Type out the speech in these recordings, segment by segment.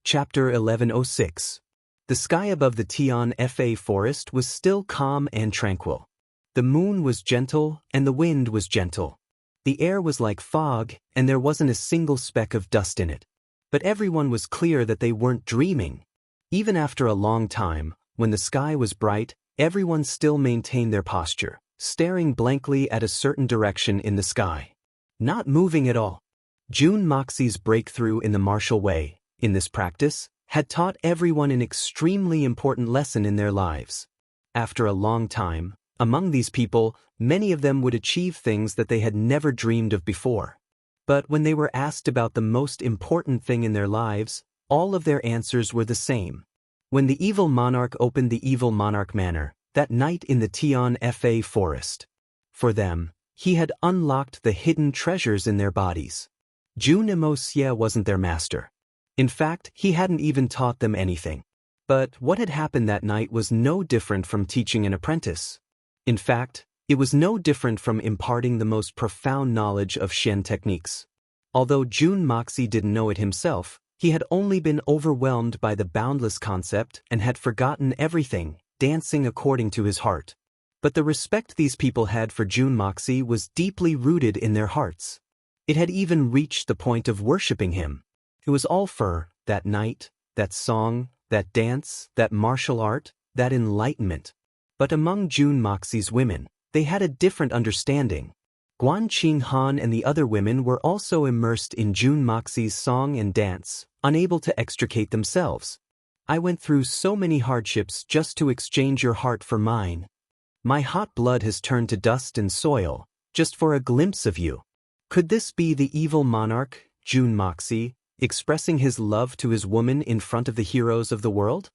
Chapter 1106. The sky above the Tian Fa forest was still calm and tranquil. The moon was gentle and the wind was gentle. The air was like fog and there wasn't a single speck of dust in it. But everyone was clear that they weren't dreaming. Even after a long time, when the sky was bright, everyone still maintained their posture, staring blankly at a certain direction in the sky. Not moving at all. June Moxie's breakthrough in the martial way, in this practice, had taught everyone an extremely important lesson in their lives. After a long time, among these people, many of them would achieve things that they had never dreamed of before. But when they were asked about the most important thing in their lives, all of their answers were the same. When the evil monarch opened the evil monarch manor, that night in the Tian Fa forest. For them, he had unlocked the hidden treasures in their bodies. June Emosia wasn't their master. In fact, he hadn't even taught them anything. But what had happened that night was no different from teaching an apprentice. In fact, it was no different from imparting the most profound knowledge of Shen techniques. Although June Moxie didn't know it himself, he had only been overwhelmed by the boundless concept and had forgotten everything, dancing according to his heart. But the respect these people had for June Moxie was deeply rooted in their hearts. It had even reached the point of worshipping him. It was all for that night, that song, that dance, that martial art, that enlightenment. But among June Moxie's women, they had a different understanding. Guan Qinghan and the other women were also immersed in June Moxie's song and dance, unable to extricate themselves. I went through so many hardships just to exchange your heart for mine. My hot blood has turned to dust and soil, just for a glimpse of you. Could this be the evil monarch, June Moxie, expressing his love to his woman in front of the heroes of the world?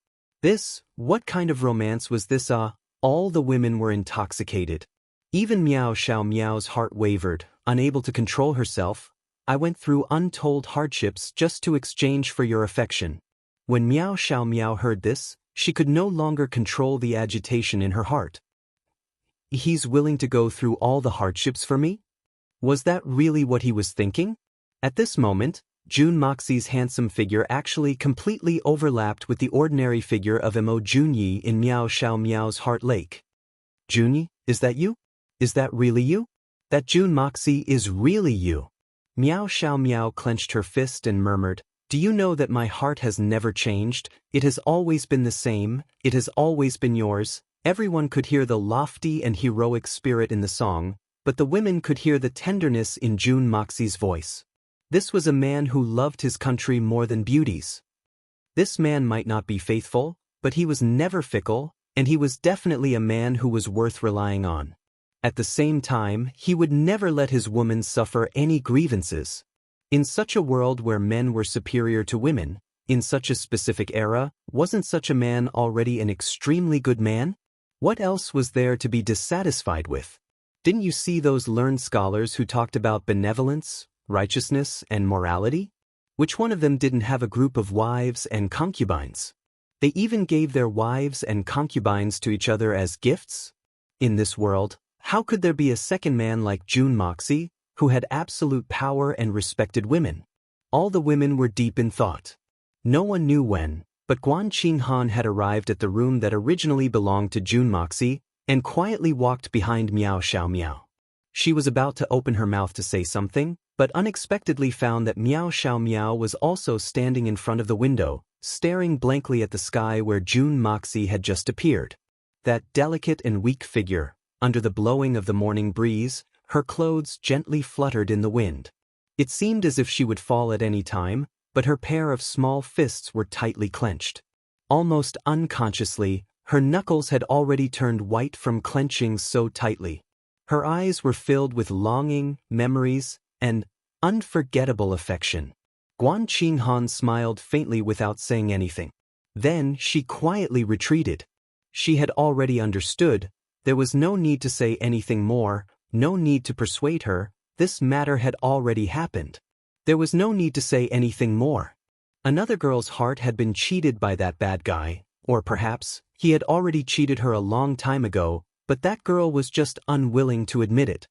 What kind of romance was this? All the women were intoxicated. Even Miao Xiao Miao's heart wavered, unable to control herself. I went through untold hardships just to exchange for your affection. When Miao Xiao Miao heard this, she could no longer control the agitation in her heart. He's willing to go through all the hardships for me? Was that really what he was thinking? At this moment, June Moxie's handsome figure actually completely overlapped with the ordinary figure of Emo Junyi in Miao Xiao Miao's heart lake. Junyi, is that you? Is that really you? That June Moxie is really you. Miao Xiao Miao clenched her fist and murmured, "Do you know that my heart has never changed? It has always been the same, it has always been yours." Everyone could hear the lofty and heroic spirit in the song, but the women could hear the tenderness in June Moxie's voice. This was a man who loved his country more than beauties. This man might not be faithful, but he was never fickle, and he was definitely a man who was worth relying on. At the same time, he would never let his woman suffer any grievances. In such a world where men were superior to women, in such a specific era, wasn't such a man already an extremely good man? What else was there to be dissatisfied with? Didn't you see those learned scholars who talked about benevolence, righteousness, and morality? Which one of them didn't have a group of wives and concubines? They even gave their wives and concubines to each other as gifts? In this world, how could there be a second man like June Moxie, who had absolute power and respected women? All the women were deep in thought. No one knew when, but Guan Qinghan had arrived at the room that originally belonged to June Moxie, and quietly walked behind Miao Xiao Miao. She was about to open her mouth to say something, but unexpectedly found that Miao Xiao Miao was also standing in front of the window, staring blankly at the sky where June Moxie had just appeared. That delicate and weak figure, under the blowing of the morning breeze, her clothes gently fluttered in the wind. It seemed as if she would fall at any time, but her pair of small fists were tightly clenched. Almost unconsciously, her knuckles had already turned white from clenching so tightly. Her eyes were filled with longing, memories, and unforgettable affection. Guan Qinghan smiled faintly without saying anything. Then she quietly retreated. She had already understood. There was no need to say anything more, no need to persuade her. This matter had already happened. There was no need to say anything more. Another girl's heart had been cheated by that bad guy, or perhaps he had already cheated her a long time ago, but that girl was just unwilling to admit it.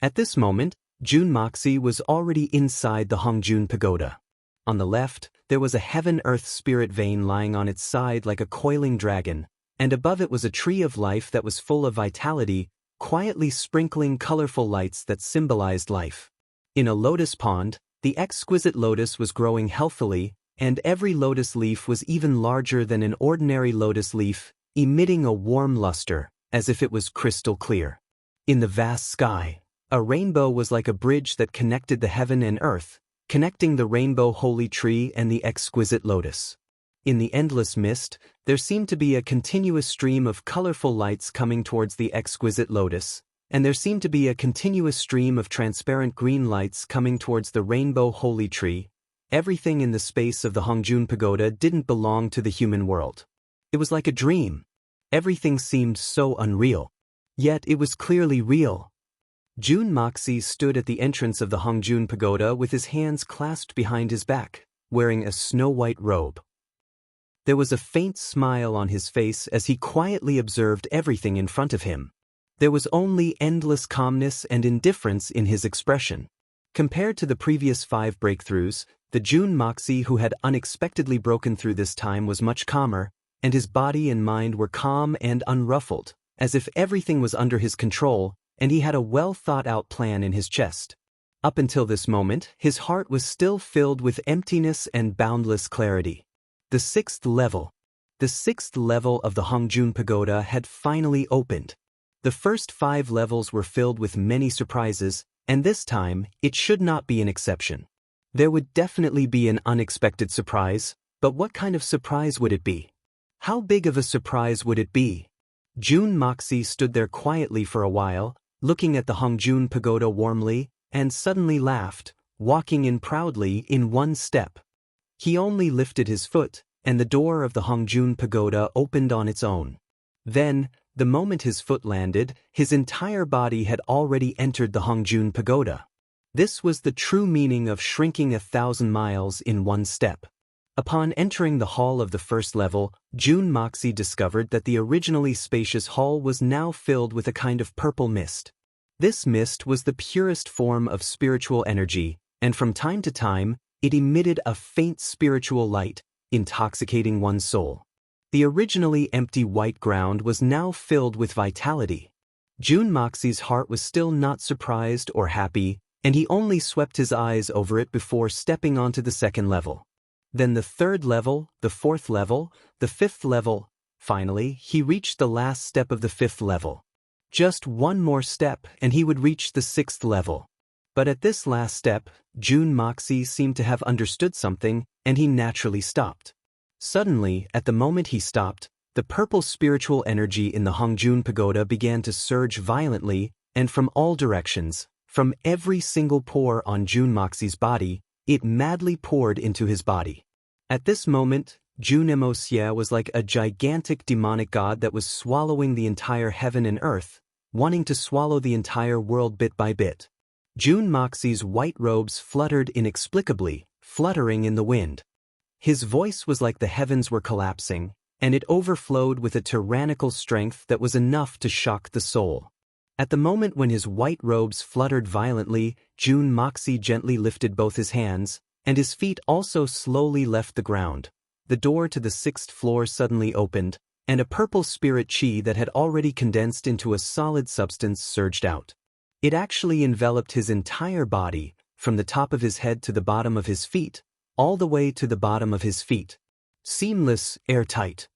At this moment, June Moxie was already inside the Hongjun Pagoda. On the left, there was a heaven-earth spirit vein lying on its side like a coiling dragon, and above it was a tree of life that was full of vitality, quietly sprinkling colorful lights that symbolized life. In a lotus pond, the exquisite lotus was growing healthily, and every lotus leaf was even larger than an ordinary lotus leaf, emitting a warm luster, as if it was crystal clear. In the vast sky, a rainbow was like a bridge that connected the heaven and earth, connecting the rainbow holy tree and the exquisite lotus. In the endless mist, there seemed to be a continuous stream of colorful lights coming towards the exquisite lotus, and there seemed to be a continuous stream of transparent green lights coming towards the rainbow holy tree. Everything in the space of the Hongjun Pagoda didn't belong to the human world. It was like a dream. Everything seemed so unreal. Yet it was clearly real. Jun Moxie stood at the entrance of the Hongjun Pagoda with his hands clasped behind his back, wearing a snow-white robe. There was a faint smile on his face as he quietly observed everything in front of him. There was only endless calmness and indifference in his expression. Compared to the previous 5 breakthroughs, the Jun Moxie who had unexpectedly broken through this time was much calmer, and his body and mind were calm and unruffled, as if everything was under his control, and he had a well-thought-out plan in his chest. Up until this moment, his heart was still filled with emptiness and boundless clarity. The 6th level. The 6th level of the Hongjun Pagoda had finally opened. The first 5 levels were filled with many surprises, and this time, it should not be an exception. There would definitely be an unexpected surprise, but what kind of surprise would it be? How big of a surprise would it be? Jun Moxie stood there quietly for a while, looking at the Hongjun Pagoda warmly, and suddenly laughed, walking in proudly in one step. He only lifted his foot, and the door of the Hongjun Pagoda opened on its own. Then, the moment his foot landed, his entire body had already entered the Hongjun Pagoda. This was the true meaning of shrinking 1,000 miles in one step. Upon entering the hall of the first level, Jun Moxie discovered that the originally spacious hall was now filled with a kind of purple mist. This mist was the purest form of spiritual energy, and from time to time, it emitted a faint spiritual light, intoxicating one's soul. The originally empty white ground was now filled with vitality. Jun Moxie's heart was still not surprised or happy, and he only swept his eyes over it before stepping onto the 2nd level. Then the 3rd level, the 4th level, the 5th level. Finally, he reached the last step of the 5th level. Just one more step and he would reach the 6th level. But at this last step, Jun Moxie seemed to have understood something, and he naturally stopped. Suddenly, at the moment he stopped, the purple spiritual energy in the Hongjun Pagoda began to surge violently, and from all directions, from every single pore on Jun Moxie's body, it madly poured into his body. At this moment, Jun Moxie was like a gigantic demonic god that was swallowing the entire heaven and earth, wanting to swallow the entire world bit by bit. Jun Moxie's white robes fluttered inexplicably, fluttering in the wind. His voice was like the heavens were collapsing, and it overflowed with a tyrannical strength that was enough to shock the soul. At the moment when his white robes fluttered violently, Jun Moxie gently lifted both his hands, and his feet also slowly left the ground. The door to the 6th floor suddenly opened, and a purple spirit chi that had already condensed into a solid substance surged out. It actually enveloped his entire body, from the top of his head to the bottom of his feet, all the way to the bottom of his feet. Seamless, airtight.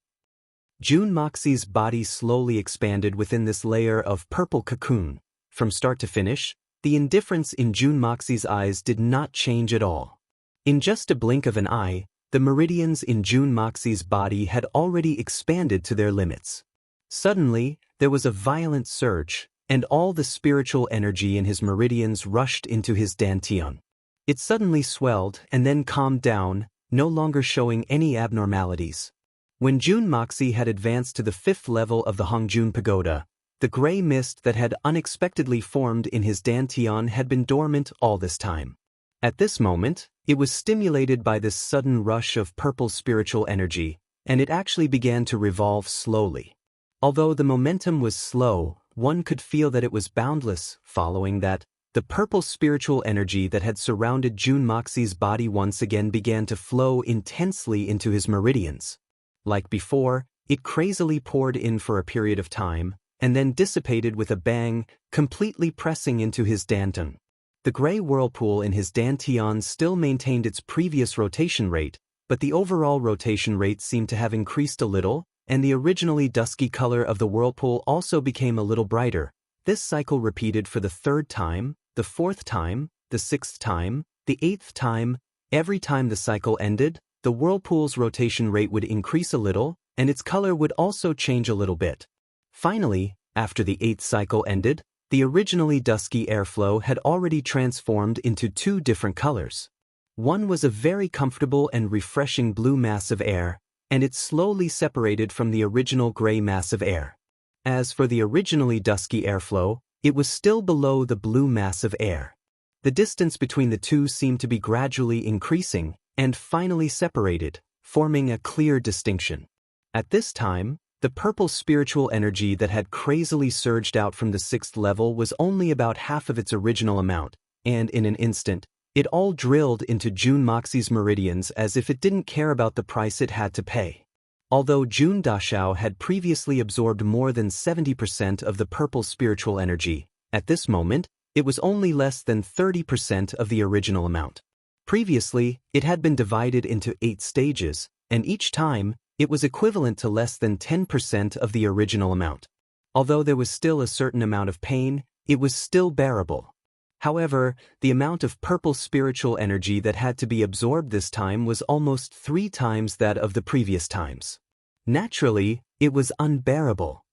Jun Moxie's body slowly expanded within this layer of purple cocoon. From start to finish, the indifference in Jun Moxie's eyes did not change at all. In just a blink of an eye, the meridians in Jun Moxie's body had already expanded to their limits. Suddenly, there was a violent surge, and all the spiritual energy in his meridians rushed into his dantian. It suddenly swelled and then calmed down, no longer showing any abnormalities. When Jun Moxie had advanced to the 5th level of the Hongjun Pagoda, the gray mist that had unexpectedly formed in his dantian had been dormant all this time. At this moment, it was stimulated by this sudden rush of purple spiritual energy, and it actually began to revolve slowly. Although the momentum was slow, one could feel that it was boundless. Following that, The purple spiritual energy that had surrounded June Moxie's body once again began to flow intensely into his meridians. Like before, it crazily poured in for a period of time, and then dissipated with a bang, completely pressing into his dantian. The gray whirlpool in his dantian still maintained its previous rotation rate, but the overall rotation rate seemed to have increased a little, and the originally dusky color of the whirlpool also became a little brighter. This cycle repeated for the third time, the fourth time, the sixth time, the eighth time. Every time the cycle ended, the whirlpool's rotation rate would increase a little, and its color would also change a little bit. Finally, after the eighth cycle ended, the originally dusky airflow had already transformed into two different colors. One was a very comfortable and refreshing blue mass of air, and it slowly separated from the original gray mass of air. As for the originally dusky airflow, it was still below the blue mass of air. The distance between the two seemed to be gradually increasing, and finally separated, forming a clear distinction. At this time, the purple spiritual energy that had crazily surged out from the sixth level was only about half of its original amount, and in an instant, it all drilled into June Moxie's meridians as if it didn't care about the price it had to pay. Although June Dashao had previously absorbed more than 70% of the purple spiritual energy, at this moment, it was only less than 30% of the original amount. Previously, it had been divided into 8 stages, and each time, it was equivalent to less than 10% of the original amount. Although there was still a certain amount of pain, it was still bearable. However, the amount of purple spiritual energy that had to be absorbed this time was almost 3 times that of the previous times. Naturally, it was unbearable.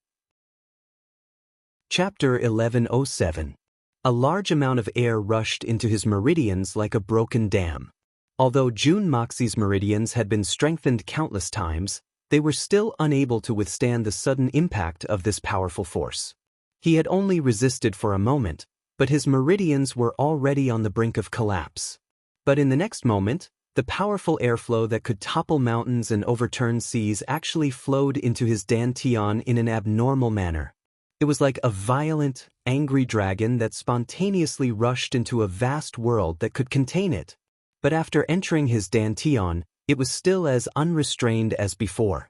Chapter 1107. A large amount of air rushed into his meridians like a broken dam. Although June Moxie's meridians had been strengthened countless times, they were still unable to withstand the sudden impact of this powerful force. He had only resisted for a moment, but his meridians were already on the brink of collapse. But in the next moment, the powerful airflow that could topple mountains and overturn seas actually flowed into his dantian in an abnormal manner. It was like a violent, angry dragon that spontaneously rushed into a vast world that could contain it. But after entering his dantian, it was still as unrestrained as before.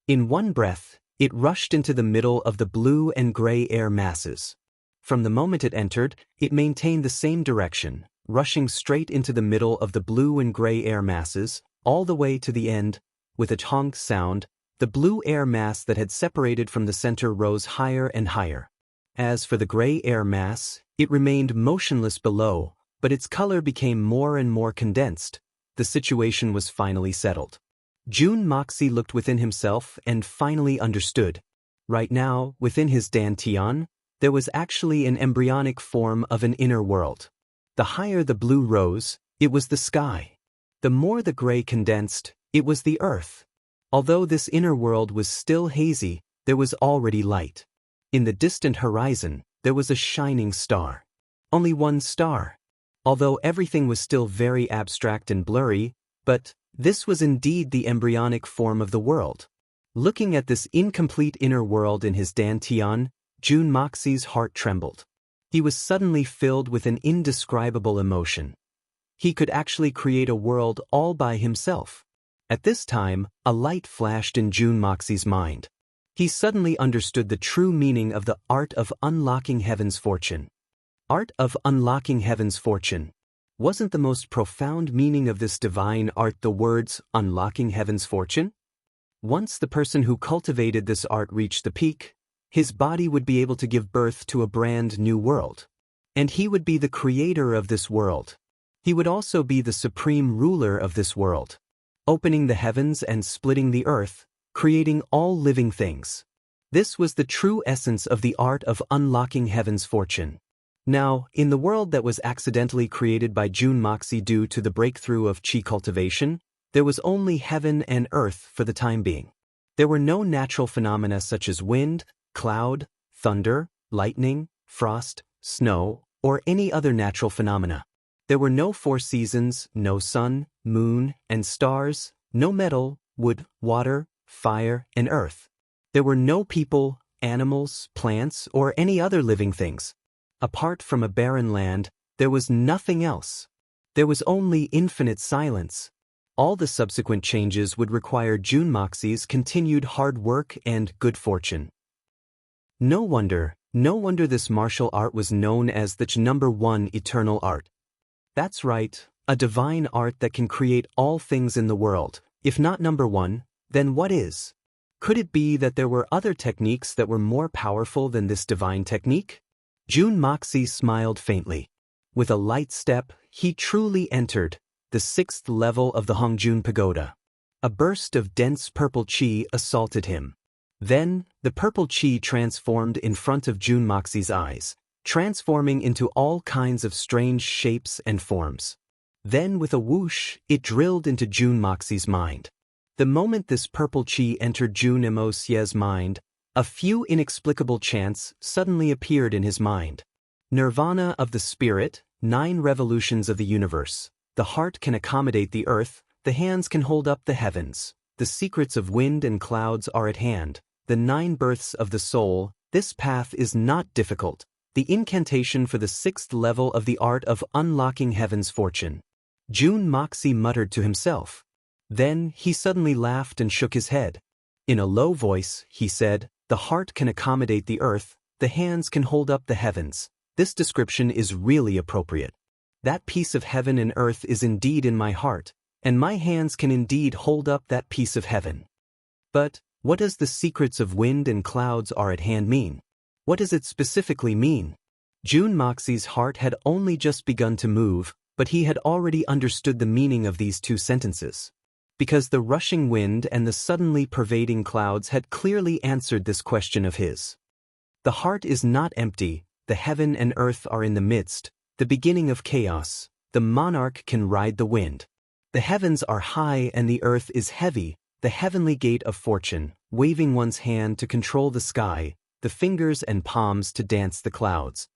In one breath, it rushed into the middle of the blue and gray air masses. From the moment it entered, it maintained the same direction, rushing straight into the middle of the blue and gray air masses, all the way to the end. With a honk sound, the blue air mass that had separated from the center rose higher and higher. As for the gray air mass, it remained motionless below, but its color became more and more condensed. The situation was finally settled. June Moxie looked within himself and finally understood. Right now, within his dantian, there was actually an embryonic form of an inner world. The higher the blue rose, it was the sky. The more the gray condensed, it was the earth. Although this inner world was still hazy, there was already light. In the distant horizon, there was a shining star. Only one star. Although everything was still very abstract and blurry, but this was indeed the embryonic form of the world. Looking at this incomplete inner world in his dantian, June Moxie's heart trembled. He was suddenly filled with an indescribable emotion. He could actually create a world all by himself. At this time, a light flashed in June Moxie's mind. He suddenly understood the true meaning of the art of unlocking heaven's fortune. Art of unlocking heaven's fortune. Wasn't the most profound meaning of this divine art the words, unlocking heaven's fortune? Once the person who cultivated this art reached the peak, his body would be able to give birth to a brand new world. And he would be the creator of this world. He would also be the supreme ruler of this world, opening the heavens and splitting the earth, creating all living things. This was the true essence of the art of unlocking heaven's fortune. Now, in the world that was accidentally created by June Moxie due to the breakthrough of chi cultivation, there was only heaven and earth for the time being. There were no natural phenomena such as wind, cloud, thunder, lightning, frost, snow, or any other natural phenomena. There were no 4 seasons, no sun, moon, and stars, no metal, wood, water, fire, and earth. There were no people, animals, plants, or any other living things. Apart from a barren land, There was nothing else. There was only infinite silence. All the subsequent changes would require Jun Moxie's continued hard work and good fortune. No wonder this martial art was known as the #1 eternal art. That's right, a divine art that can create all things in the world. If not #1, then what is? Could it be that there were other techniques that were more powerful than this divine technique? Jun Moxie smiled faintly. With a light step, he truly entered the 6th level of the Hongjun Pagoda. A burst of dense purple chi assaulted him. Then, the purple chi transformed in front of Jun Moxie's eyes, transforming into all kinds of strange shapes and forms. Then with a whoosh, it drilled into Jun Moxie's mind. The moment this purple chi entered Jun Moxie's mind, a few inexplicable chants suddenly appeared in his mind. Nirvana of the spirit, 9 revolutions of the universe. The heart can accommodate the earth, the hands can hold up the heavens. The secrets of wind and clouds are at hand. The 9 births of the soul, this path is not difficult. The incantation for the 6th level of the art of unlocking heaven's fortune. Jun Moxie muttered to himself. Then he suddenly laughed and shook his head. In a low voice, he said, "The heart can accommodate the earth, the hands can hold up the heavens." This description is really appropriate. That piece of heaven and earth is indeed in my heart, and my hands can indeed hold up that piece of heaven. But, what does the secrets of wind and clouds are at hand mean? What does it specifically mean? Jun Moxie's heart had only just begun to move, but he had already understood the meaning of these 2 sentences. Because the rushing wind and the suddenly pervading clouds had clearly answered this question of his. The heart is not empty, the heaven and earth are in the midst, the beginning of chaos. The monarch can ride the wind. The heavens are high and the earth is heavy, the heavenly gate of fortune, waving one's hand to control the sky, the fingers and palms to dance the clouds.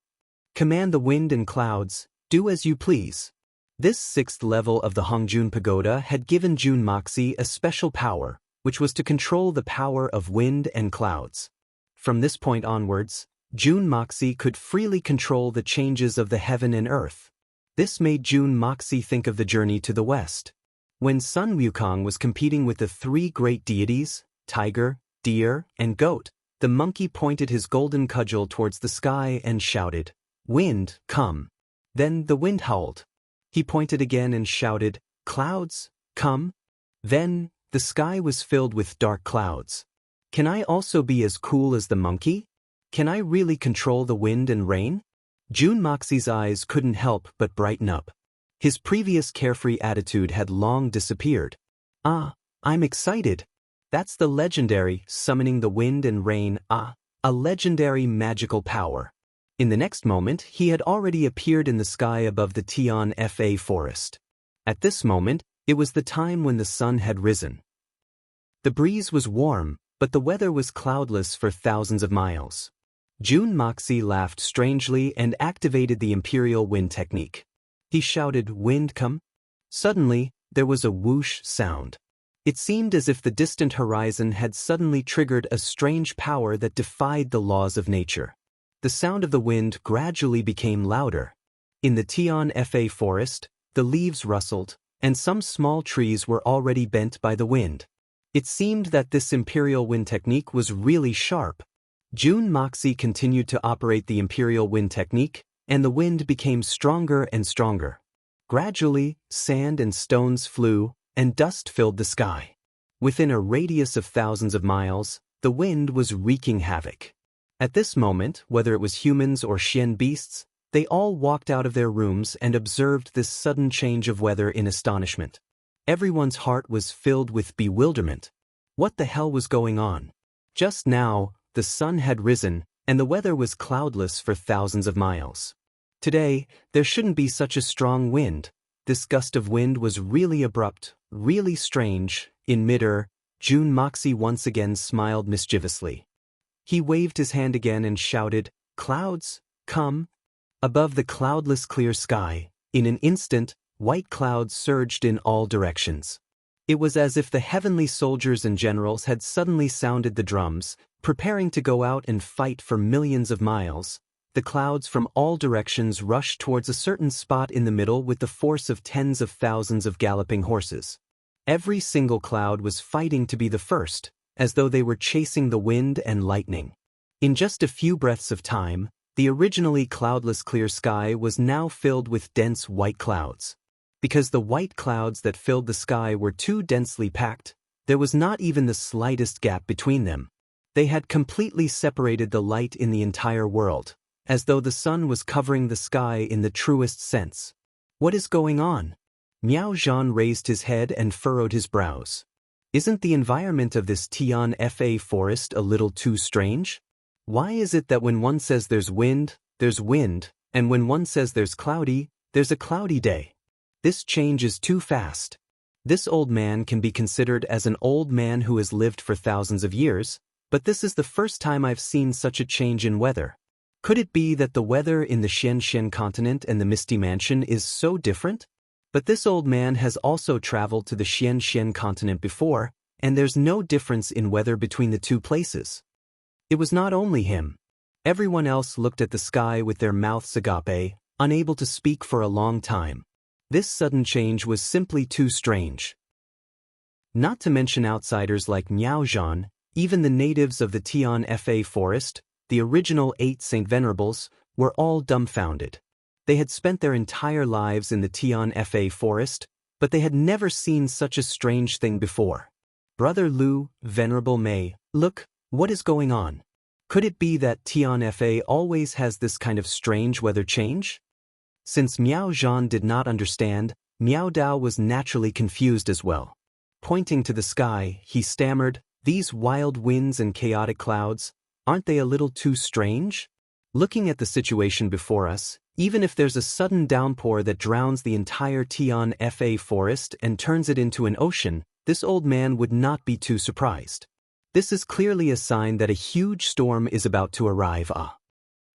Command the wind and clouds, do as you please. This 6th level of the Hongjun Pagoda had given Jun Moxie a special power, which was to control the power of wind and clouds. From this point onwards, Jun Moxie could freely control the changes of the heaven and earth. This made Jun Moxie think of the journey to the west. When Sun Wukong was competing with the 3 great deities, tiger, deer, and goat, the monkey pointed his golden cudgel towards the sky and shouted, "Wind, come." Then the wind howled. He pointed again and shouted, "Clouds, come." Then, the sky was filled with dark clouds. Can I also be as cool as the monkey? Can I really control the wind and rain? Jun Moxie's eyes couldn't help but brighten up. His previous carefree attitude had long disappeared. "Ah, I'm excited. That's the legendary summoning the wind and rain, a legendary magical power." In the next moment, he had already appeared in the sky above the Tian Fa forest. At this moment, it was the time when the sun had risen. The breeze was warm, but the weather was cloudless for thousands of miles. Jun Moxie laughed strangely and activated the Imperial Wind technique. He shouted, "Wind, come." Suddenly, there was a whoosh sound. It seemed as if the distant horizon had suddenly triggered a strange power that defied the laws of nature. The sound of the wind gradually became louder. In the Tian Fa forest, the leaves rustled, and some small trees were already bent by the wind. It seemed that this Imperial Wind technique was really sharp. Jun Moxie continued to operate the Imperial Wind technique, and the wind became stronger and stronger. Gradually, sand and stones flew, and dust filled the sky. Within a radius of thousands of miles, the wind was wreaking havoc. At this moment, whether it was humans or Xian beasts, they all walked out of their rooms and observed this sudden change of weather in astonishment. Everyone's heart was filled with bewilderment. What the hell was going on? Just now, the sun had risen, and the weather was cloudless for thousands of miles. Today, there shouldn't be such a strong wind. This gust of wind was really abrupt, really strange. In mid-air, Jun Moxie once again smiled mischievously. He waved his hand again and shouted, "Clouds, come." Above the cloudless clear sky, in an instant, white clouds surged in all directions. It was as if the heavenly soldiers and generals had suddenly sounded the drums, preparing to go out and fight for millions of miles. The clouds from all directions rushed towards a certain spot in the middle with the force of tens of thousands of galloping horses. Every single cloud was fighting to be the first, as though they were chasing the wind and lightning. In just a few breaths of time, the originally cloudless clear sky was now filled with dense white clouds. Because the white clouds that filled the sky were too densely packed, there was not even the slightest gap between them. They had completely separated the light in the entire world, as though the sun was covering the sky in the truest sense. What is going on? Miao Zhan raised his head and furrowed his brows. Isn't the environment of this Tian Fa forest a little too strange? Why is it that when one says there's wind, and when one says there's a cloudy day? This change is too fast. This old man can be considered as an old man who has lived for thousands of years, but this is the first time I've seen such a change in weather. Could it be that the weather in the Xianxian continent and the Misty Mansion is so different? But this old man has also traveled to the Xianxian continent before, and there's no difference in weather between the two places. It was not only him. Everyone else looked at the sky with their mouths agape, unable to speak for a long time. This sudden change was simply too strange. Not to mention outsiders like Miao Zhan, even the natives of the Tian Fa forest, the original 8 Saint Venerables, were all dumbfounded. They had spent their entire lives in the Tian Fa forest, but they had never seen such a strange thing before. Brother Lu, Venerable Mei, look, what is going on? Could it be that Tian Fa always has this kind of strange weather change? Since Miao Zhan did not understand, Miao Dao was naturally confused as well. Pointing to the sky, he stammered, "These wild winds and chaotic clouds, aren't they a little too strange? Looking at the situation before us, even if there's a sudden downpour that drowns the entire Tian Fa forest and turns it into an ocean, this old man would not be too surprised. This is clearly a sign that a huge storm is about to arrive."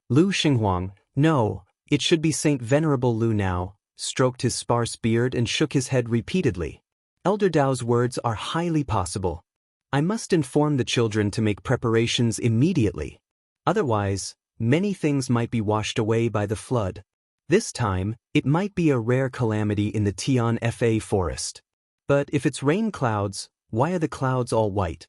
Lu Xinghuang, no, it should be Saint Venerable Lu now, stroked his sparse beard and shook his head repeatedly. Elder Dao's words are highly possible. I must inform the children to make preparations immediately. Otherwise, many things might be washed away by the flood. This time, it might be a rare calamity in the Tian Fa forest. But if it's rain clouds, why are the clouds all white?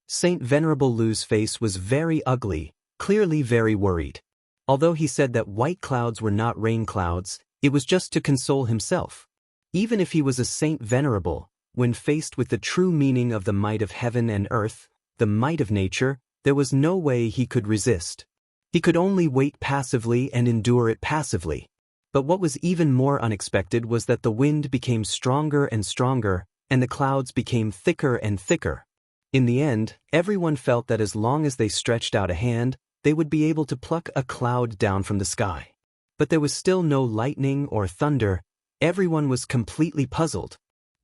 Saint Venerable Lu's face was very ugly, clearly very worried. Although he said that white clouds were not rain clouds, it was just to console himself. Even if he was a Saint Venerable, when faced with the true meaning of the might of heaven and earth, the might of nature, there was no way he could resist. He could only wait passively and endure it passively. But what was even more unexpected was that the wind became stronger and stronger, and the clouds became thicker and thicker. In the end, everyone felt that as long as they stretched out a hand, they would be able to pluck a cloud down from the sky. But there was still no lightning or thunder. Everyone was completely puzzled.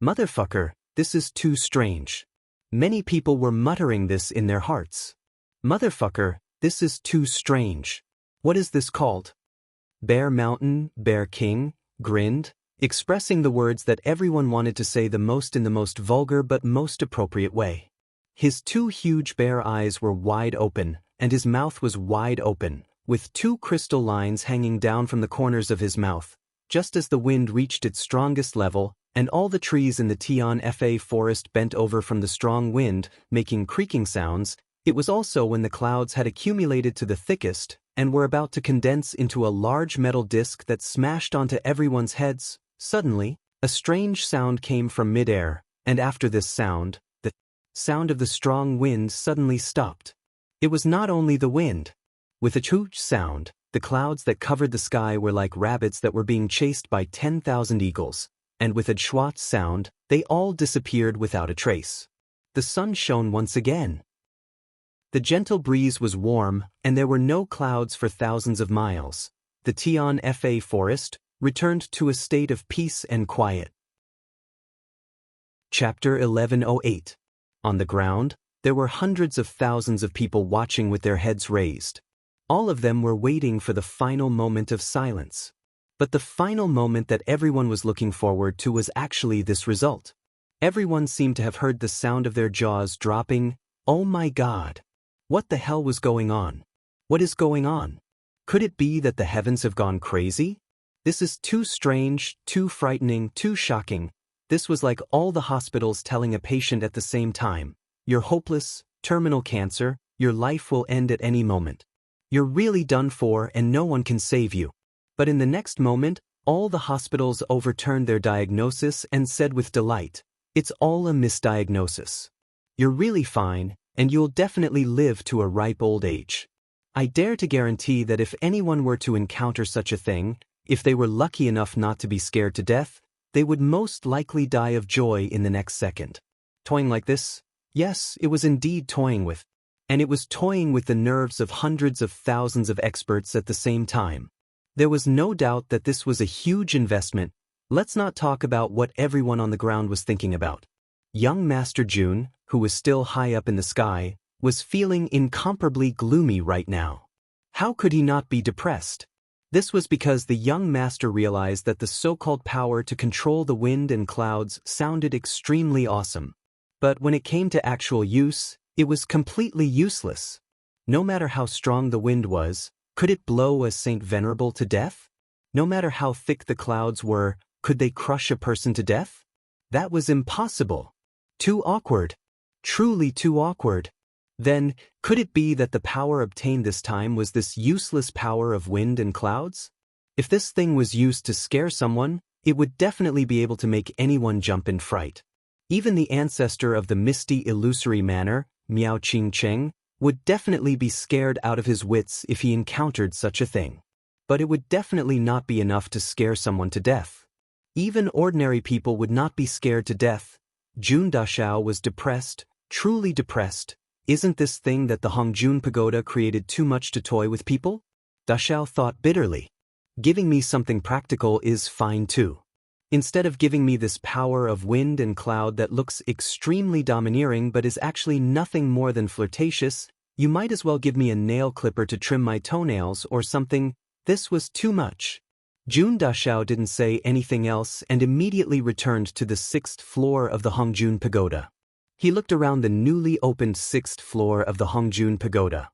Motherfucker, this is too strange. Many people were muttering this in their hearts. Motherfucker, this is too strange. What is this called? Bear Mountain, Bear King, grinned, expressing the words that everyone wanted to say the most in the most vulgar but most appropriate way. His 2 huge bear eyes were wide open, and his mouth was wide open, with 2 crystal lines hanging down from the corners of his mouth. Just as the wind reached its strongest level, and all the trees in the Tian Fa forest bent over from the strong wind, making creaking sounds, it was also when the clouds had accumulated to the thickest, and were about to condense into a large metal disc that smashed onto everyone's heads. Suddenly, a strange sound came from midair, and after this sound, the sound of the strong wind suddenly stopped. It was not only the wind. With a huge sound, the clouds that covered the sky were like rabbits that were being chased by 10,000 eagles, and with a schwat sound, they all disappeared without a trace. The sun shone once again. The gentle breeze was warm, and there were no clouds for thousands of miles. The Tian Fa forest returned to a state of peace and quiet. Chapter 1108. On the ground, there were hundreds of thousands of people watching with their heads raised. All of them were waiting for the final moment of silence. But the final moment that everyone was looking forward to was actually this result. Everyone seemed to have heard the sound of their jaws dropping. Oh my God! What the hell was going on? What is going on? Could it be that the heavens have gone crazy? This is too strange, too frightening, too shocking. This was like all the hospitals telling a patient at the same time, "You're hopeless, terminal cancer, your life will end at any moment. You're really done for and no one can save you." But in the next moment, all the hospitals overturned their diagnosis and said with delight, "It's all a misdiagnosis. You're really fine, and you'll definitely live to a ripe old age." I dare to guarantee that if anyone were to encounter such a thing, if they were lucky enough not to be scared to death, they would most likely die of joy in the next second. Toying like this? Yes, it was indeed toying with. And it was toying with the nerves of hundreds of thousands of experts at the same time. There was no doubt that this was a huge investment. Let's not talk about what everyone on the ground was thinking about. Young Master June, who was still high up in the sky, was feeling incomparably gloomy right now. How could he not be depressed? This was because the young master realized that the so-called power to control the wind and clouds sounded extremely awesome. But when it came to actual use, it was completely useless. No matter how strong the wind was, could it blow a Saint Venerable to death? No matter how thick the clouds were, could they crush a person to death? That was impossible. Too awkward. Truly too awkward. Then, could it be that the power obtained this time was this useless power of wind and clouds? If this thing was used to scare someone, it would definitely be able to make anyone jump in fright. Even the ancestor of the misty illusory manner, Miao Qing Cheng, would definitely be scared out of his wits if he encountered such a thing. But it would definitely not be enough to scare someone to death. Even ordinary people would not be scared to death. Jun Dashao was depressed, truly depressed. Isn't this thing that the Hongjun Pagoda created too much to toy with people? Dashao thought bitterly. Giving me something practical is fine too. Instead of giving me this power of wind and cloud that looks extremely domineering but is actually nothing more than flirtatious, you might as well give me a nail clipper to trim my toenails or something. This was too much. Jun Dashao didn't say anything else and immediately returned to the 6th floor of the Hongjun Pagoda. He looked around the newly opened 6th floor of the Hongjun Pagoda.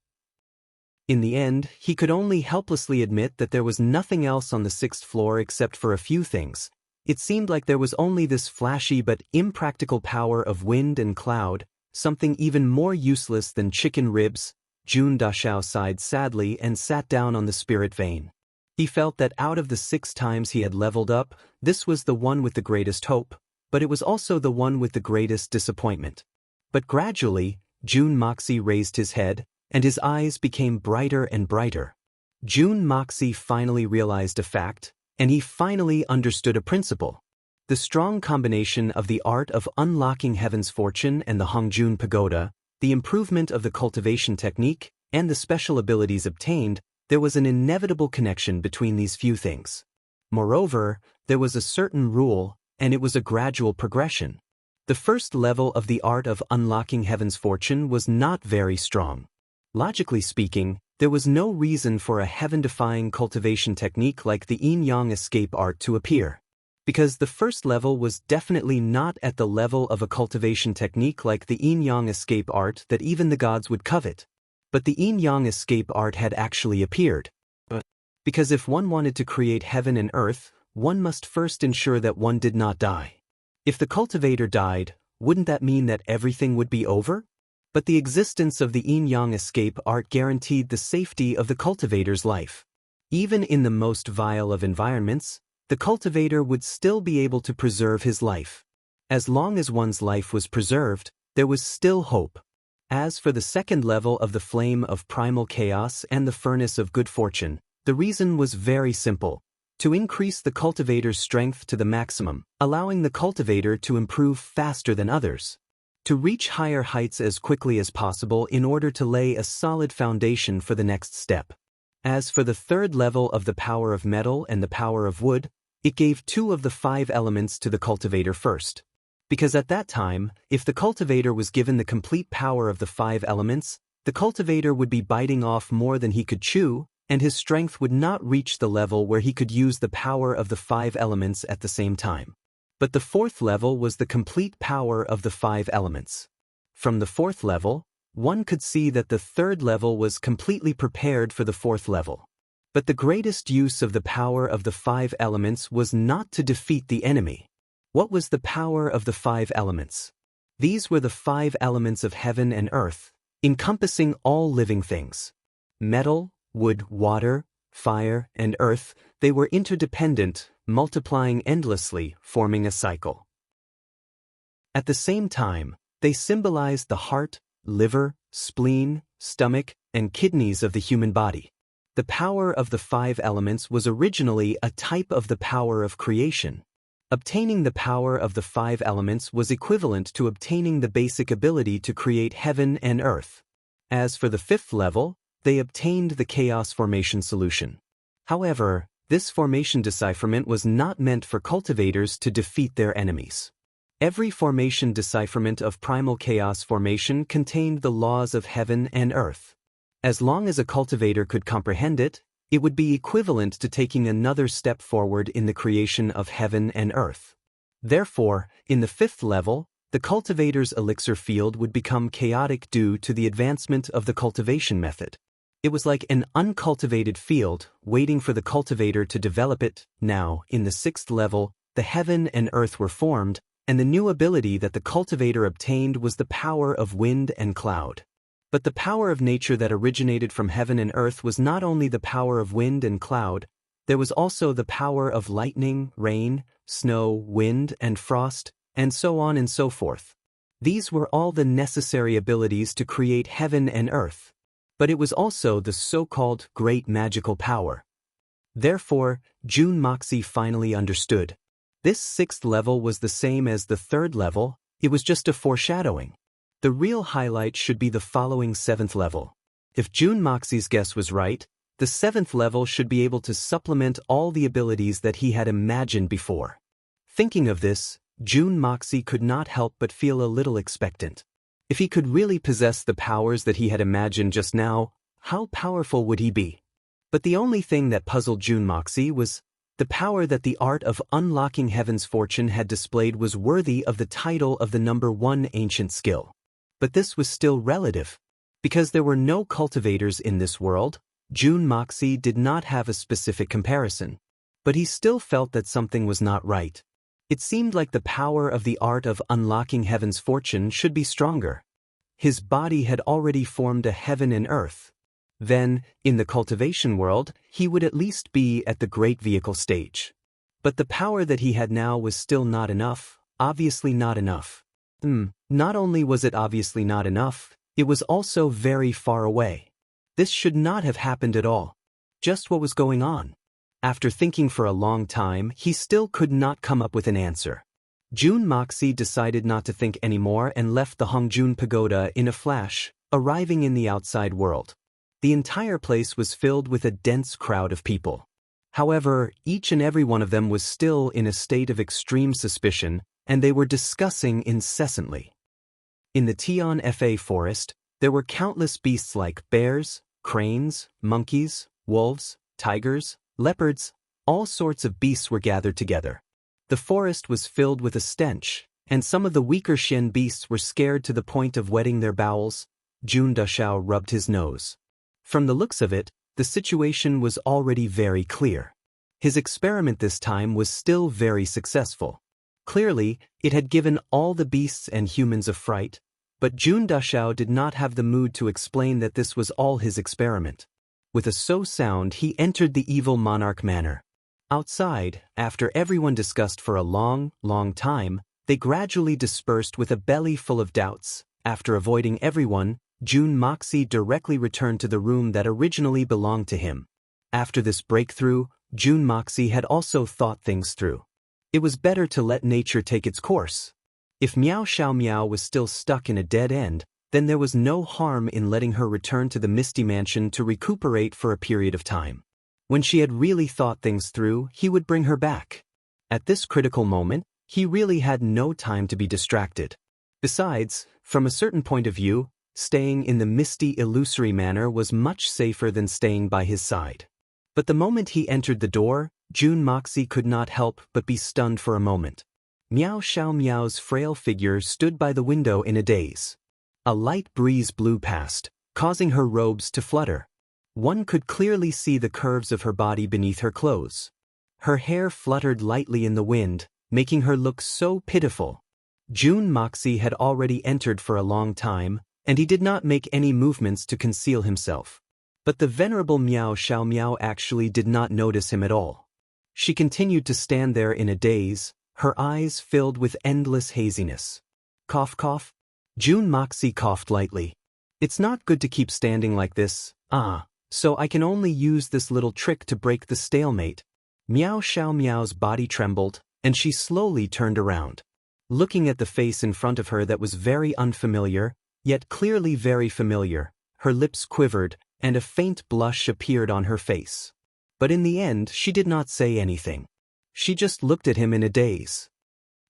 In the end, he could only helplessly admit that there was nothing else on the 6th floor except for a few things. It seemed like there was only this flashy but impractical power of wind and cloud, something even more useless than chicken ribs. Jun Dashao sighed sadly and sat down on the spirit vein. He felt that out of the 6 times he had leveled up, this was the one with the greatest hope, but it was also the one with the greatest disappointment. But gradually, Jun Moxie raised his head, and his eyes became brighter and brighter. Jun Moxie finally realized a fact, and he finally understood a principle. The strong combination of the art of unlocking heaven's fortune and the Hongjun Pagoda, the improvement of the cultivation technique, and the special abilities obtained, there was an inevitable connection between these few things. Moreover, there was a certain rule, and it was a gradual progression. The first level of the art of unlocking heaven's fortune was not very strong. Logically speaking, there was no reason for a heaven-defying cultivation technique like the yin-yang escape art to appear. Because the first level was definitely not at the level of a cultivation technique like the yin-yang escape art that even the gods would covet. But the yin-yang escape art had actually appeared. Because if one wanted to create heaven and earth, one must first ensure that one did not die. If the cultivator died, wouldn't that mean that everything would be over? But the existence of the yin-yang escape art guaranteed the safety of the cultivator's life. Even in the most vile of environments, the cultivator would still be able to preserve his life. As long as one's life was preserved, there was still hope. As for the second level of the flame of primal chaos and the furnace of good fortune, the reason was very simple. To increase the cultivator's strength to the maximum, allowing the cultivator to improve faster than others. To reach higher heights as quickly as possible in order to lay a solid foundation for the next step. As for the third level of the power of metal and the power of wood, it gave 2 of the 5 elements to the cultivator first. Because at that time, if the cultivator was given the complete power of the 5 elements, the cultivator would be biting off more than he could chew, and his strength would not reach the level where he could use the power of the 5 elements at the same time. But the 4th level was the complete power of the 5 elements. From the 4th level, one could see that the 3rd level was completely prepared for the 4th level. But the greatest use of the power of the 5 elements was not to defeat the enemy. What was the power of the 5 elements? These were the 5 elements of heaven and earth, encompassing all living things. Metal, wood, water, fire, and earth, they were interdependent, multiplying endlessly, forming a cycle. At the same time, they symbolized the heart, liver, spleen, stomach, and kidneys of the human body. The power of the 5 elements was originally a type of the power of creation. Obtaining the power of the 5 elements was equivalent to obtaining the basic ability to create heaven and earth. As for the 5th level, they obtained the chaos formation solution. However, this formation decipherment was not meant for cultivators to defeat their enemies. Every formation decipherment of primal chaos formation contained the laws of heaven and earth. As long as a cultivator could comprehend it, it would be equivalent to taking another step forward in the creation of heaven and earth. Therefore, in the 5th level, the cultivator's elixir field would become chaotic due to the advancement of the cultivation method. It was like an uncultivated field, waiting for the cultivator to develop it. Now, in the 6th level, the heaven and earth were formed, and the new ability that the cultivator obtained was the power of wind and cloud. But the power of nature that originated from heaven and earth was not only the power of wind and cloud, there was also the power of lightning, rain, snow, wind, and frost, and so on and so forth. These were all the necessary abilities to create heaven and earth. But it was also the so-called great magical power. Therefore, June Moxie finally understood. This 6th level was the same as the 3rd level, it was just a foreshadowing. The real highlight should be the following 7th level. If June Moxie's guess was right, the 7th level should be able to supplement all the abilities that he had imagined before. Thinking of this, June Moxie could not help but feel a little expectant. If he could really possess the powers that he had imagined just now, how powerful would he be? But the only thing that puzzled June Moxie was the power that the art of unlocking heaven's fortune had displayed was worthy of the title of the number 1 ancient skill. But this was still relative. Because there were no cultivators in this world, June Moxie did not have a specific comparison. But he still felt that something was not right. It seemed like the power of the art of unlocking heaven's fortune should be stronger. His body had already formed a heaven and earth. Then, in the cultivation world, he would at least be at the great vehicle stage. But the power that he had now was still not enough, obviously not enough. Not only was it obviously not enough, it was also very far away. This should not have happened at all. Just what was going on? After thinking for a long time, he still could not come up with an answer. June Moxie decided not to think anymore and left the Hongjun Pagoda in a flash, arriving in the outside world. The entire place was filled with a dense crowd of people. However, each and every one of them was still in a state of extreme suspicion, and they were discussing incessantly. In the Tian Fa forest, there were countless beasts like bears, cranes, monkeys, wolves, tigers, leopards, all sorts of beasts were gathered together. The forest was filled with a stench, and some of the weaker Shen beasts were scared to the point of wetting their bowels. Jun Dashao rubbed his nose. From the looks of it, the situation was already very clear. His experiment this time was still very successful. Clearly, it had given all the beasts and humans a fright, but Jun Dashao did not have the mood to explain that this was all his experiment. With a so sound, he entered the evil Monarch manor. Outside, after everyone discussed for a long, long time, they gradually dispersed with a belly full of doubts. After avoiding everyone, Jun Moxie directly returned to the room that originally belonged to him. After this breakthrough, Jun Moxie had also thought things through. It was better to let nature take its course. If Miao Xiao Miao was still stuck in a dead end, then there was no harm in letting her return to the Misty Mansion to recuperate for a period of time. When she had really thought things through, he would bring her back. At this critical moment, he really had no time to be distracted. Besides, from a certain point of view, staying in the misty illusory manor was much safer than staying by his side. But the moment he entered the door, Jun Moxie could not help but be stunned for a moment. Miao Xiao Miao's frail figure stood by the window in a daze. A light breeze blew past, causing her robes to flutter. One could clearly see the curves of her body beneath her clothes. Her hair fluttered lightly in the wind, making her look so pitiful. June Moxie had already entered for a long time, and he did not make any movements to conceal himself. But the venerable Miao Xiao Miao actually did not notice him at all. She continued to stand there in a daze, her eyes filled with endless haziness. Cough cough. June Moxie coughed lightly. It's not good to keep standing like this, so I can only use this little trick to break the stalemate. Miao Xiao Miao's body trembled, and she slowly turned around. Looking at the face in front of her that was very unfamiliar, yet clearly very familiar, her lips quivered, and a faint blush appeared on her face. But in the end she did not say anything. She just looked at him in a daze.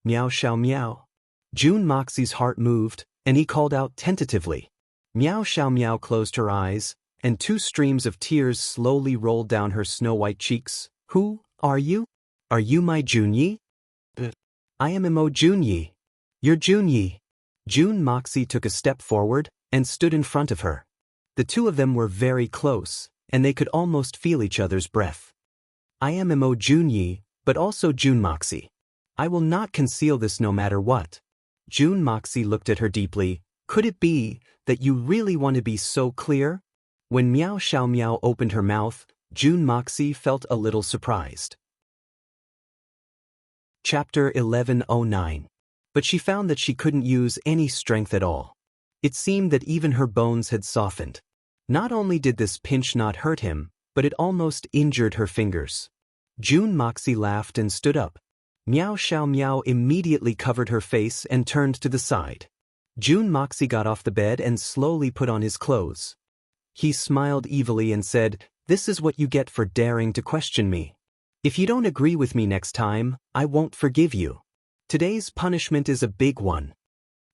Miao Xiao Miao. June Moxie's heart moved, and he called out tentatively. Miao Xiao Miao closed her eyes, and 2 streams of tears slowly rolled down her snow-white cheeks. Who are you? Are you my Junyi? I am Mo Junyi. You're Junyi. June Moxie took a step forward, and stood in front of her. The 2 of them were very close, and they could almost feel each other's breath. I am Mo Junyi, but also June Moxie. I will not conceal this no matter what. June Moxie looked at her deeply. Could it be that you really want to be so clear? When Miao Xiao Miao opened her mouth, June Moxie felt a little surprised. Chapter 1109. But she found that she couldn't use any strength at all. It seemed that even her bones had softened. Not only did this pinch not hurt him, but it almost injured her fingers. June Moxie laughed and stood up. Miao Xiao Miao immediately covered her face and turned to the side. June Moxie got off the bed and slowly put on his clothes. He smiled evilly and said, "This is what you get for daring to question me. If you don't agree with me next time, I won't forgive you. Today's punishment is a big one."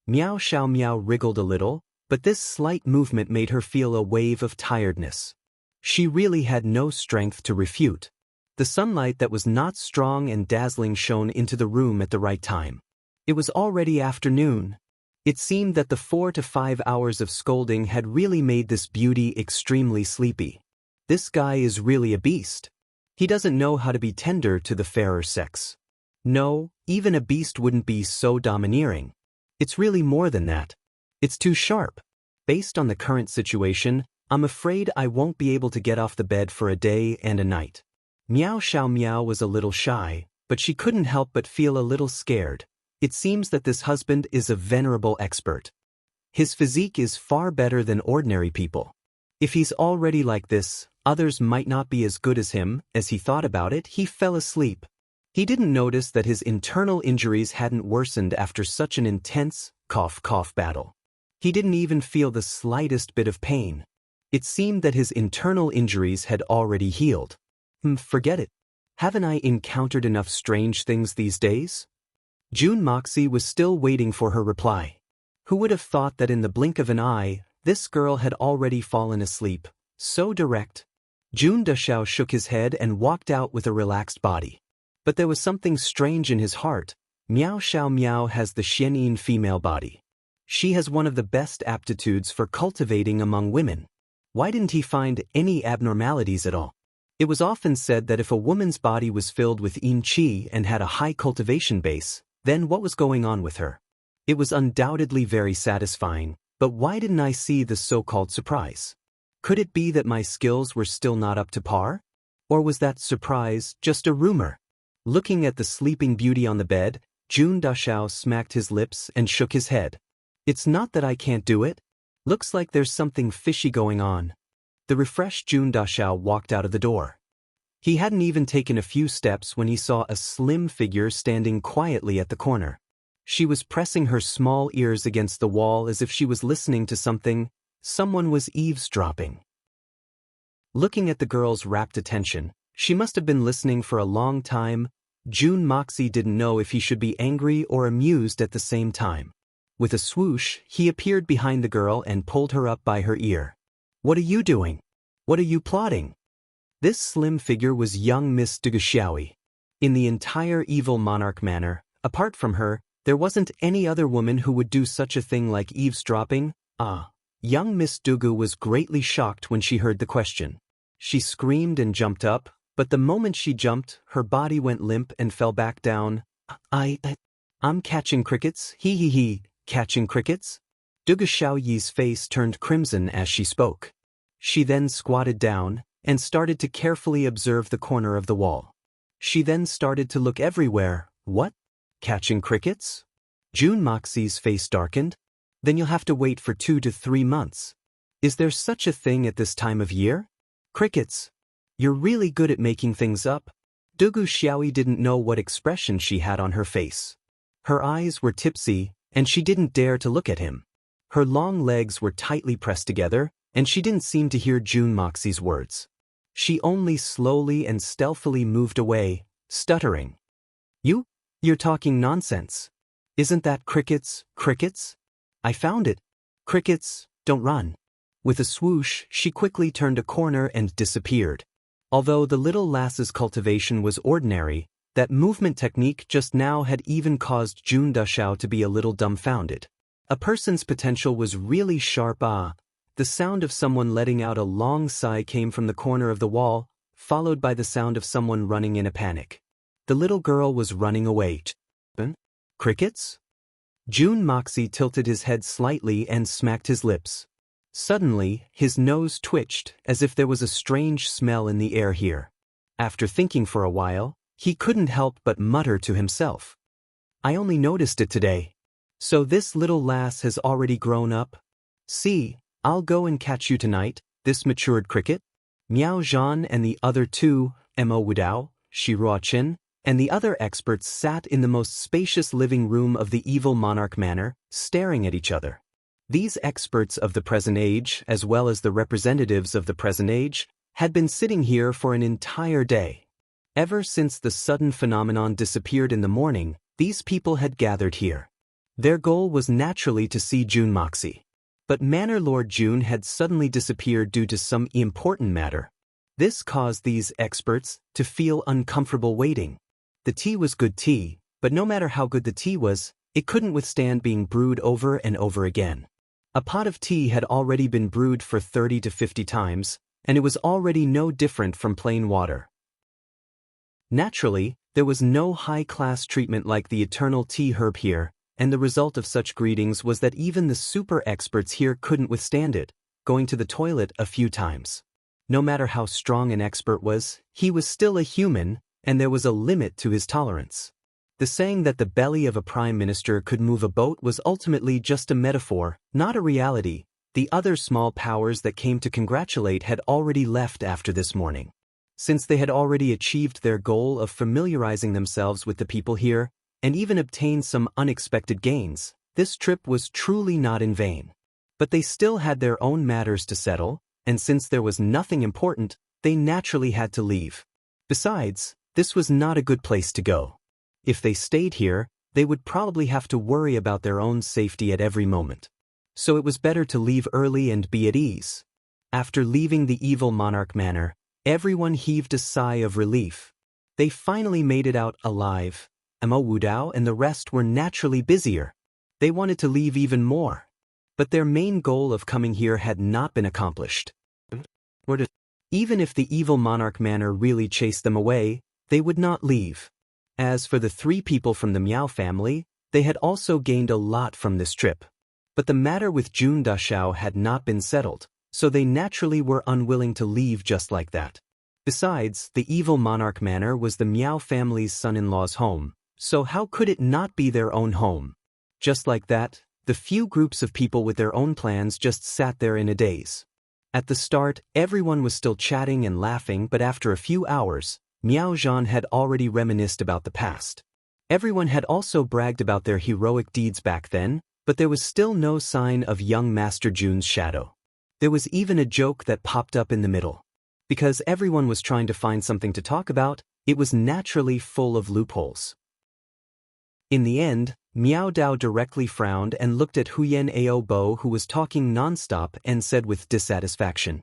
Miao Xiao Miao wriggled a little, but this slight movement made her feel a wave of tiredness. She really had no strength to refute. The sunlight that was not strong and dazzling shone into the room at the right time. It was already afternoon. It seemed that the 4 to 5 hours of scolding had really made this beauty extremely sleepy. This guy is really a beast. He doesn't know how to be tender to the fairer sex. No, even a beast wouldn't be so domineering. It's really more than that. It's too sharp. Based on the current situation, I'm afraid I won't be able to get off the bed for a day and a night. Miao Xiao Miao was a little shy, but she couldn't help but feel a little scared. It seems that this husband is a venerable expert. His physique is far better than ordinary people. If he's already like this, others might not be as good as him. As he thought about it, he fell asleep. He didn't notice that his internal injuries hadn't worsened after such an intense cough-cough battle. He didn't even feel the slightest bit of pain. It seemed that his internal injuries had already healed. Forget it. Haven't I encountered enough strange things these days? June Moxie was still waiting for her reply. Who would have thought that in the blink of an eye, this girl had already fallen asleep? So direct. June Dashao shook his head and walked out with a relaxed body. But there was something strange in his heart. Miao Xiao Miao has the Xianyin female body. She has one of the best aptitudes for cultivating among women. Why didn't he find any abnormalities at all? It was often said that if a woman's body was filled with yin qi and had a high cultivation base, then what was going on with her? It was undoubtedly very satisfying, but why didn't I see the so-called surprise? Could it be that my skills were still not up to par? Or was that surprise just a rumor? Looking at the sleeping beauty on the bed, June Dashao smacked his lips and shook his head. It's not that I can't do it. Looks like there's something fishy going on. The refreshed June Dashao walked out of the door. He hadn't even taken a few steps when he saw a slim figure standing quietly at the corner. She was pressing her small ears against the wall as if she was listening to something. Someone was eavesdropping. Looking at the girl's rapt attention, she must have been listening for a long time. June Moxie didn't know if he should be angry or amused at the same time. With a swoosh, he appeared behind the girl and pulled her up by her ear. What are you doing? What are you plotting? This slim figure was young Miss Duguxiaoyi. In the entire evil Monarch manor, apart from her, there wasn't any other woman who would do such a thing like eavesdropping. Young Miss Dugu was greatly shocked when she heard the question. She screamed and jumped up, but the moment she jumped, her body went limp and fell back down. I'm catching crickets, he, catching crickets? Dugu Xiaoyi's face turned crimson as she spoke. She then squatted down and started to carefully observe the corner of the wall. She then started to look everywhere. What? Catching crickets? June Moxie's face darkened. Then you'll have to wait for 2 to 3 months. Is there such a thing at this time of year? Crickets. You're really good at making things up. Dugu Xiaoyi didn't know what expression she had on her face. Her eyes were tipsy, and she didn't dare to look at him. Her long legs were tightly pressed together, and she didn't seem to hear June Moxie's words. She only slowly and stealthily moved away, stuttering. You're talking nonsense. Isn't that crickets, crickets? I found it. Crickets, don't run. With a swoosh, she quickly turned a corner and disappeared. Although the little lass's cultivation was ordinary, that movement technique just now had even caused June Dashao to be a little dumbfounded. A person's potential was really sharp. The sound of someone letting out a long sigh came from the corner of the wall, followed by the sound of someone running in a panic. The little girl was running away. Crickets? June Moxie tilted his head slightly and smacked his lips. Suddenly, his nose twitched as if there was a strange smell in the air here. After thinking for a while, he couldn't help but mutter to himself. I only noticed it today. So this little lass has already grown up? See, I'll go and catch you tonight, this matured cricket. Miao Zhan and the other two, Mo Wudao, Shi Ruoqin, and the other experts sat in the most spacious living room of the evil Monarch Manor, staring at each other. These experts of the present age, as well as the representatives of the present age, had been sitting here for an entire day. Ever since the sudden phenomenon disappeared in the morning, these people had gathered here. Their goal was naturally to see June Moxie. But Manor Lord June had suddenly disappeared due to some important matter. This caused these experts to feel uncomfortable waiting. The tea was good tea, but no matter how good the tea was, it couldn't withstand being brewed over and over again. A pot of tea had already been brewed for 30 to 50 times, and it was already no different from plain water. Naturally, there was no high-class treatment like the eternal tea herb here, and the result of such greetings was that even the super experts here couldn't withstand it, going to the toilet a few times. No matter how strong an expert was, he was still a human, and there was a limit to his tolerance. The saying that the belly of a prime minister could move a boat was ultimately just a metaphor, not a reality. The other small powers that came to congratulate had already left after this morning. Since they had already achieved their goal of familiarizing themselves with the people here, and even obtained some unexpected gains, this trip was truly not in vain. But they still had their own matters to settle, and since there was nothing important, they naturally had to leave. Besides, this was not a good place to go. If they stayed here, they would probably have to worry about their own safety at every moment. So it was better to leave early and be at ease. After leaving the evil Monarch Manor, everyone heaved a sigh of relief. They finally made it out alive. Mo Wudao and the rest were naturally busier. They wanted to leave even more. But their main goal of coming here had not been accomplished. Even if the evil Monarch Manor really chased them away, they would not leave. As for the 3 people from the Miao family, they had also gained a lot from this trip. But the matter with June Dashao had not been settled, so they naturally were unwilling to leave just like that. Besides, the evil Monarch Manor was the Miao family's son-in-law's home, so how could it not be their own home? Just like that, the few groups of people with their own plans just sat there in a daze. At the start, everyone was still chatting and laughing, but after a few hours, Miao Zhan had already reminisced about the past. Everyone had also bragged about their heroic deeds back then, but there was still no sign of young Master June's shadow. There was even a joke that popped up in the middle. Because everyone was trying to find something to talk about, it was naturally full of loopholes. In the end, Miao Dao directly frowned and looked at Huyen Ao Bo, who was talking nonstop, and said with dissatisfaction,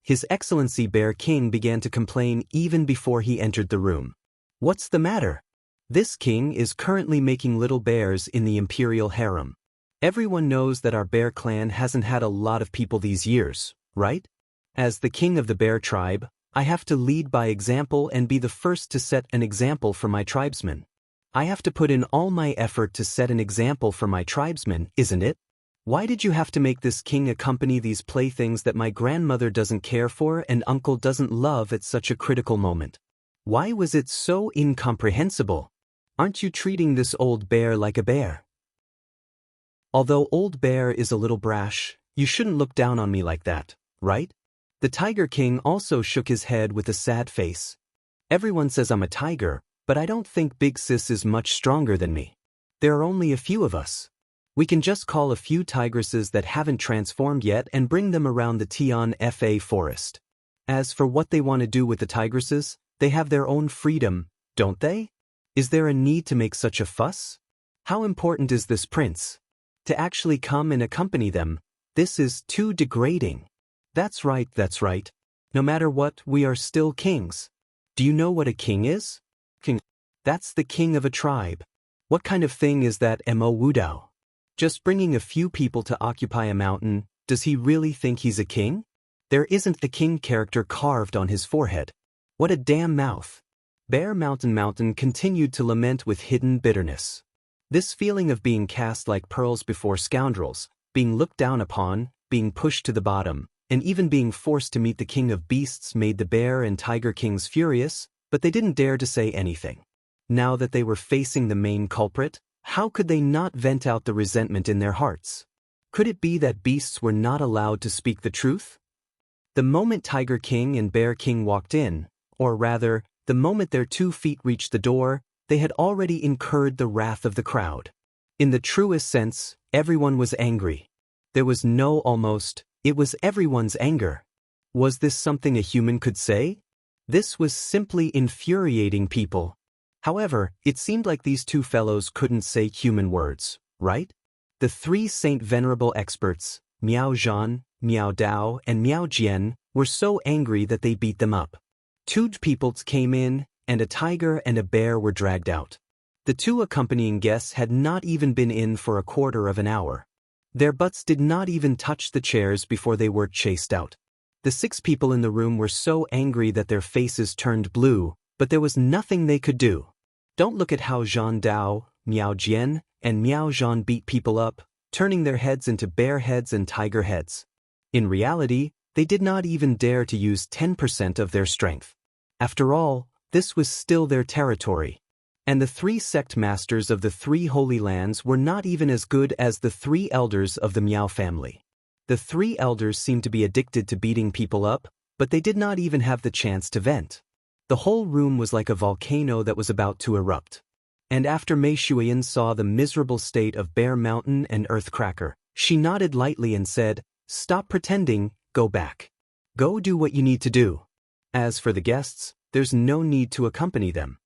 His Excellency Bear King began to complain even before he entered the room. What's the matter? This king is currently making little bears in the imperial harem. Everyone knows that our bear clan hasn't had a lot of people these years, right? As the king of the bear tribe, I have to lead by example and be the first to set an example for my tribesmen. I have to put in all my effort to set an example for my tribesmen, isn't it? Why did you have to make this king accompany these playthings that my grandmother doesn't care for and uncle doesn't love at such a critical moment? Why was it so incomprehensible? Aren't you treating this old bear like a bear? Although old bear is a little brash, you shouldn't look down on me like that, right? The Tiger King also shook his head with a sad face. Everyone says I'm a tiger, but I don't think Big Sis is much stronger than me. There are only a few of us. We can just call a few tigresses that haven't transformed yet and bring them around the Tian Fa forest. As for what they want to do with the tigresses, they have their own freedom, don't they? Is there a need to make such a fuss? How important is this prince? To actually come and accompany them, this is too degrading. That's right, that's right. No matter what, we are still kings. Do you know what a king is? King. That's the king of a tribe. What kind of thing is that Mo Wudao? Just bringing a few people to occupy a mountain, does he really think he's a king? There isn't a king character carved on his forehead. What a damn mouth. Bear Mountain continued to lament with hidden bitterness. This feeling of being cast like pearls before scoundrels, being looked down upon, being pushed to the bottom, and even being forced to meet the king of beasts made the bear and tiger kings furious, but they didn't dare to say anything. Now that they were facing the main culprit, how could they not vent out the resentment in their hearts? Could it be that beasts were not allowed to speak the truth? The moment Tiger King and Bear King walked in, or rather, the moment their 2 feet reached the door, they had already incurred the wrath of the crowd. In the truest sense, everyone was angry. There was no almost, it was everyone's anger. Was this something a human could say? This was simply infuriating people. However, it seemed like these 2 fellows couldn't say human words, right? The 3 Saint Venerable experts, Miao Zhan, Miao Dao, and Miao Jian, were so angry that they beat them up. 2 peoples came in, and a tiger and a bear were dragged out. The 2 accompanying guests had not even been in for a quarter of an hour. Their butts did not even touch the chairs before they were chased out. The 6 people in the room were so angry that their faces turned blue, but there was nothing they could do. Don't look at how Zhan Dao, Miao Jian, and Miao Zhan beat people up, turning their heads into bear heads and tiger heads. In reality, they did not even dare to use 10% of their strength. After all, this was still their territory. And the 3 sect masters of the 3 holy lands were not even as good as the 3 elders of the Miao family. The 3 elders seemed to be addicted to beating people up, but they did not even have the chance to vent. The whole room was like a volcano that was about to erupt. And after Mei Shuiyan saw the miserable state of Bear Mountain and Earthcracker, she nodded lightly and said, "Stop pretending, go back. Go do what you need to do. As for the guests, there's no need to accompany them."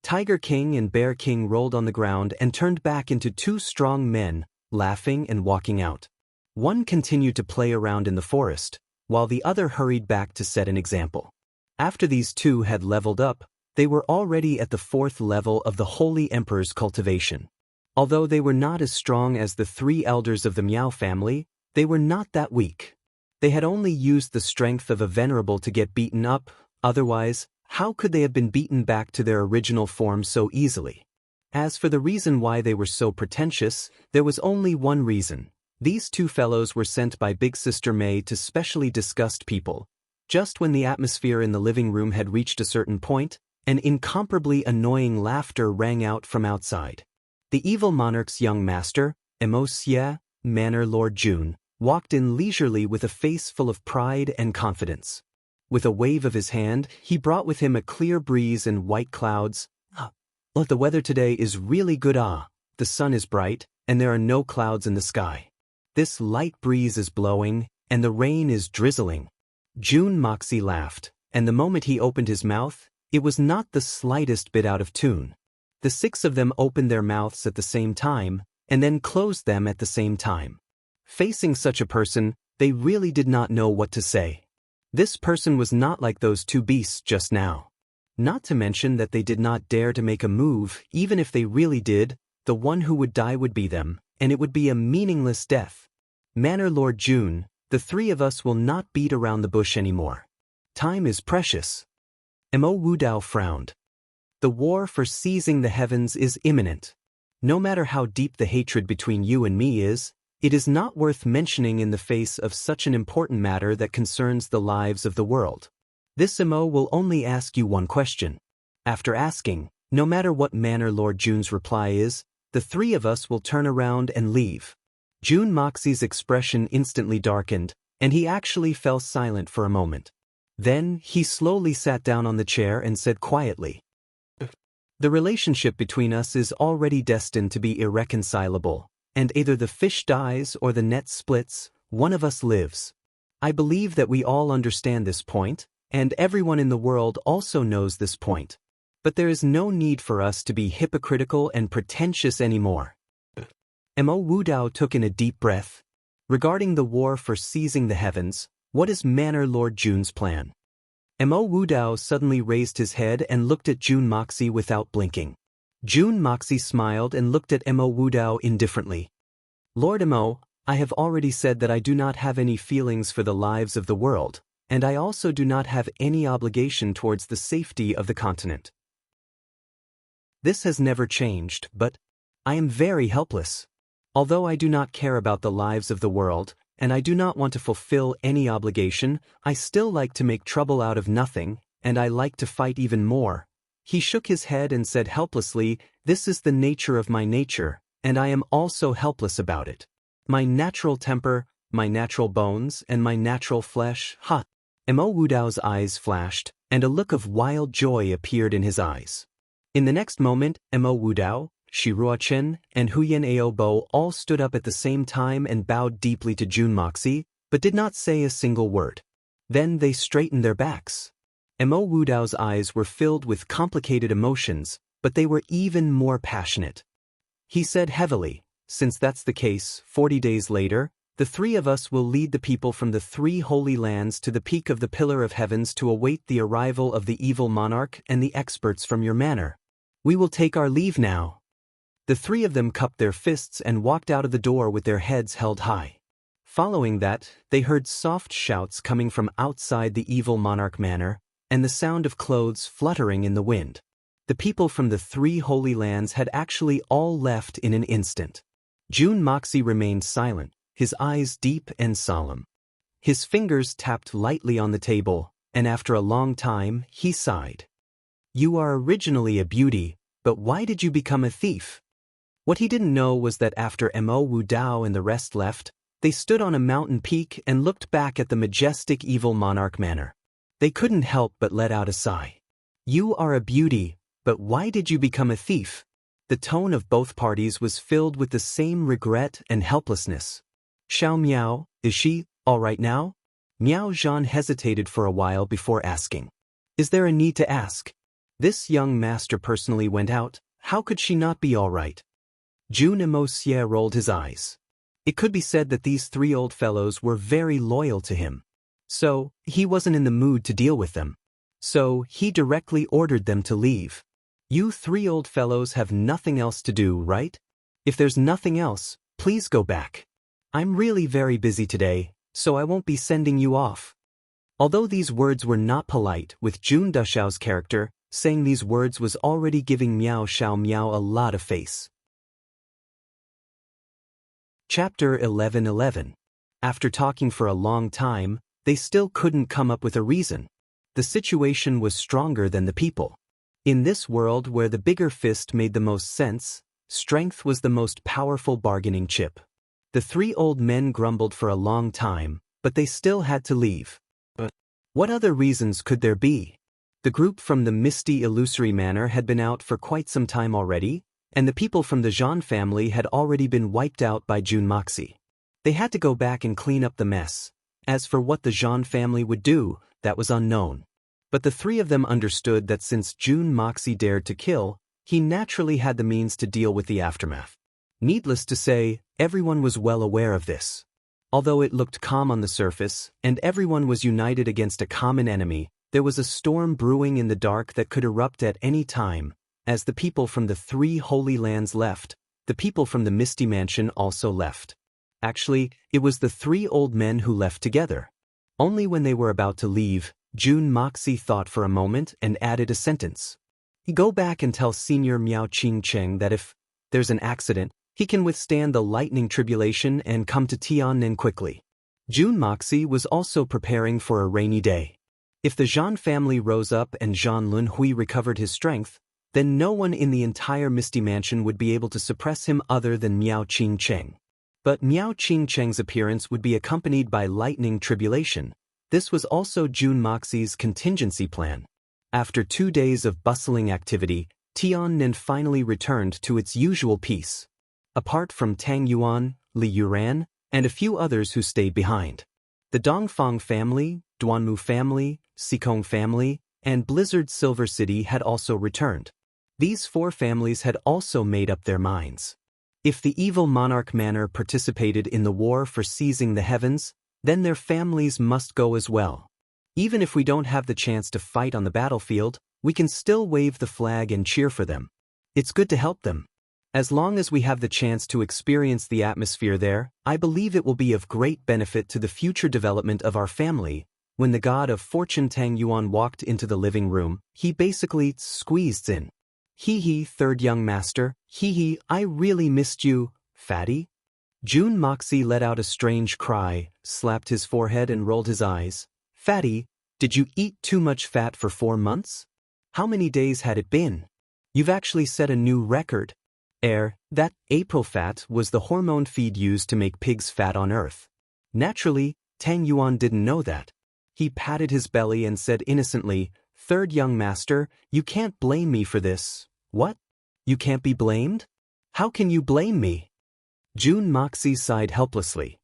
Tiger King and Bear King rolled on the ground and turned back into 2 strong men, laughing and walking out. One continued to play around in the forest, while the other hurried back to set an example. After these 2 had leveled up, they were already at the 4th level of the Holy Emperor's cultivation. Although they were not as strong as the 3 elders of the Miao family, they were not that weak. They had only used the strength of a venerable to get beaten up, otherwise, how could they have been beaten back to their original form so easily? As for the reason why they were so pretentious, there was only one reason. These 2 fellows were sent by Big Sister Mei to specially disgust people. Just when the atmosphere in the living room had reached a certain point, an incomparably annoying laughter rang out from outside. The evil monarch's young master, Mo Xie, Manor Lord Jun, walked in leisurely with a face full of pride and confidence. With a wave of his hand, he brought with him a clear breeze and white clouds. "Oh, the weather today is really good. The sun is bright, and there are no clouds in the sky. This light breeze is blowing, and the rain is drizzling." Jun Moxie laughed, and the moment he opened his mouth, it was not the slightest bit out of tune. The 6 of them opened their mouths at the same time, and then closed them at the same time. Facing such a person, They really did not know what to say. This person was not like those two beasts just now. Not to mention that they did not dare to make a move. Even if they really did, the one who would die would be them, and it would be a meaningless death. Manor Lord June, the three of us will not beat around the bush anymore. Time is precious. Mo Wudao frowned. The war for seizing the heavens is imminent. No matter how deep the hatred between you and me is, it is not worth mentioning in the face of such an important matter that concerns the lives of the world. This Mo will only ask you one question. After asking, no matter what Manor Lord June's reply is, the three of us will turn around and leave. June Moxie's expression instantly darkened, and he actually fell silent for a moment. Then, he slowly sat down on the chair and said quietly, "The relationship between us is already destined to be irreconcilable, and either the fish dies or the net splits, one of us lives. I believe that we all understand this point, and everyone in the world also knows this point. But there is no need for us to be hypocritical and pretentious anymore." Mo Wudao took in a deep breath. Regarding the war for seizing the heavens, what is Manor Lord June's plan? Mo Wudao suddenly raised his head and looked at June Moxie without blinking. June Moxie smiled and looked at Mo Wudao indifferently. "Lord Mo, I have already said that I do not have any feelings for the lives of the world, and I also do not have any obligation towards the safety of the continent. This has never changed, but I am very helpless. Although I do not care about the lives of the world, and I do not want to fulfill any obligation, I still like to make trouble out of nothing, and I like to fight even more." He shook his head and said helplessly, "This is the nature of my nature, and I am also helpless about it. My natural temper, my natural bones, and my natural flesh, ha!" Mo Wudao's eyes flashed, and a look of wild joy appeared in his eyes. In the next moment, Mo Wudao, Shirua Chen, and Huyen Aobo all stood up at the same time and bowed deeply to June Moxie, but did not say a single word. Then they straightened their backs. Mo Wudao's eyes were filled with complicated emotions, but they were even more passionate. He said heavily, "Since that's the case, 40 days later, the three of us will lead the people from the 3 holy lands to the peak of the Pillar of Heavens to await the arrival of the evil monarch and the experts from your manor. We will take our leave now." The three of them cupped their fists and walked out of the door with their heads held high. Following that, they heard soft shouts coming from outside the evil monarch manor, and the sound of clothes fluttering in the wind. The people from the 3 holy lands had actually all left in an instant. June Moxie remained silent, his eyes deep and solemn. His fingers tapped lightly on the table, and after a long time, he sighed. "You are originally a beauty, but why did you become a thief?" What he didn't know was that after Mo Wudao and the rest left, they stood on a mountain peak and looked back at the majestic evil monarch manor. They couldn't help but let out a sigh. "You are a beauty, but why did you become a thief?" The tone of both parties was filled with the same regret and helplessness. "Xiao Miao, is she all right now?" Miao Zhan hesitated for a while before asking. "Is there a need to ask? This young master personally went out, how could she not be all right?" June Emosie rolled his eyes. It could be said that these 3 old fellows were very loyal to him. So, he wasn't in the mood to deal with them. So, he directly ordered them to leave. "You 3 old fellows have nothing else to do, right? If there's nothing else, please go back. I'm really very busy today, so I won't be sending you off." Although these words were not polite, with June Dushao's character, saying these words was already giving Miao Xiao Miao a lot of face. Chapter 11:11. After talking for a long time, they still couldn't come up with a reason. The situation was stronger than the people. In this world where the bigger fist made the most sense, strength was the most powerful bargaining chip. The 3 old men grumbled for a long time, but they still had to leave. But what other reasons could there be? The group from the misty illusory manor had been out for quite some time already, and the people from the Zhan family had already been wiped out by June Moxie. They had to go back and clean up the mess. As for what the Zhan family would do, that was unknown. But the 3 of them understood that since June Moxie dared to kill, he naturally had the means to deal with the aftermath. Needless to say, everyone was well aware of this. Although it looked calm on the surface, and everyone was united against a common enemy, there was a storm brewing in the dark that could erupt at any time. As the people from the 3 Holy Lands left, the people from the Misty Mansion also left. Actually, it was the 3 old men who left together. Only when they were about to leave, Jun Moxie thought for a moment and added a sentence. Go back and tell Senior Miao Ching Cheng that if there's an accident, he can withstand the lightning tribulation and come to Tiannan quickly. Jun Moxie was also preparing for a rainy day. If the Zhan family rose up and Zhan Lunhui recovered his strength, then no one in the entire Misty Mansion would be able to suppress him other than Miao Ching Cheng. But Miao Ching Cheng's appearance would be accompanied by lightning tribulation. This was also Jun Moxie's contingency plan. After 2 days of bustling activity, Tiannan finally returned to its usual peace. Apart from Tang Yuan, Li Yuran, and a few others who stayed behind. The Dongfang family, Duanmu family, Sikong family, and Blizzard Silver City had also returned. These 4 families had also made up their minds. If the evil Monarch Manor participated in the war for seizing the heavens, then their families must go as well. Even if we don't have the chance to fight on the battlefield, we can still wave the flag and cheer for them. It's good to help them. As long as we have the chance to experience the atmosphere there, I believe it will be of great benefit to the future development of our family. When the god of fortune Tang Yuan walked into the living room, he basically squeezed in. Hee, third young master, hee, I really missed you, fatty. Jun Moxie let out a strange cry, slapped his forehead and rolled his eyes. Fatty, did you eat too much fat for 4 months? How many days had it been? You've actually set a new record. That April fat was the hormone feed used to make pigs fat on Earth. Naturally, Tang Yuan didn't know that. He patted his belly and said innocently, Third young master, you can't blame me for this. What? You can't be blamed? How can you blame me? Jun Moxie sighed helplessly.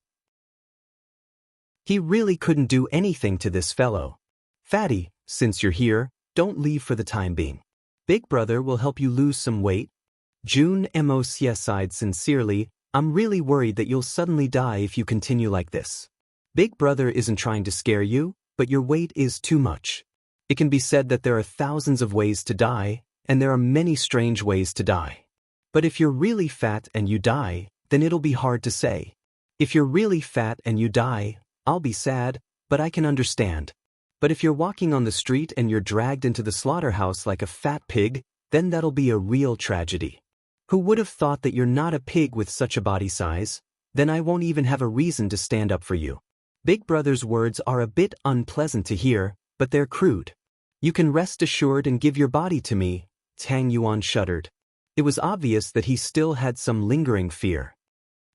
He really couldn't do anything to this fellow. Fatty, since you're here, don't leave for the time being. Big brother will help you lose some weight. Jun Moxie sighed sincerely, I'm really worried that you'll suddenly die if you continue like this. Big brother isn't trying to scare you, but your weight is too much. It can be said that there are thousands of ways to die, and there are many strange ways to die. But if you're really fat and you die, then it'll be hard to say. If you're really fat and you die, I'll be sad, but I can understand. But if you're walking on the street and you're dragged into the slaughterhouse like a fat pig, then that'll be a real tragedy. Who would have thought that you're not a pig with such a body size? Then I won't even have a reason to stand up for you. Big brother's words are a bit unpleasant to hear, but they're crude. You can rest assured and give your body to me, Tang Yuan shuddered. It was obvious that he still had some lingering fear.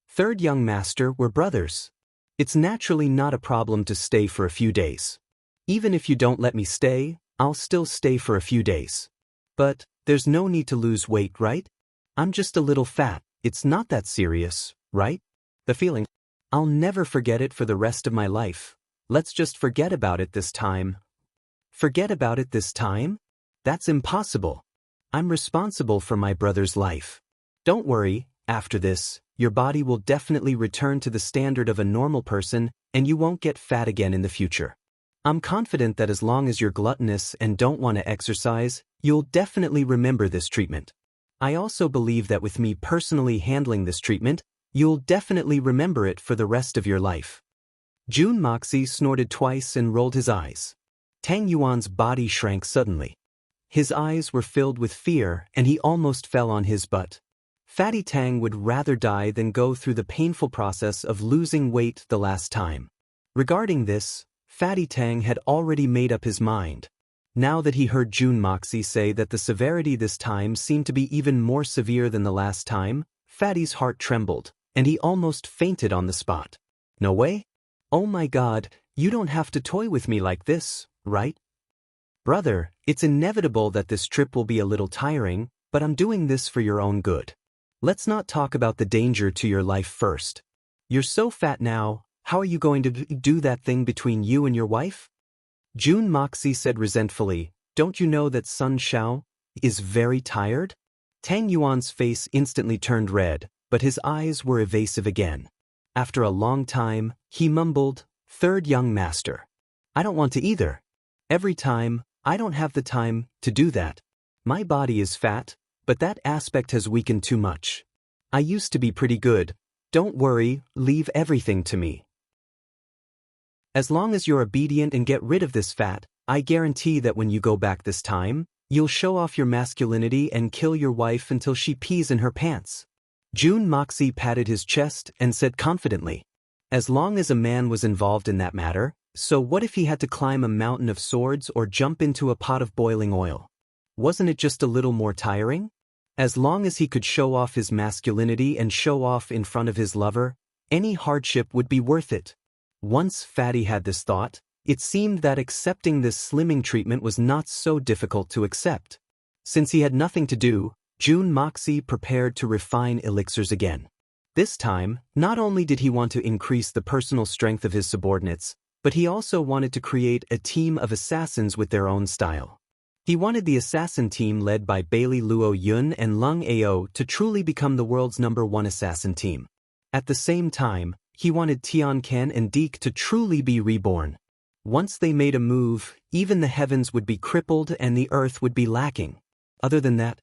Third young master, we're brothers. It's naturally not a problem to stay for a few days. Even if you don't let me stay, I'll still stay for a few days. But there's no need to lose weight, right? I'm just a little fat, it's not that serious, right? The feeling. I'll never forget it for the rest of my life. Let's just forget about it this time. Forget about it this time? That's impossible. I'm responsible for my brother's life. Don't worry, after this, your body will definitely return to the standard of a normal person and you won't get fat again in the future. I'm confident that as long as you're gluttonous and don't want to exercise, you'll definitely remember this treatment. I also believe that with me personally handling this treatment, you'll definitely remember it for the rest of your life. Jun Moxie snorted twice and rolled his eyes. Tang Yuan's body shrank suddenly. His eyes were filled with fear and he almost fell on his butt. Fatty Tang would rather die than go through the painful process of losing weight the last time. Regarding this, Fatty Tang had already made up his mind. Now that he heard Jun Moxie say that the severity this time seemed to be even more severe than the last time, Fatty's heart trembled, and he almost fainted on the spot. No way? Oh my God, you don't have to toy with me like this, right? Brother, it's inevitable that this trip will be a little tiring, but I'm doing this for your own good. Let's not talk about the danger to your life first. You're so fat now, how are you going to do that thing between you and your wife? Jun Moxie said resentfully, don't you know that Sun Xiao is very tired? Tang Yuan's face instantly turned red, but his eyes were evasive again. After a long time, he mumbled, "Third young master. I don't want to either. Every time, I don't have the time to do that. My body is fat, but that aspect has weakened too much. I used to be pretty good. Don't worry, leave everything to me. As long as you're obedient and get rid of this fat, I guarantee that when you go back this time, you'll show off your masculinity and kill your wife until she pees in her pants." Jun Moxie patted his chest and said confidently, "As long as a man was involved in that matter, so what if he had to climb a mountain of swords or jump into a pot of boiling oil? Wasn't it just a little more tiring? As long as he could show off his masculinity and show off in front of his lover, any hardship would be worth it." Once Fatty had this thought, it seemed that accepting this slimming treatment was not so difficult to accept. Since he had nothing to do, Jun Moxie prepared to refine elixirs again. This time, not only did he want to increase the personal strength of his subordinates, but he also wanted to create a team of assassins with their own style. He wanted the assassin team led by Bailey Luo Yun and Lung Ao to truly become the world's #1 assassin team. At the same time, he wanted Tian Ken and Deke to truly be reborn. Once they made a move, even the heavens would be crippled and the earth would be lacking. Other than that,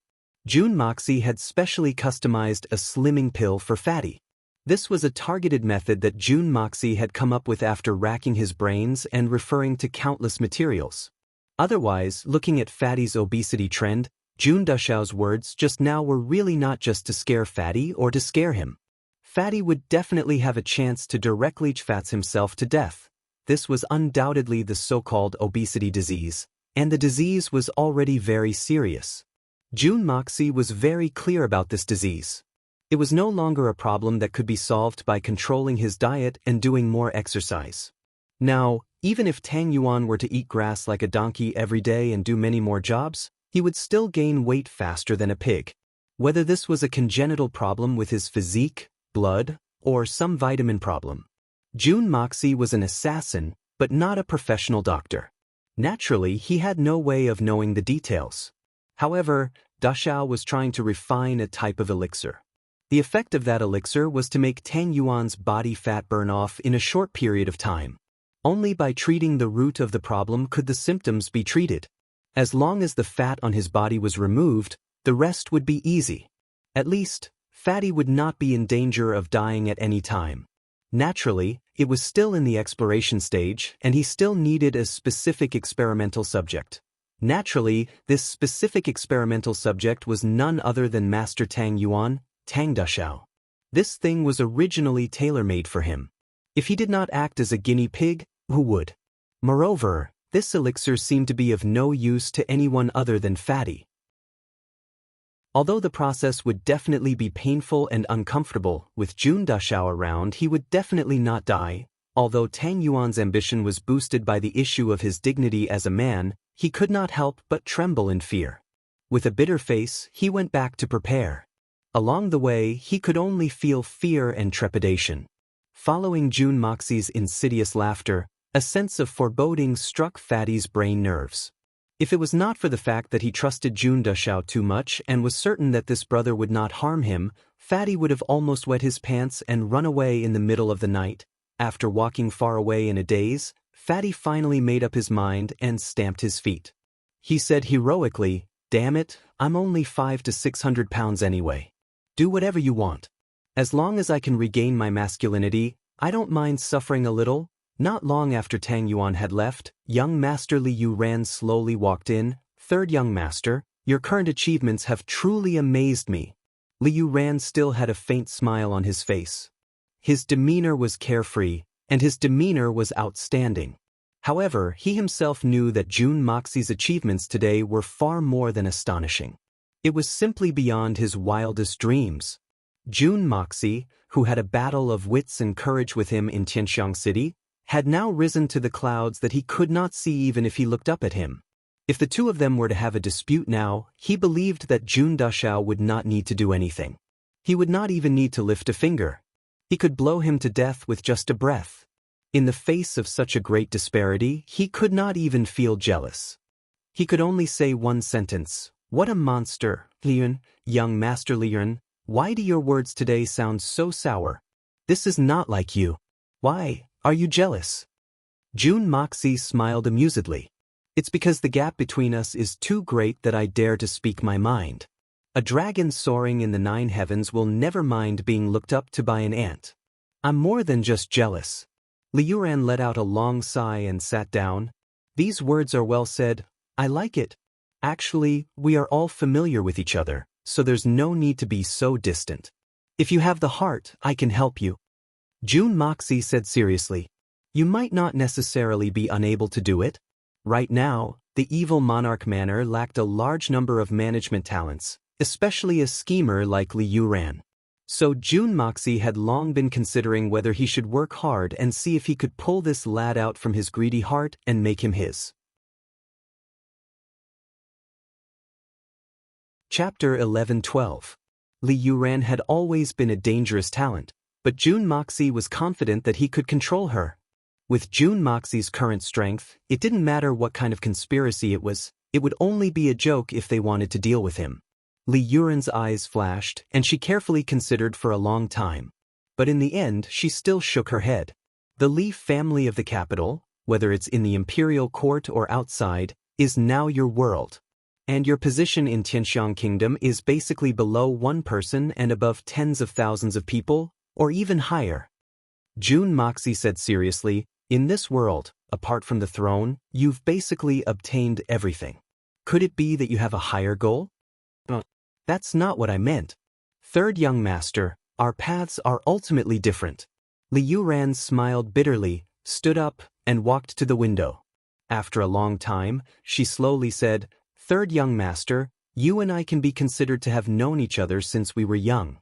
Jun Moxie had specially customized a slimming pill for Fatty. This was a targeted method that Jun Moxie had come up with after racking his brains and referring to countless materials. Otherwise, looking at Fatty's obesity trend, Jun Dushao's words just now were really not just to scare Fatty or to scare him. Fatty would definitely have a chance to directly fats himself to death. This was undoubtedly the so-called obesity disease, and the disease was already very serious. Jun Moxie was very clear about this disease. It was no longer a problem that could be solved by controlling his diet and doing more exercise. Now, even if Tang Yuan were to eat grass like a donkey every day and do many more jobs, he would still gain weight faster than a pig. Whether this was a congenital problem with his physique, blood, or some vitamin problem. Jun Moxie was an assassin, but not a professional doctor. Naturally, he had no way of knowing the details. However, Dashao was trying to refine a type of elixir. The effect of that elixir was to make Tang Yuan's body fat burn off in a short period of time. Only by treating the root of the problem could the symptoms be treated. As long as the fat on his body was removed, the rest would be easy. At least, Fatty would not be in danger of dying at any time. Naturally, it was still in the exploration stage, and he still needed a specific experimental subject. Naturally, this specific experimental subject was none other than Master Tang Yuan, Tang Dashao. This thing was originally tailor-made for him. If he did not act as a guinea pig, who would? Moreover, this elixir seemed to be of no use to anyone other than Fatty. Although the process would definitely be painful and uncomfortable, with Jun Dashao around he would definitely not die. Although Tang Yuan's ambition was boosted by the issue of his dignity as a man, he could not help but tremble in fear. With a bitter face, he went back to prepare. Along the way, he could only feel fear and trepidation. Following Jun Moxie's insidious laughter, a sense of foreboding struck Fatty's brain nerves. If it was not for the fact that he trusted Jun Dashao too much and was certain that this brother would not harm him, Fatty would have almost wet his pants and run away in the middle of the night. After walking far away in a daze, Fatty finally made up his mind and stamped his feet. He said heroically, "Damn it, I'm only 500 to 600 pounds anyway. Do whatever you want. As long as I can regain my masculinity, I don't mind suffering a little." Not long after Tang Yuan had left, young Master Li Yu Ran slowly walked in. "Third young master, your current achievements have truly amazed me." Li Yu Ran still had a faint smile on his face. His demeanor was carefree, and his demeanor was outstanding. However, he himself knew that Jun Moxie's achievements today were far more than astonishing. It was simply beyond his wildest dreams. Jun Moxie, who had a battle of wits and courage with him in Tianxiang City, had now risen to the clouds that he could not see even if he looked up at him. If the two of them were to have a dispute now, he believed that Jun Dashao would not need to do anything. He would not even need to lift a finger. He could blow him to death with just a breath. In the face of such a great disparity, he could not even feel jealous. He could only say one sentence, "What a monster, Liyun, young Master Liyun, why do your words today sound so sour?" This is not like you. Why, are you jealous? June Moxie smiled amusedly. It's because the gap between us is too great that I dare to speak my mind. A dragon soaring in the 9 heavens will never mind being looked up to by an ant. I'm more than just jealous. Liuran let out a long sigh and sat down. These words are well said. I like it. Actually, we are all familiar with each other, so there's no need to be so distant. If you have the heart, I can help you. June Moxie said seriously. You might not necessarily be unable to do it. Right now, the evil Monarch Manor lacked a large number of management talents, especially a schemer like Liuran. So June Moxie had long been considering whether he should work hard and see if he could pull this lad out from his greedy heart and make him his. Chapter 11-12. Liuran had always been a dangerous talent, but June Moxie was confident that he could control her. With June Moxie's current strength, it didn't matter what kind of conspiracy it was, it would only be a joke if they wanted to deal with him. Liuran's eyes flashed, and she carefully considered for a long time. But in the end, she still shook her head. The Li family of the capital, whether it's in the imperial court or outside, is now your world. And your position in Tianxiang Kingdom is basically below one person and above tens of thousands of people, or even higher. June Moxie said seriously, in this world, apart from the throne, you've basically obtained everything. Could it be that you have a higher goal? That's not what I meant. Third young master, our paths are ultimately different. Liuran smiled bitterly, stood up, and walked to the window. After a long time, she slowly said, Third young master, you and I can be considered to have known each other since we were young.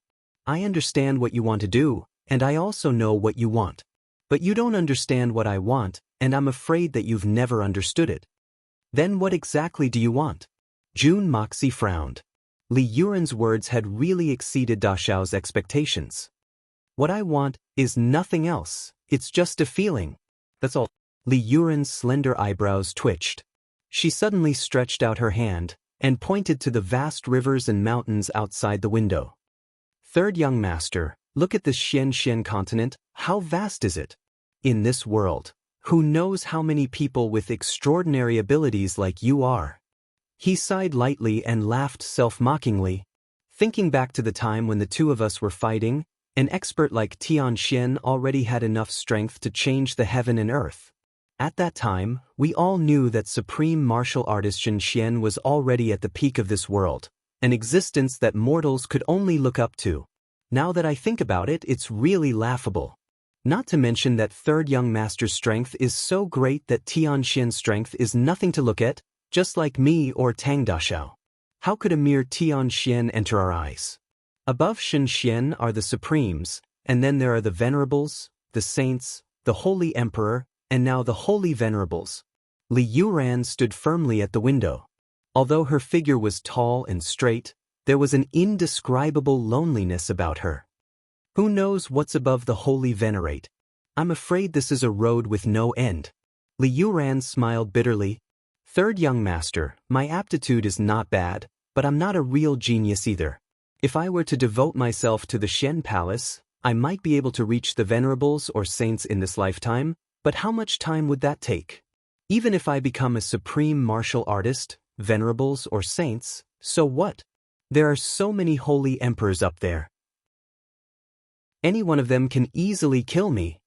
I understand what you want to do, and I also know what you want. But you don't understand what I want, and I'm afraid that you've never understood it. Then what exactly do you want? June Moxie frowned. Liuran's words had really exceeded Da Xiao's expectations. What I want is nothing else, it's just a feeling. That's all. Liuran's slender eyebrows twitched. She suddenly stretched out her hand, and pointed to the vast rivers and mountains outside the window. Third young master, look at this Xian continent, how vast is it? In this world, who knows how many people with extraordinary abilities like you are? He sighed lightly and laughed self-mockingly. Thinking back to the time when the two of us were fighting, an expert like Tian Xian already had enough strength to change the heaven and earth. At that time, we all knew that supreme martial artist Shen Xian was already at the peak of this world, an existence that mortals could only look up to. Now that I think about it, it's really laughable. Not to mention that third young master's strength is so great that Tian Xian's strength is nothing to look at, just like me or Tang Daxiao. How could a mere Tian Xian enter our eyes? Above Shen Xian are the Supremes, and then there are the Venerables, the Saints, the Holy Emperor, and now the Holy Venerables. Liuran stood firmly at the window. Although her figure was tall and straight, there was an indescribable loneliness about her. Who knows what's above the Holy Venerate? I'm afraid this is a road with no end. Liuran smiled bitterly. Third young master, my aptitude is not bad, but I'm not a real genius either. If I were to devote myself to the Shen Palace, I might be able to reach the Venerables or Saints in this lifetime, but how much time would that take? Even if I become a supreme martial artist, Venerables or Saints, so what? There are so many holy emperors up there. Any one of them can easily kill me.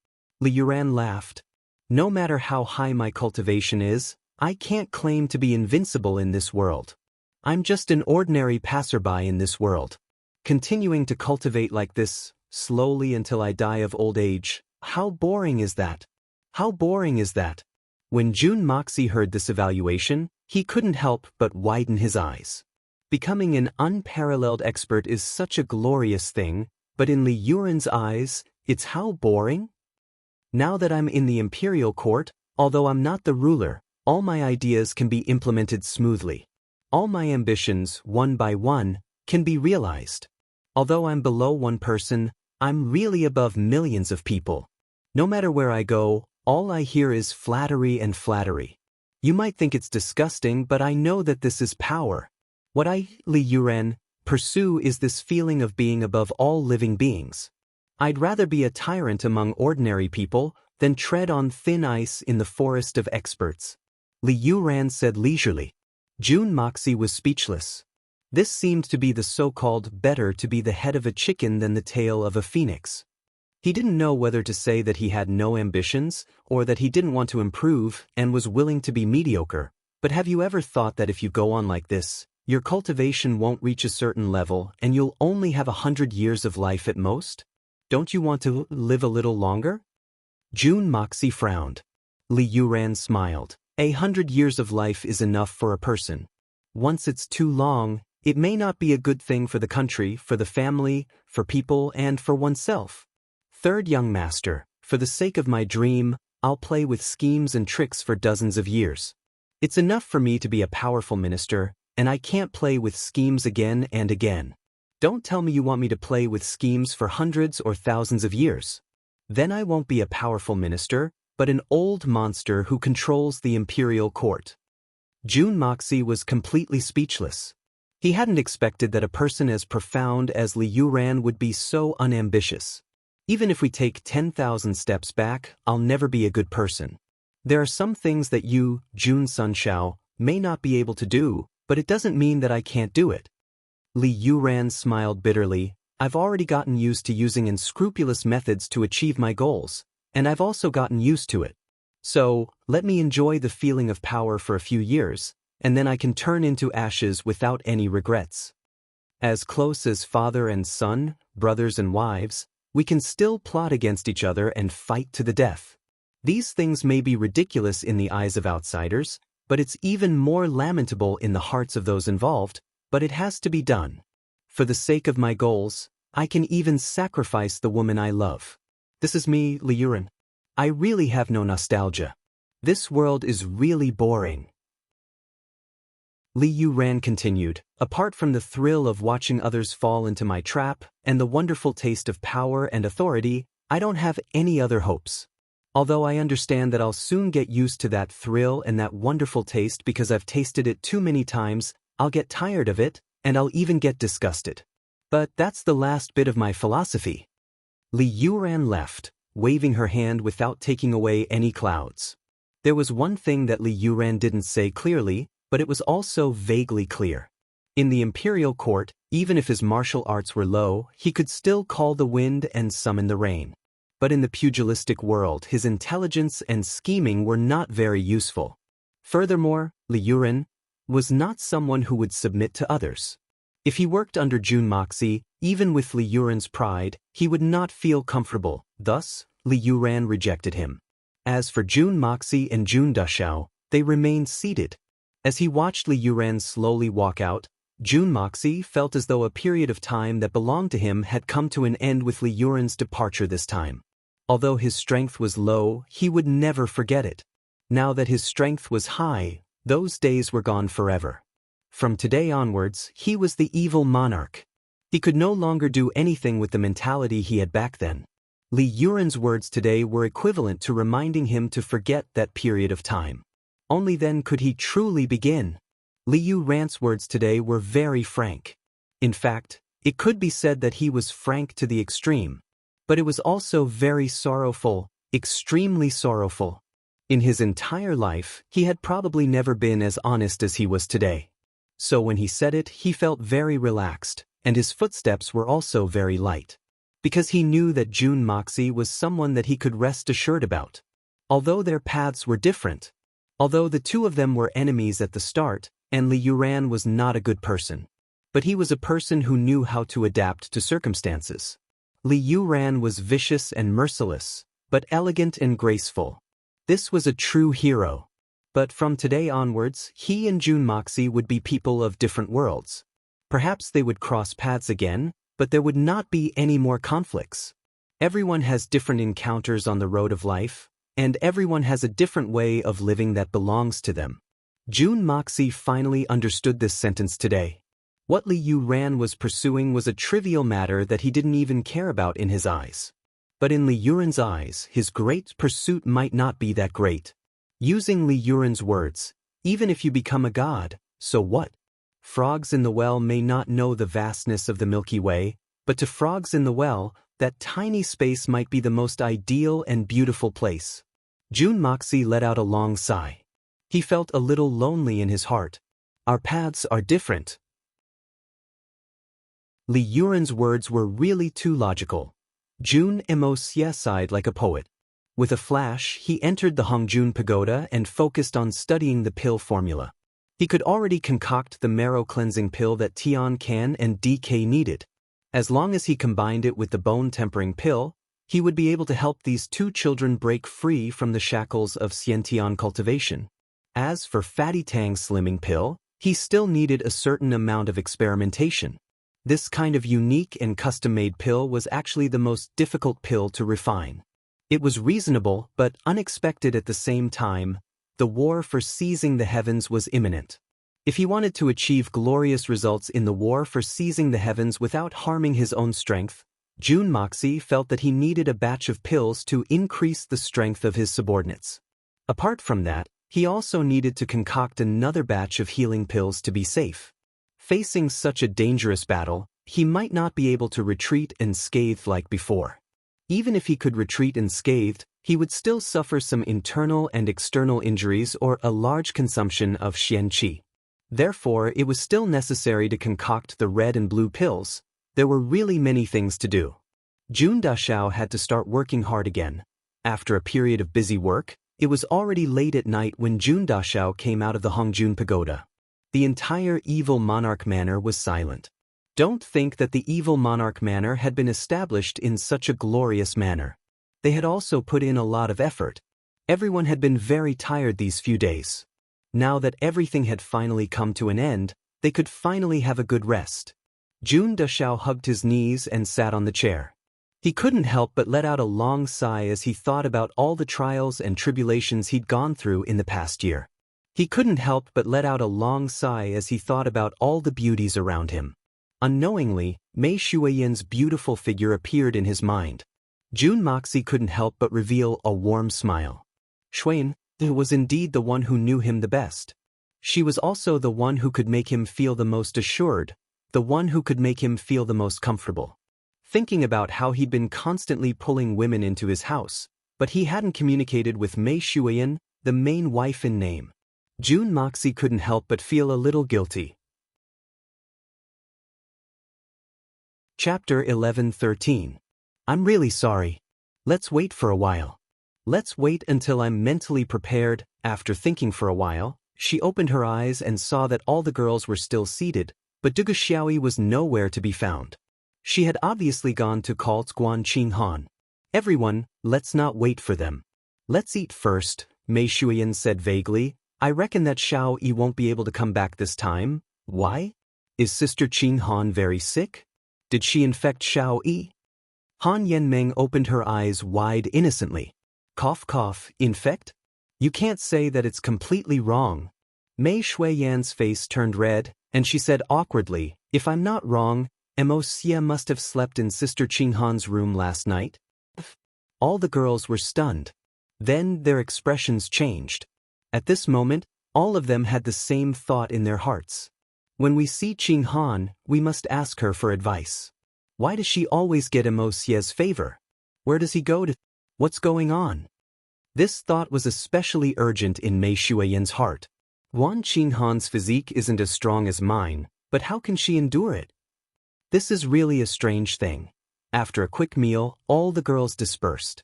Liuran laughed. No matter how high my cultivation is, I can't claim to be invincible in this world. I'm just an ordinary passerby in this world. Continuing to cultivate like this, slowly until I die of old age, how boring is that? How boring is that? When June Moxie heard this evaluation, he couldn't help but widen his eyes. Becoming an unparalleled expert is such a glorious thing, but in Liuran's eyes, it's how boring? Now that I'm in the imperial court, although I'm not the ruler, all my ideas can be implemented smoothly. All my ambitions, one by one, can be realized. Although I'm below one person, I'm really above millions of people. No matter where I go, all I hear is flattery and flattery. You might think it's disgusting, but I know that this is power. What I, Liuran, pursue is this feeling of being above all living beings. I'd rather be a tyrant among ordinary people than tread on thin ice in the forest of experts, Li Yuran said leisurely. Jun Moxie was speechless. This seemed to be the so-called better to be the head of a chicken than the tail of a phoenix. He didn't know whether to say that he had no ambitions, or that he didn't want to improve and was willing to be mediocre. But have you ever thought that if you go on like this, your cultivation won't reach a certain level and you'll only have 100 years of life at most? Don't you want to live a little longer? Jun Moxie frowned. Li Yuran smiled. 100 years of life is enough for a person. Once it's too long, it may not be a good thing for the country, for the family, for people, and for oneself. Third young master, for the sake of my dream, I'll play with schemes and tricks for dozens of years. It's enough for me to be a powerful minister, and I can't play with schemes again and again. Don't tell me you want me to play with schemes for hundreds or thousands of years. Then I won't be a powerful minister, but an old monster who controls the imperial court. Jun Moxie was completely speechless. He hadn't expected that a person as profound as Li Yuran would be so unambitious. Even if we take 10,000 steps back, I'll never be a good person. There are some things that you, Jun Sunshao, may not be able to do, but it doesn't mean that I can't do it. Li Yuran smiled bitterly. I've already gotten used to using unscrupulous methods to achieve my goals, and I've also gotten used to it. So, let me enjoy the feeling of power for a few years, and then I can turn into ashes without any regrets. As close as father and son, brothers and wives, we can still plot against each other and fight to the death. These things may be ridiculous in the eyes of outsiders, but it's even more lamentable in the hearts of those involved, but it has to be done. For the sake of my goals, I can even sacrifice the woman I love. This is me, Li Yuran. I really have no nostalgia. This world is really boring. Li Yuran continued, apart from the thrill of watching others fall into my trap and the wonderful taste of power and authority, I don't have any other hopes. Although I understand that I'll soon get used to that thrill and that wonderful taste because I've tasted it too many times, I'll get tired of it, and I'll even get disgusted. But that's the last bit of my philosophy. Li Yuran left, waving her hand without taking away any clouds. There was one thing that Li Yuran didn't say clearly, but it was also vaguely clear. In the imperial court, even if his martial arts were low, he could still call the wind and summon the rain. But in the pugilistic world, his intelligence and scheming were not very useful. Furthermore, Li Yuran was not someone who would submit to others. If he worked under Jun Moxie, even with Li Yuran's pride, he would not feel comfortable. Thus, Li Yuran rejected him. As for Jun Moxie and Jun Dashao, they remained seated. As he watched Li Yuran slowly walk out, Jun Moxie felt as though a period of time that belonged to him had come to an end with Li Yuran's departure this time. Although his strength was low, he would never forget it. Now that his strength was high, those days were gone forever. From today onwards, he was the evil monarch. He could no longer do anything with the mentality he had back then. Li Yuran's words today were equivalent to reminding him to forget that period of time. Only then could he truly begin. Li Yuran's words today were very frank. In fact, it could be said that he was frank to the extreme. But it was also very sorrowful, extremely sorrowful. In his entire life, he had probably never been as honest as he was today. So when he said it, he felt very relaxed, and his footsteps were also very light. Because he knew that Jun Moxie was someone that he could rest assured about. Although their paths were different. Although the two of them were enemies at the start, and Li Yuran was not a good person. But he was a person who knew how to adapt to circumstances. Li Yuran was vicious and merciless, but elegant and graceful. This was a true hero. But from today onwards, he and Jun Moxie would be people of different worlds. Perhaps they would cross paths again, but there would not be any more conflicts. Everyone has different encounters on the road of life, and everyone has a different way of living that belongs to them. Jun Moxie finally understood this sentence today. What Li Yuran was pursuing was a trivial matter that he didn't even care about in his eyes. But in Li Yuran's eyes, his great pursuit might not be that great. Using Li Yuran's words, even if you become a god, so what? Frogs in the well may not know the vastness of the Milky Way, but to frogs in the well, that tiny space might be the most ideal and beautiful place. Jun Moxie let out a long sigh. He felt a little lonely in his heart. Our paths are different. Li Yuren's words were really too logical. Jun Emosia sighed like a poet. With a flash, he entered the Hongjun Pagoda and focused on studying the pill formula. He could already concoct the marrow-cleansing pill that Tian Can and DK needed. As long as he combined it with the bone-tempering pill, he would be able to help these two children break free from the shackles of Xiantian cultivation. As for Fatty Tang's slimming pill, he still needed a certain amount of experimentation. This kind of unique and custom-made pill was actually the most difficult pill to refine. It was reasonable but unexpected at the same time. The war for seizing the heavens was imminent. If he wanted to achieve glorious results in the war for seizing the heavens without harming his own strength, Jun Moxie felt that he needed a batch of pills to increase the strength of his subordinates. Apart from that, he also needed to concoct another batch of healing pills to be safe. Facing such a dangerous battle, he might not be able to retreat unscathed like before. Even if he could retreat unscathed, he would still suffer some internal and external injuries or a large consumption of Xian Qi. Therefore, it was still necessary to concoct the red and blue pills. There were really many things to do. Jun Dashao had to start working hard again. After a period of busy work, it was already late at night when Jun Dashao came out of the Hongjun Pagoda. The entire evil Monarch Manor was silent. Don't think that the evil Monarch Manor had been established in such a glorious manner. They had also put in a lot of effort. Everyone had been very tired these few days. Now that everything had finally come to an end, they could finally have a good rest. Jun Dashao hugged his knees and sat on the chair. He couldn't help but let out a long sigh as he thought about all the trials and tribulations he'd gone through in the past year. He couldn't help but let out a long sigh as he thought about all the beauties around him. Unknowingly, Mei Shuiyan's beautiful figure appeared in his mind. Jun Moxie couldn't help but reveal a warm smile. Shuiyan was indeed the one who knew him the best. She was also the one who could make him feel the most assured, the one who could make him feel the most comfortable. Thinking about how he'd been constantly pulling women into his house, but he hadn't communicated with Mei Shuiyan, the main wife in name. Jun Moxie couldn't help but feel a little guilty. Chapter 11:13. I'm really sorry. Let's wait for a while. Let's wait until I'm mentally prepared. After thinking for a while, she opened her eyes and saw that all the girls were still seated, but Dugu Xiaoyi was nowhere to be found. She had obviously gone to call Guan Qinghan. Everyone, let's not wait for them. Let's eat first, Mei Shuiyan said vaguely. I reckon that Xiao Yi won't be able to come back this time. Why? Is Sister Qinghan very sick? Did she infect Xiao Yi? Han Yanmeng opened her eyes wide innocently. Cough cough, infect? You can't say that it's completely wrong. Mei Shuiyan's face turned red, and she said awkwardly, if I'm not wrong, Emosia must have slept in Sister Qinghan's room last night. All the girls were stunned. Then their expressions changed. At this moment, all of them had the same thought in their hearts. When we see Qinghan, we must ask her for advice. Why does she always get Emosia's favor? Where does he go to? What's going on? This thought was especially urgent in Mei Shuiyan's heart. Guan Qinghan's physique isn't as strong as mine, but how can she endure it? This is really a strange thing. After a quick meal, all the girls dispersed.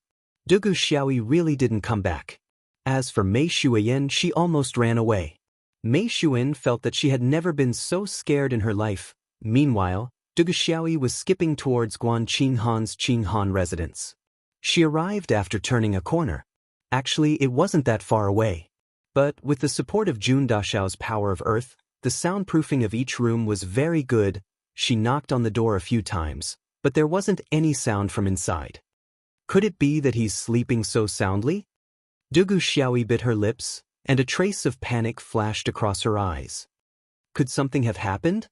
Dugu Xiaoyi really didn't come back. As for Mei Shuiyan, she almost ran away. Mei Shuiyan felt that she had never been so scared in her life. Meanwhile, Dugu Xiaoyi was skipping towards Guan Qinghan's Qinghan residence. She arrived after turning a corner. Actually, it wasn't that far away. But with the support of Jun Dashao's power of earth, the soundproofing of each room was very good. She knocked on the door a few times, but there wasn't any sound from inside. Could it be that he's sleeping so soundly? Dugu Xiaoyi bit her lips, and a trace of panic flashed across her eyes. Could something have happened?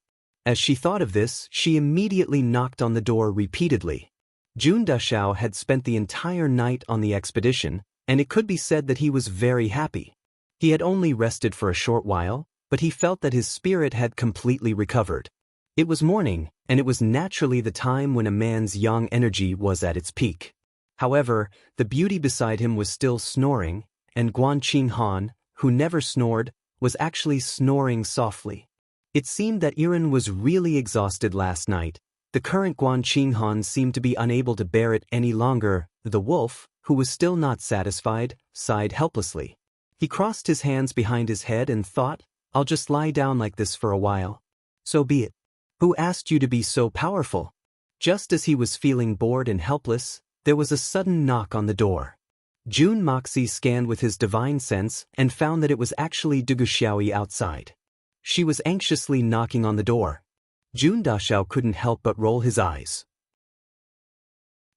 As she thought of this, she immediately knocked on the door repeatedly. Jun Dashao had spent the entire night on the expedition, and it could be said that he was very happy. He had only rested for a short while, but he felt that his spirit had completely recovered. It was morning, and it was naturally the time when a man's yang energy was at its peak. However, the beauty beside him was still snoring, and Guan Qinghan, who never snored, was actually snoring softly. It seemed that Iren was really exhausted last night. The current Guan Qinghan seemed to be unable to bear it any longer. The wolf, who was still not satisfied, sighed helplessly. He crossed his hands behind his head and thought, "I'll just lie down like this for a while. So be it. Who asked you to be so powerful?" Just as he was feeling bored and helpless, there was a sudden knock on the door. Jun Moxie scanned with his divine sense and found that it was actually Dugu Xiaoyi outside. She was anxiously knocking on the door. Jun Dashao couldn't help but roll his eyes.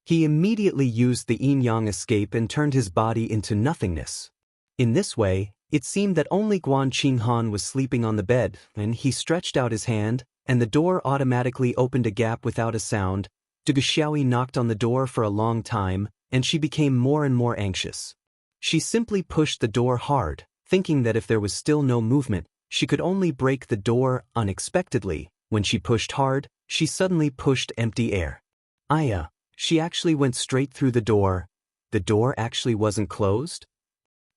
He immediately used the yin-yang escape and turned his body into nothingness. In this way, it seemed that only Guan Qinghan was sleeping on the bed, and he stretched out his hand, and the door automatically opened a gap without a sound. Dugu Xiaoyi knocked on the door for a long time, and she became more and more anxious. She simply pushed the door hard, thinking that if there was still no movement, she could only break the door. Unexpectedly, when she pushed hard, she suddenly pushed empty air. Aya, she actually went straight through the door. The door actually wasn't closed?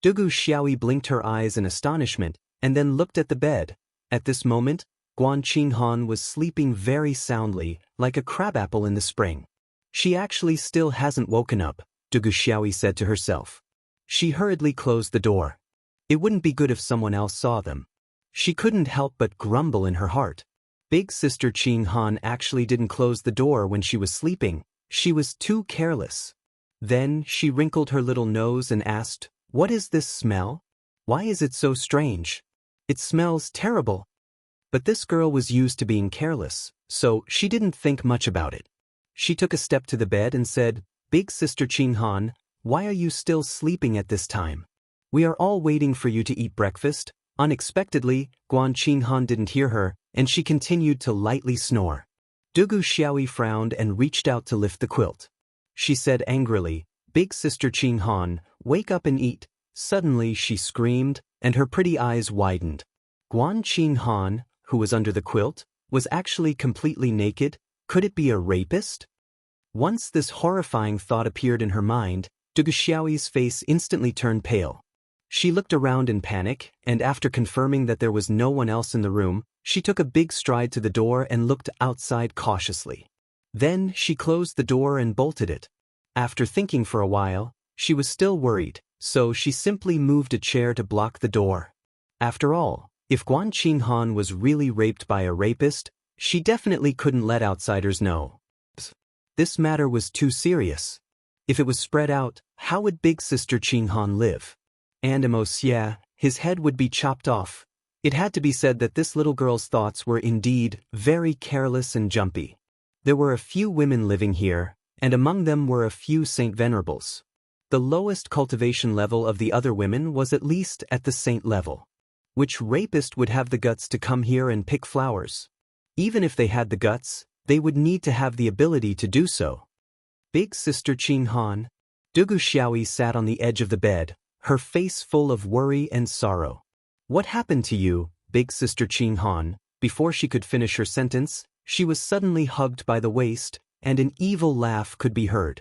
Dugu Xiaoyi blinked her eyes in astonishment, and then looked at the bed. At this moment, Guan Qinghan was sleeping very soundly, like a crabapple in the spring. She actually still hasn't woken up, Dugu Xiaoyi said to herself. She hurriedly closed the door. It wouldn't be good if someone else saw them. She couldn't help but grumble in her heart. Big sister Qinghan actually didn't close the door when she was sleeping. She was too careless. Then she wrinkled her little nose and asked, "What is this smell? Why is it so strange? It smells terrible." But this girl was used to being careless, so she didn't think much about it. She took a step to the bed and said, "Big sister Qinghan, why are you still sleeping at this time? We are all waiting for you to eat breakfast." Unexpectedly, Guan Qinghan didn't hear her, and she continued to lightly snore. Dugu Xiaoyi frowned and reached out to lift the quilt. She said angrily, "Big sister Qinghan, wake up and eat." Suddenly she screamed, and her pretty eyes widened. Guan Qinghan, who was under the quilt, was actually completely naked. Could it be a rapist? Once this horrifying thought appeared in her mind, Dugu Xiaoyi's face instantly turned pale. She looked around in panic, and after confirming that there was no one else in the room, she took a big stride to the door and looked outside cautiously. Then she closed the door and bolted it. After thinking for a while, she was still worried, so she simply moved a chair to block the door. After all, if Guan Qinghan was really raped by a rapist, she definitely couldn't let outsiders know. This matter was too serious. If it was spread out, how would big sister Qinghan live? And yeah, his head would be chopped off. It had to be said that this little girl's thoughts were indeed very careless and jumpy. There were a few women living here, and among them were a few Saint Venerables. The lowest cultivation level of the other women was at least at the saint level. Which rapist would have the guts to come here and pick flowers? Even if they had the guts, they would need to have the ability to do so. Big sister Qinghan. Dugu Xiaoyi sat on the edge of the bed, her face full of worry and sorrow. "What happened to you, big sister Qinghan?" Before she could finish her sentence, she was suddenly hugged by the waist, and an evil laugh could be heard.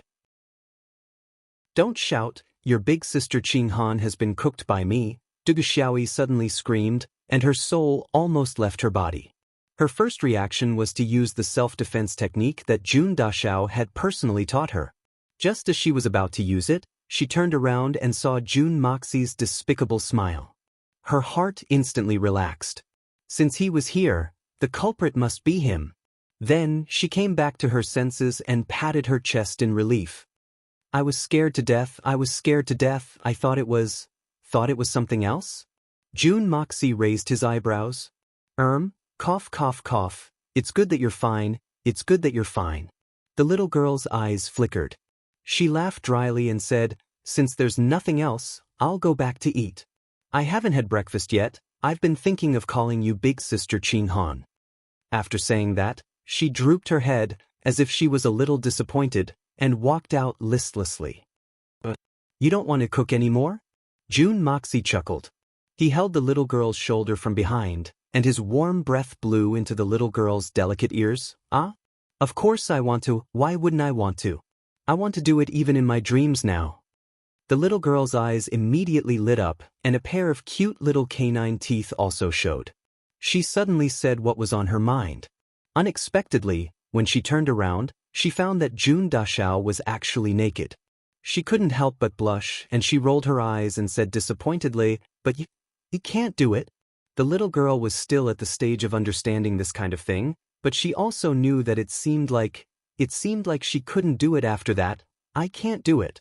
"Don't shout, your big sister Qinghan has been cooked by me," Dugu Xiaoyi suddenly screamed, and her soul almost left her body. Her first reaction was to use the self-defense technique that Jun Dashao had personally taught her. Just as she was about to use it, she turned around and saw Jun Moxie's despicable smile. Her heart instantly relaxed. Since he was here, the culprit must be him. Then she came back to her senses and patted her chest in relief. "I was scared to death, I was scared to death, I thought it was something else?" Jun Moxie raised his eyebrows. Cough cough cough, it's good that you're fine, it's good that you're fine." The little girl's eyes flickered. She laughed dryly and said, "Since there's nothing else, I'll go back to eat. I haven't had breakfast yet, I've been thinking of calling you big sister Qinghan." After saying that, she drooped her head, as if she was a little disappointed, and walked out listlessly. "You don't want to cook anymore?" Jun Moxie chuckled. He held the little girl's shoulder from behind, and his warm breath blew into the little girl's delicate ears. Ah? Of course I want to, why wouldn't I want to? I want to do it even in my dreams now. The little girl's eyes immediately lit up, and a pair of cute little canine teeth also showed. She suddenly said what was on her mind. Unexpectedly, when she turned around, she found that Jun Dashao was actually naked. She couldn't help but blush, and she rolled her eyes and said disappointedly, "But you can't do it." The little girl was still at the stage of understanding this kind of thing, but she also knew that it seemed like she couldn't do it after that. I can't do it.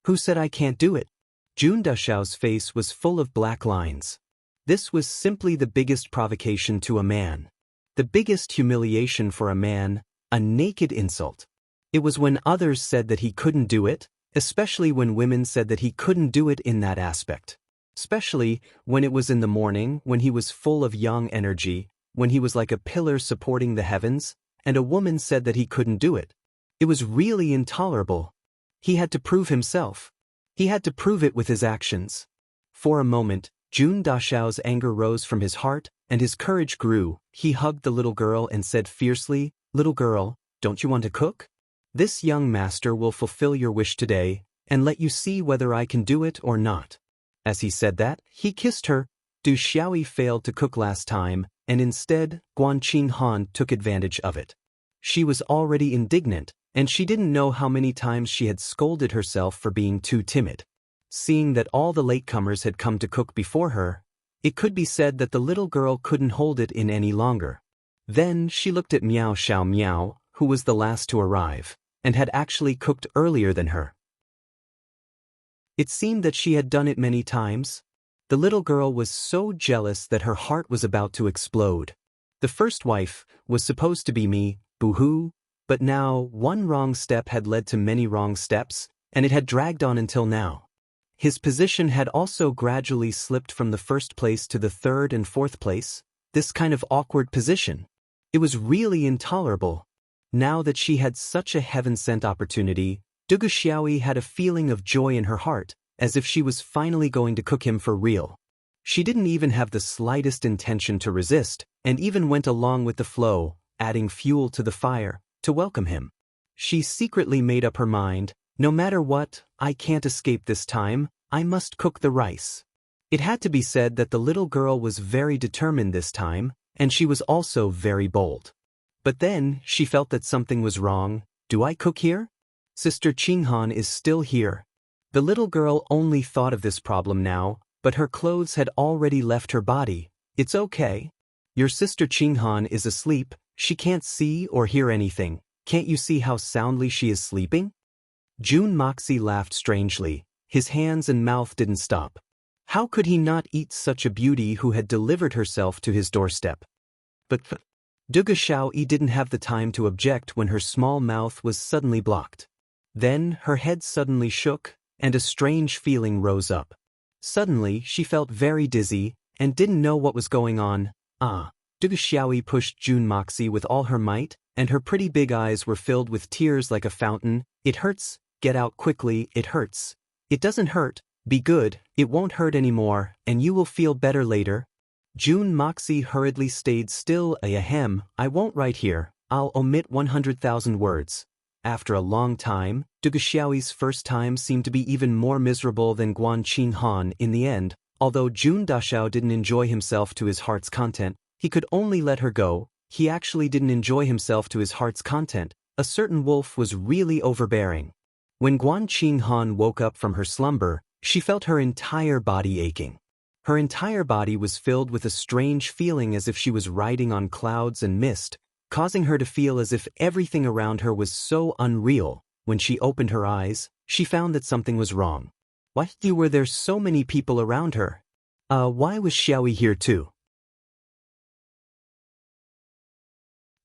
Who said I can't do it? Jun Dashao's face was full of black lines. This was simply the biggest provocation to a man. The biggest humiliation for a man, a naked insult. It was when others said that he couldn't do it, especially when women said that he couldn't do it in that aspect. Especially when it was in the morning, when he was full of young energy, when he was like a pillar supporting the heavens, and a woman said that he couldn't do it. It was really intolerable. He had to prove himself. He had to prove it with his actions. For a moment, Jun Dashao's anger rose from his heart, and his courage grew. He hugged the little girl and said fiercely, "Little girl, don't you want to cook? This young master will fulfill your wish today, and let you see whether I can do it or not." As he said that, he kissed her. Du Xiaoyi failed to cook last time, and instead, Guan Qinghan took advantage of it. She was already indignant, and she didn't know how many times she had scolded herself for being too timid. Seeing that all the latecomers had come to cook before her, it could be said that the little girl couldn't hold it in any longer. Then she looked at Miao Xiao Miao, who was the last to arrive, and had actually cooked earlier than her. It seemed that she had done it many times. The little girl was so jealous that her heart was about to explode. The first wife was supposed to be me, boo-hoo, but now one wrong step had led to many wrong steps, and it had dragged on until now. His position had also gradually slipped from the first place to the third and fourth place, this kind of awkward position. It was really intolerable. Now that she had such a heaven-sent opportunity, Du Xiaoyi had a feeling of joy in her heart, as if she was finally going to cook him for real. She didn't even have the slightest intention to resist, and even went along with the flow, adding fuel to the fire, to welcome him. She secretly made up her mind, no matter what, I can't escape this time, I must cook the rice. It had to be said that the little girl was very determined this time, and she was also very bold. But then, she felt that something was wrong. Do I cook here? Sister Qinghan is still here. The little girl only thought of this problem now, but her clothes had already left her body. It's okay. Your sister Qinghan is asleep, she can't see or hear anything. Can't you see how soundly she is sleeping? Jun Moxie laughed strangely. His hands and mouth didn't stop. How could he not eat such a beauty who had delivered herself to his doorstep? But Du Xiaoyi didn't have the time to object when her small mouth was suddenly blocked. Then her head suddenly shook, and a strange feeling rose up. Suddenly she felt very dizzy, and didn't know what was going on. Du Xiaoyi pushed Jun Moxie with all her might, and her pretty big eyes were filled with tears like a fountain. It hurts, get out quickly, it hurts. It doesn't hurt, be good, it won't hurt anymore, and you will feel better later. Jun Moxie hurriedly stayed still. Ahem, I won't write here, I'll omit 100,000 words. After a long time, Du Xiaoyi's first time seemed to be even more miserable than Guan Qinghan in the end. Although Jun Dashao didn't enjoy himself to his heart's content, he could only let her go. He actually didn't enjoy himself to his heart's content. A certain wolf was really overbearing. When Guan Qinghan woke up from her slumber, she felt her entire body aching. Her entire body was filled with a strange feeling as if she was riding on clouds and mist, causing her to feel as if everything around her was so unreal. When she opened her eyes, she found that something was wrong. Why were there so many people around her? Why was Xiaoyi here too?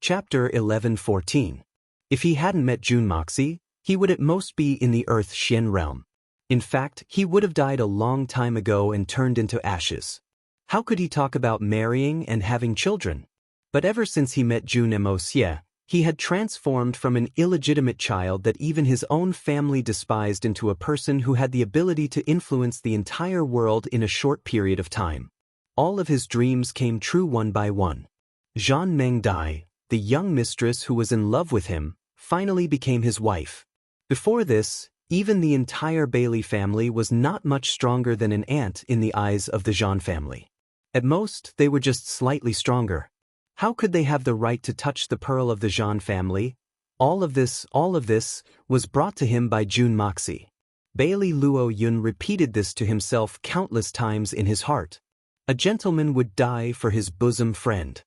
Chapter 11:14. If he hadn't met Jun Moxie, he would at most be in the Earth Xian realm. In fact, he would have died a long time ago and turned into ashes. How could he talk about marrying and having children? But ever since he met Jun Moxie, he had transformed from an illegitimate child that even his own family despised into a person who had the ability to influence the entire world in a short period of time. all of his dreams came true one by one. Jean Meng Dai, the young mistress who was in love with him, finally became his wife. Before this, even the entire Bailey family was not much stronger than an ant in the eyes of the Jean family. At most, they were just slightly stronger. How could they have the right to touch the pearl of the Jean family? All of this was brought to him by Jun Moxie. Bailey Luo Yun repeated this to himself countless times in his heart. A gentleman would die for his bosom friend.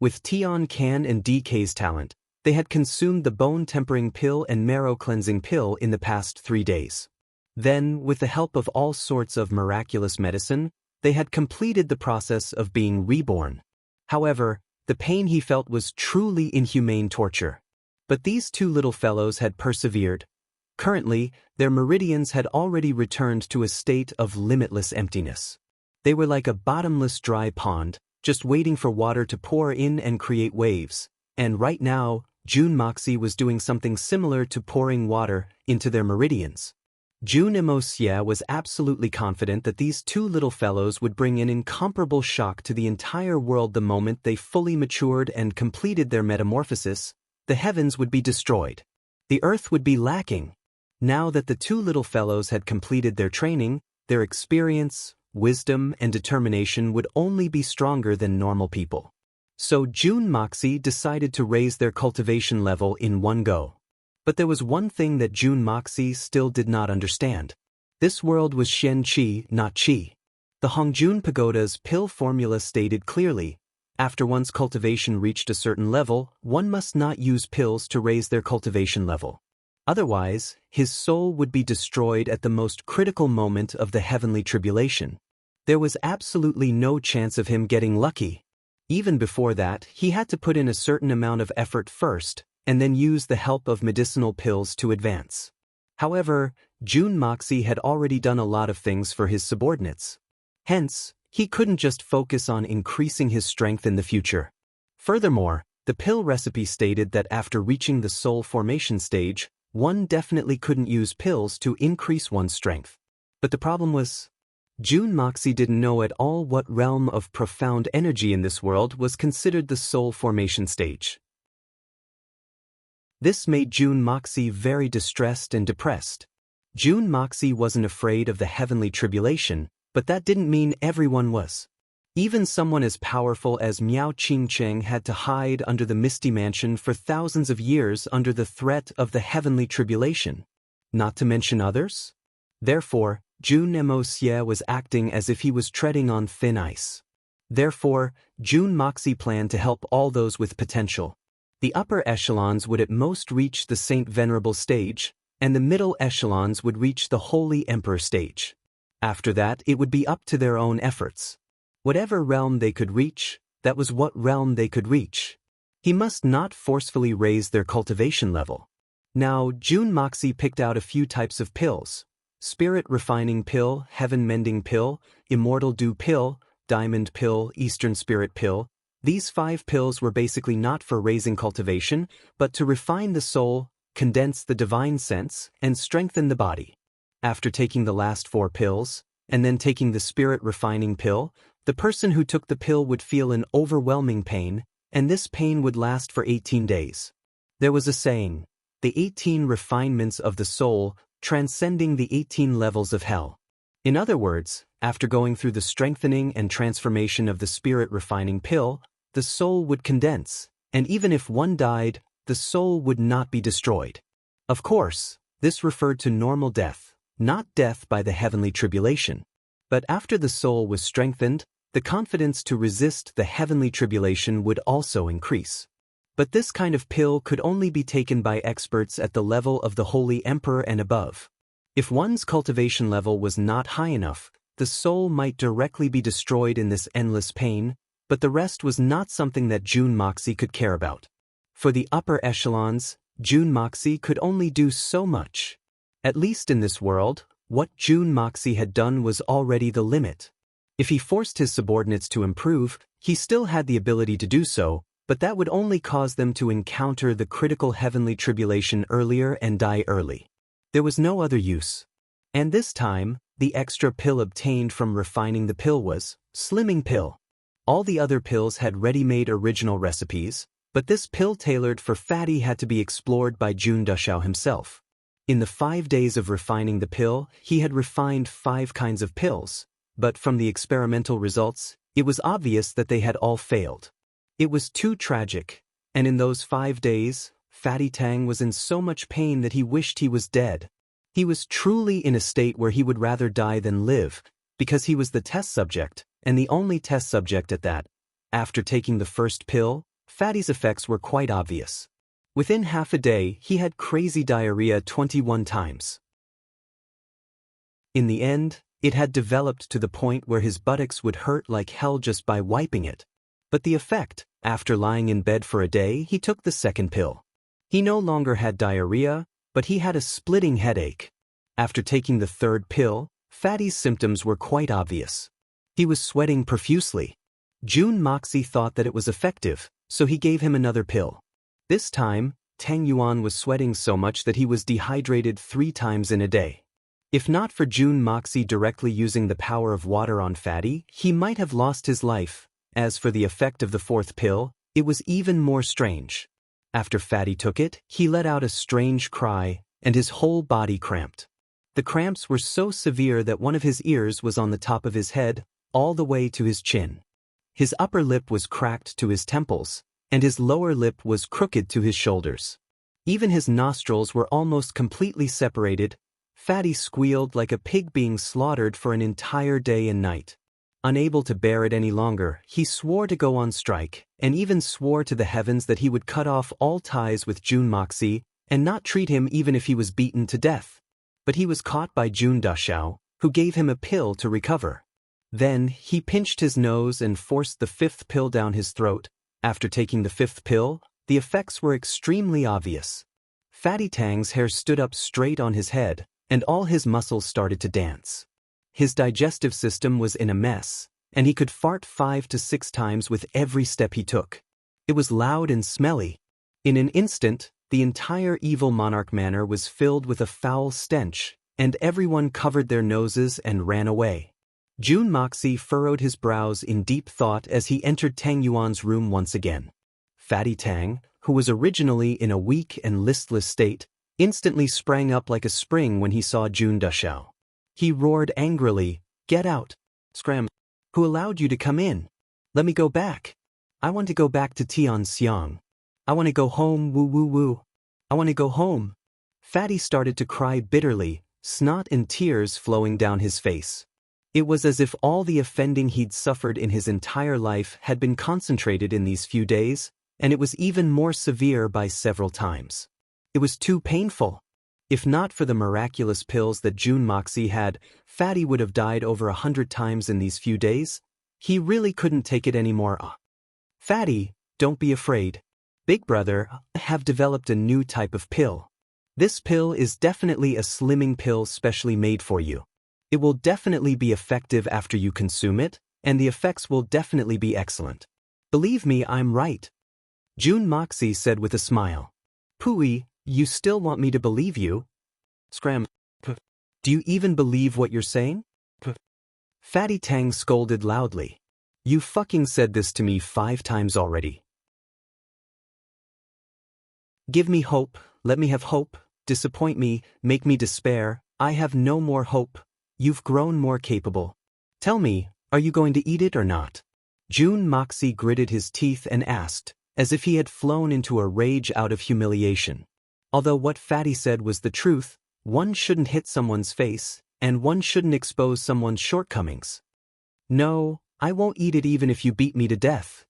With Tian Can and DK's talent, they had consumed the bone-tempering pill and marrow-cleansing pill in the past 3 days. Then, with the help of all sorts of miraculous medicine, they had completed the process of being reborn. However, the pain he felt was truly inhumane torture. But these two little fellows had persevered. Currently, their meridians had already returned to a state of limitless emptiness. They were like a bottomless dry pond, just waiting for water to pour in and create waves. And right now, Jun Moxie was doing something similar to pouring water into their meridians. Jun Emosia was absolutely confident that these two little fellows would bring an incomparable shock to the entire world the moment they fully matured and completed their metamorphosis. The heavens would be destroyed. The earth would be lacking. Now that the two little fellows had completed their training, their experience, wisdom, and determination would only be stronger than normal people. So Jun Moxie decided to raise their cultivation level in one go. But there was one thing that Jun Moxie still did not understand. This world was Shen Qi, not Qi. The Hongjun Pagoda's pill formula stated clearly, after one's cultivation reached a certain level, one must not use pills to raise their cultivation level. Otherwise, his soul would be destroyed at the most critical moment of the heavenly tribulation. There was absolutely no chance of him getting lucky. Even before that, he had to put in a certain amount of effort first, and then use the help of medicinal pills to advance. However, Jun Moxie had already done a lot of things for his subordinates. Hence, he couldn't just focus on increasing his strength in the future. Furthermore, the pill recipe stated that after reaching the soul formation stage, one definitely couldn't use pills to increase one's strength. But the problem was, Jun Moxie didn't know at all what realm of profound energy in this world was considered the soul formation stage. This made Jun Moxie very distressed and depressed. Jun Moxie wasn't afraid of the heavenly tribulation, but that didn't mean everyone was. Even someone as powerful as Miao Qingcheng had to hide under the Misty Mansion for thousands of years under the threat of the heavenly tribulation. Not to mention others? Therefore, Jun Emosia was acting as if he was treading on thin ice. Therefore, Jun Moxie planned to help all those with potential. The upper echelons would at most reach the Saint Venerable stage, and the middle echelons would reach the Holy Emperor stage. After that, it would be up to their own efforts. Whatever realm they could reach, that was what realm they could reach. He must not forcefully raise their cultivation level. Now, Jun Moxie picked out a few types of pills: Spirit Refining Pill, Heaven Mending Pill, Immortal Dew Pill, Diamond Pill, Eastern Spirit Pill. These 5 pills were basically not for raising cultivation, but to refine the soul, condense the divine sense, and strengthen the body. After taking the last 4 pills, and then taking the Spirit Refining Pill, the person who took the pill would feel an overwhelming pain, and this pain would last for 18 days. There was a saying, the 18 refinements of the soul, transcending the 18 levels of hell. In other words, after going through the strengthening and transformation of the Spirit Refining Pill, the soul would condense, and even if one died, the soul would not be destroyed. Of course, this referred to normal death, not death by the heavenly tribulation. But after the soul was strengthened, the confidence to resist the heavenly tribulation would also increase. But this kind of pill could only be taken by experts at the level of the Holy Emperor and above. If one's cultivation level was not high enough, the soul might directly be destroyed in this endless pain, but the rest was not something that Jun Moxie could care about. For the upper echelons, Jun Moxie could only do so much. At least in this world, what Jun Moxie had done was already the limit. If he forced his subordinates to improve, he still had the ability to do so, but that would only cause them to encounter the critical heavenly tribulation earlier and die early. There was no other use. And this time, the extra pill obtained from refining the pill was Slimming Pill. All the other pills had ready-made original recipes, but this pill tailored for Fatty had to be explored by Jun Dushao himself. In the 5 days of refining the pill, he had refined 5 kinds of pills, but from the experimental results, it was obvious that they had all failed. It was too tragic, and in those 5 days, Fatty Tang was in so much pain that he wished he was dead. He was truly in a state where he would rather die than live, because he was the test subject, and the only test subject at that. After taking the first pill, Fatty's effects were quite obvious. Within half a day, he had crazy diarrhea 21 times. In the end, it had developed to the point where his buttocks would hurt like hell just by wiping it. But the effect, after lying in bed for a day, he took the second pill. He no longer had diarrhea, but he had a splitting headache. After taking the third pill, Fatty's symptoms were quite obvious. He was sweating profusely. Jun Moxie thought that it was effective, so he gave him another pill. This time, Tang Yuan was sweating so much that he was dehydrated 3 times in a day. If not for Jun Moxie directly using the power of water on Fatty, he might have lost his life. As for the effect of the fourth pill, it was even more strange. After Fatty took it, he let out a strange cry, and his whole body cramped. The cramps were so severe that one of his ears was on the top of his head, all the way to his chin. His upper lip was cracked to his temples, and his lower lip was crooked to his shoulders. Even his nostrils were almost completely separated. Fatty squealed like a pig being slaughtered for an entire day and night. Unable to bear it any longer, he swore to go on strike, and even swore to the heavens that he would cut off all ties with Jun Moxie and not treat him even if he was beaten to death. But he was caught by Jun Dushao, who gave him a pill to recover. Then, he pinched his nose and forced the 5th pill down his throat. After taking the 5th pill, the effects were extremely obvious. Fatty Tang's hair stood up straight on his head, and all his muscles started to dance. His digestive system was in a mess, and he could fart 5 to 6 times with every step he took. It was loud and smelly. In an instant, the entire evil Monarch Manor was filled with a foul stench, and everyone covered their noses and ran away. Jun Moxie furrowed his brows in deep thought as he entered Tang Yuan's room once again. Fatty Tang, who was originally in a weak and listless state, instantly sprang up like a spring when he saw Jun Dushao. He roared angrily, "Get out! Scram! Who allowed you to come in? Let me go back! I want to go back to Tianxiang. I want to go home, woo woo woo. I want to go home." Fatty started to cry bitterly, snot and tears flowing down his face. It was as if all the offending he'd suffered in his entire life had been concentrated in these few days, and it was even more severe by several times. It was too painful. If not for the miraculous pills that Jun Moxie had, Fatty would have died over 100 times in these few days. He really couldn't take it anymore. "Fatty, don't be afraid. Big Brother have developed a new type of pill. This pill is definitely a slimming pill specially made for you. It will definitely be effective after you consume it, and the effects will definitely be excellent. Believe me, I'm right," Jun Moxie said with a smile. "Pooey, you still want me to believe you? Scram. Do you even believe what you're saying?" Fatty Tang scolded loudly. "You fucking said this to me 5 times already. Give me hope, let me have hope, disappoint me, make me despair, I have no more hope. You've grown more capable. Tell me, are you going to eat it or not?" Jun Moxie gritted his teeth and asked, as if he had flown into a rage out of humiliation. Although what Fatty said was the truth, one shouldn't hit someone's face, and one shouldn't expose someone's shortcomings. "No, I won't eat it even if you beat me to death.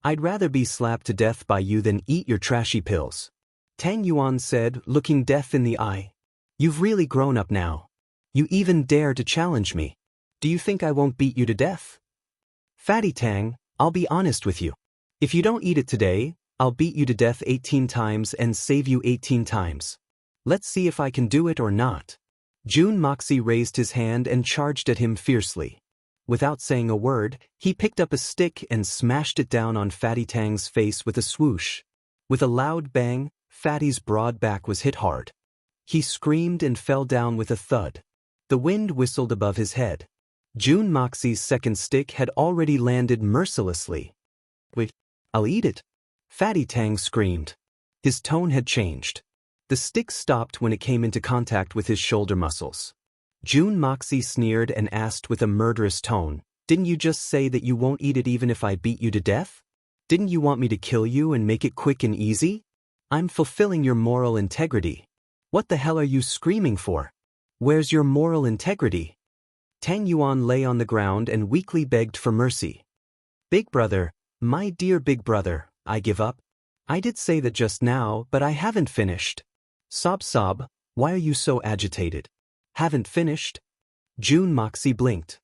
I'd rather be slapped to death by you than eat your trashy pills," Tang Yuan said, looking death in the eye. "You've really grown up now. You even dare to challenge me. Do you think I won't beat you to death? Fatty Tang, I'll be honest with you. If you don't eat it today, I'll beat you to death 18 times and save you 18 times. Let's see if I can do it or not." Jun Moxie raised his hand and charged at him fiercely. Without saying a word, he picked up a stick and smashed it down on Fatty Tang's face with a swoosh. With a loud bang, Fatty's broad back was hit hard. He screamed and fell down with a thud. The wind whistled above his head. June Moxie's second stick had already landed mercilessly. "Wait, I'll eat it," Fatty Tang screamed. His tone had changed. The stick stopped when it came into contact with his shoulder muscles. June Moxie sneered and asked with a murderous tone, "Didn't you just say that you won't eat it even if I beat you to death? Didn't you want me to kill you and make it quick and easy? I'm fulfilling your moral integrity. What the hell are you screaming for? Where's your moral integrity?" Tang Yuan lay on the ground and weakly begged for mercy. "Big brother, my dear big brother, I give up. I did say that just now, but I haven't finished." "Sob sob, why are you so agitated? Haven't finished?" June Moxie blinked.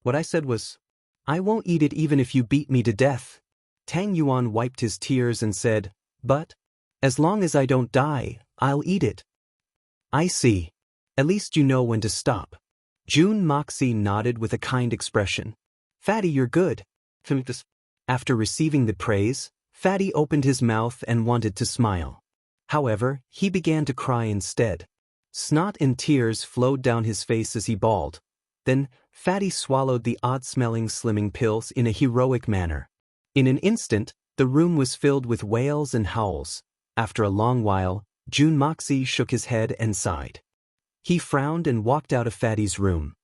"What I said was, I won't eat it even if you beat me to death." Tang Yuan wiped his tears and said, "But, as long as I don't die, I'll eat it." "I see. At least you know when to stop." June Moxie nodded with a kind expression. "Fatty, you're good." After receiving the praise, Fatty opened his mouth and wanted to smile. However, he began to cry instead. Snot and tears flowed down his face as he bawled. Then, Fatty swallowed the odd-smelling slimming pills in a heroic manner. In an instant, the room was filled with wails and howls. After a long while, June Moxie shook his head and sighed. He frowned and walked out of Fatty's room.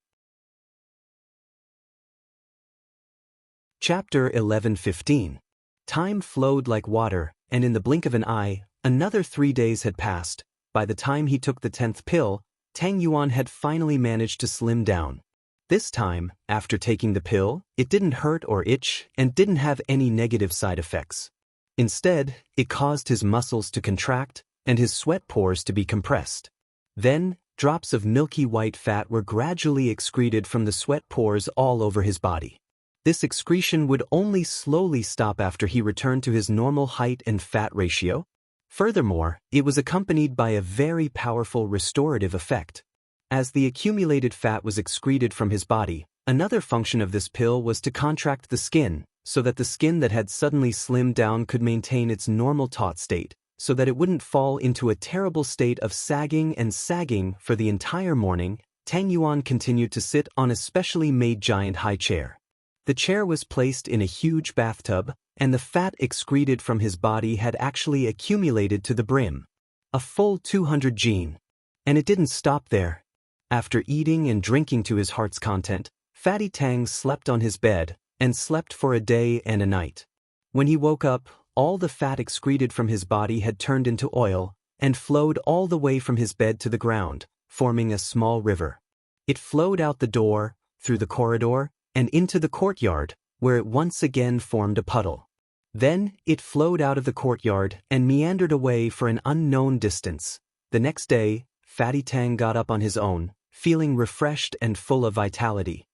Chapter 11:15. Time flowed like water, and in the blink of an eye, another 3 days had passed. By the time he took the 10th pill, Tang Yuan had finally managed to slim down. This time, after taking the pill, it didn't hurt or itch and didn't have any negative side effects. Instead, it caused his muscles to contract and his sweat pores to be compressed. Then, drops of milky white fat were gradually excreted from the sweat pores all over his body. This excretion would only slowly stop after he returned to his normal height and fat ratio. Furthermore, it was accompanied by a very powerful restorative effect. As the accumulated fat was excreted from his body, another function of this pill was to contract the skin, so that the skin that had suddenly slimmed down could maintain its normal taut state, so that it wouldn't fall into a terrible state of sagging and sagging. For the entire morning, Tang Yuan continued to sit on a specially made giant high chair. The chair was placed in a huge bathtub, and the fat excreted from his body had actually accumulated to the brim. A full 200 jin. And it didn't stop there. After eating and drinking to his heart's content, Fatty Tang slept on his bed, and slept for a day and a night. When he woke up, all the fat excreted from his body had turned into oil, and flowed all the way from his bed to the ground, forming a small river. It flowed out the door, through the corridor, and into the courtyard, where it once again formed a puddle. Then, it flowed out of the courtyard and meandered away for an unknown distance. The next day, Fatty Tang got up on his own, feeling refreshed and full of vitality.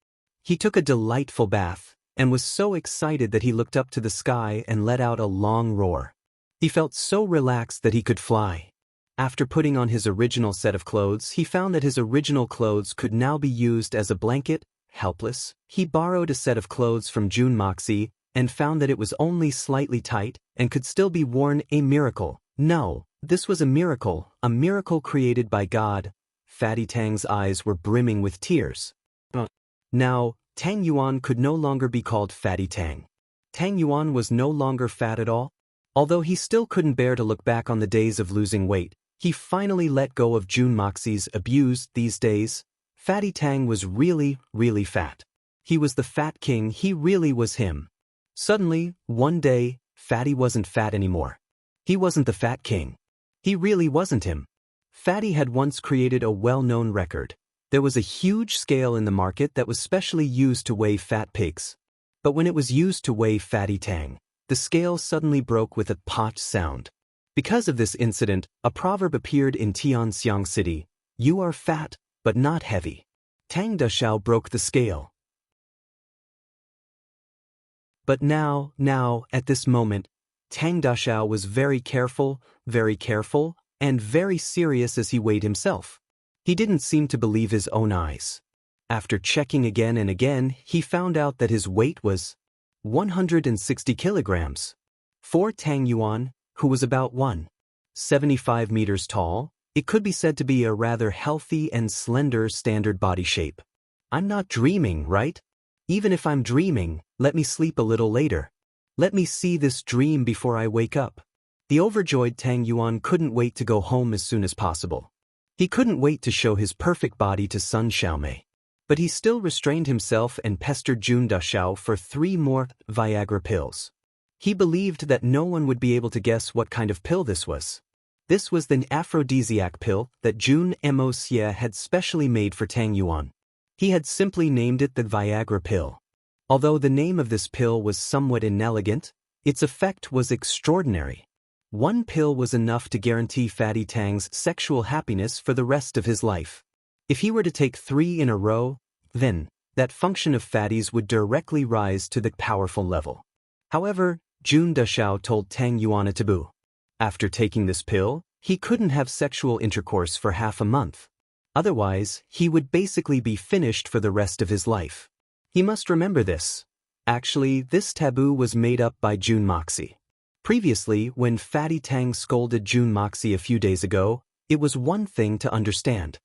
He took a delightful bath, and was so excited that he looked up to the sky and let out a long roar. He felt so relaxed that he could fly. After putting on his original set of clothes, he found that his original clothes could now be used as a blanket. Helpless, he borrowed a set of clothes from June Moxie, and found that it was only slightly tight, and could still be worn. A miracle. No, this was a miracle created by God. Fatty Tang's eyes were brimming with tears. Now, Tang Yuan could no longer be called Fatty Tang. Tang Yuan was no longer fat at all. Although he still couldn't bear to look back on the days of losing weight, he finally let go of June Moxie's abuse. These days, Fatty Tang was really, really fat. He was the fat king. He really was him. Suddenly, one day, Fatty wasn't fat anymore. He wasn't the fat king. He really wasn't him. Fatty had once created a well-known record. There was a huge scale in the market that was specially used to weigh fat pigs. But when it was used to weigh Fatty Tang, the scale suddenly broke with a pot sound. Because of this incident, a proverb appeared in Tianxiang City: "You are fat, but not heavy." Tang Dashao broke the scale. But now, at this moment, Tang Dashao was very careful, and very serious as he weighed himself. He didn't seem to believe his own eyes. After checking again and again, he found out that his weight was 160 kilograms. For Tang Yuan, who was about 175 meters tall, it could be said to be a rather healthy and slender standard body shape. I'm not dreaming, right? Even if I'm dreaming, let me sleep a little later. Let me see this dream before I wake up. The overjoyed Tang Yuan couldn't wait to go home as soon as possible. He couldn't wait to show his perfect body to Sun Xiaomei. But he still restrained himself and pestered Jun Dashao for 3 more Viagra pills. He believed that no one would be able to guess what kind of pill this was. This was the aphrodisiac pill that Jun Mo Xie had specially made for Tang Yuan. He had simply named it the Viagra pill. Although the name of this pill was somewhat inelegant, its effect was extraordinary. 1 pill was enough to guarantee Fatty Tang's sexual happiness for the rest of his life. If he were to take 3 in a row, then that function of fatties would directly rise to the powerful level. However, Jun Dashao told Tang Yuan a taboo. After taking this pill, he couldn't have sexual intercourse for half a month. Otherwise, he would basically be finished for the rest of his life. He must remember this. Actually, this taboo was made up by Jun Moxie. Previously, when Fatty Tang scolded Jun Moxie a few days ago, it was one thing to understand.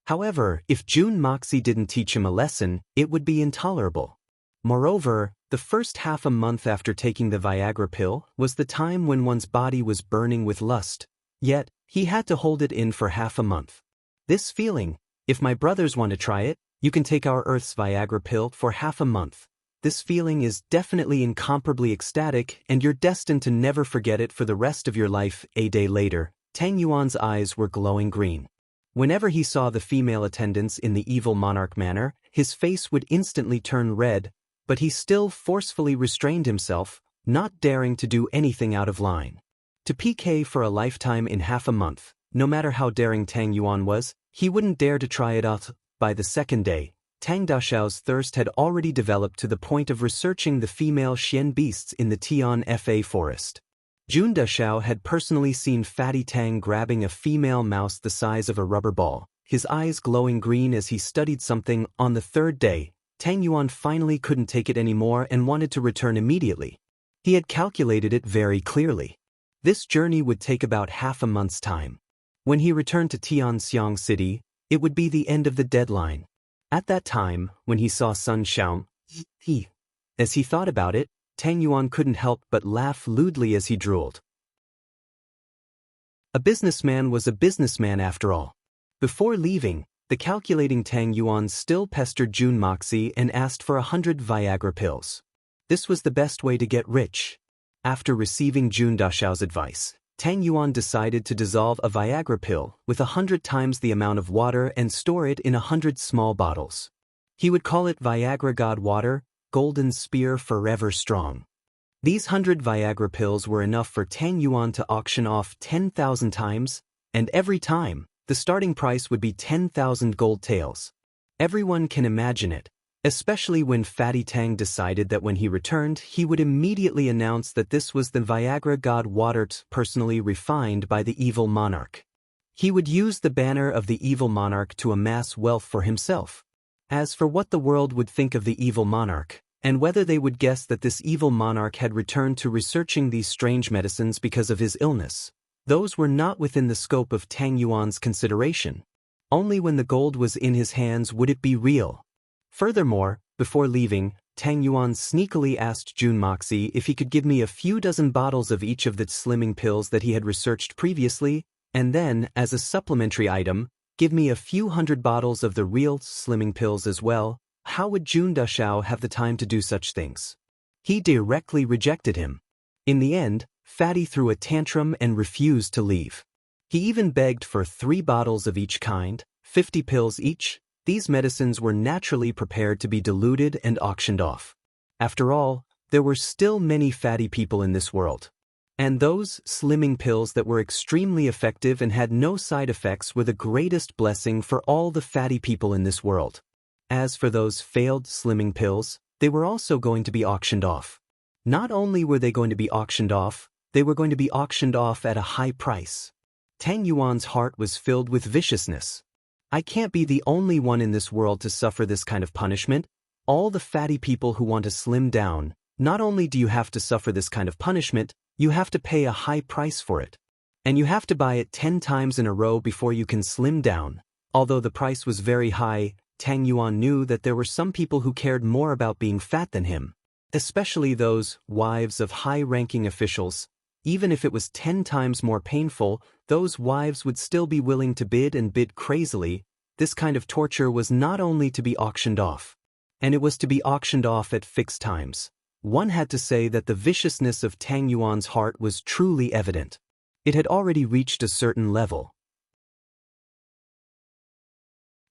However, if Jun Moxie didn't teach him a lesson, it would be intolerable. Moreover, the first half a month after taking the Viagra pill was the time when one's body was burning with lust, yet he had to hold it in for half a month. This feeling, if my brothers want to try it, you can take our Earth's Viagra pill for half a month. This feeling is definitely incomparably ecstatic and you're destined to never forget it for the rest of your life. A day later, Tang Yuan's eyes were glowing green. Whenever he saw the female attendants in the evil monarch manner, his face would instantly turn red, but he still forcefully restrained himself, not daring to do anything out of line. To PK for a lifetime in half a month, no matter how daring Tang Yuan was, he wouldn't dare to try it out. By the second day, Tang Dashao's thirst had already developed to the point of researching the female Xian beasts in the Tian Fa forest. Jun Dashao had personally seen Fatty Tang grabbing a female mouse the size of a rubber ball, his eyes glowing green as he studied something. On the 3rd day, Tang Yuan finally couldn't take it anymore and wanted to return immediately. He had calculated it very clearly. This journey would take about half a month's time. When he returned to Tianxiang City, it would be the end of the deadline. At that time, when he saw Sun Xiaomei, as he thought about it, Tang Yuan couldn't help but laugh lewdly as he drooled. A businessman was a businessman after all. Before leaving, the calculating Tang Yuan still pestered Jun Moxie and asked for 100 Viagra pills. This was the best way to get rich. After receiving Jun Dashao's advice, Tang Yuan decided to dissolve a Viagra pill with 100 times the amount of water and store it in 100 small bottles. He would call it Viagra God Water, Golden Spear Forever Strong. These 100 Viagra pills were enough for Tang Yuan to auction off 10,000 times, and every time, the starting price would be 10,000 gold taels. Everyone can imagine it, especially when Fatty Tang decided that when he returned, he would immediately announce that this was the Viagra God Water personally refined by the evil monarch. He would use the banner of the evil monarch to amass wealth for himself. As for what the world would think of the evil monarch, and whether they would guess that this evil monarch had returned to researching these strange medicines because of his illness, those were not within the scope of Tang Yuan's consideration. Only when the gold was in his hands would it be real. Furthermore, before leaving, Tang Yuan sneakily asked Jun Moxie if he could give me a few dozen bottles of each of the slimming pills that he had researched previously, and then, as a supplementary item, give me a few hundred bottles of the real slimming pills as well. How would Jun Dashao have the time to do such things? He directly rejected him. In the end, Fatty threw a tantrum and refused to leave. He even begged for 3 bottles of each kind, 50 pills each. These medicines were naturally prepared to be diluted and auctioned off. After all, there were still many fatty people in this world. And those slimming pills that were extremely effective and had no side effects were the greatest blessing for all the fatty people in this world. As for those failed slimming pills, they were also going to be auctioned off. Not only were they going to be auctioned off, they were going to be auctioned off at a high price. Tang Yuan's heart was filled with viciousness. I can't be the only one in this world to suffer this kind of punishment. All the fatty people who want to slim down, not only do you have to suffer this kind of punishment, you have to pay a high price for it. And you have to buy it 10 times in a row before you can slim down. Although the price was very high, Tang Yuan knew that there were some people who cared more about being fat than him, especially those wives of high-ranking officials. Even if it was 10 times more painful, those wives would still be willing to bid and bid crazily. This kind of torture was not only to be auctioned off, and it was to be auctioned off at fixed times. One had to say that the viciousness of Tang Yuan's heart was truly evident. It had already reached a certain level.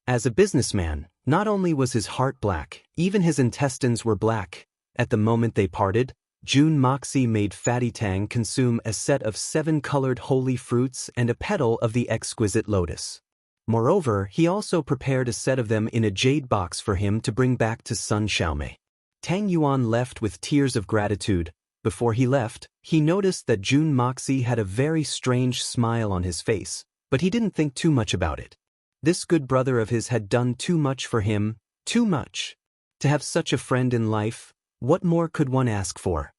As a businessman, not only was his heart black, even his intestines were black. At the moment they parted, Jun Moxie made Fatty Tang consume a set of 7 colored holy fruits and a petal of the exquisite lotus. Moreover, he also prepared a set of them in a jade box for him to bring back to Sun Xiaomei. Tang Yuan left with tears of gratitude. Before he left, he noticed that Jun Moxie had a very strange smile on his face, but he didn't think too much about it. This good brother of his had done too much for him, too much. To have such a friend in life, what more could one ask for?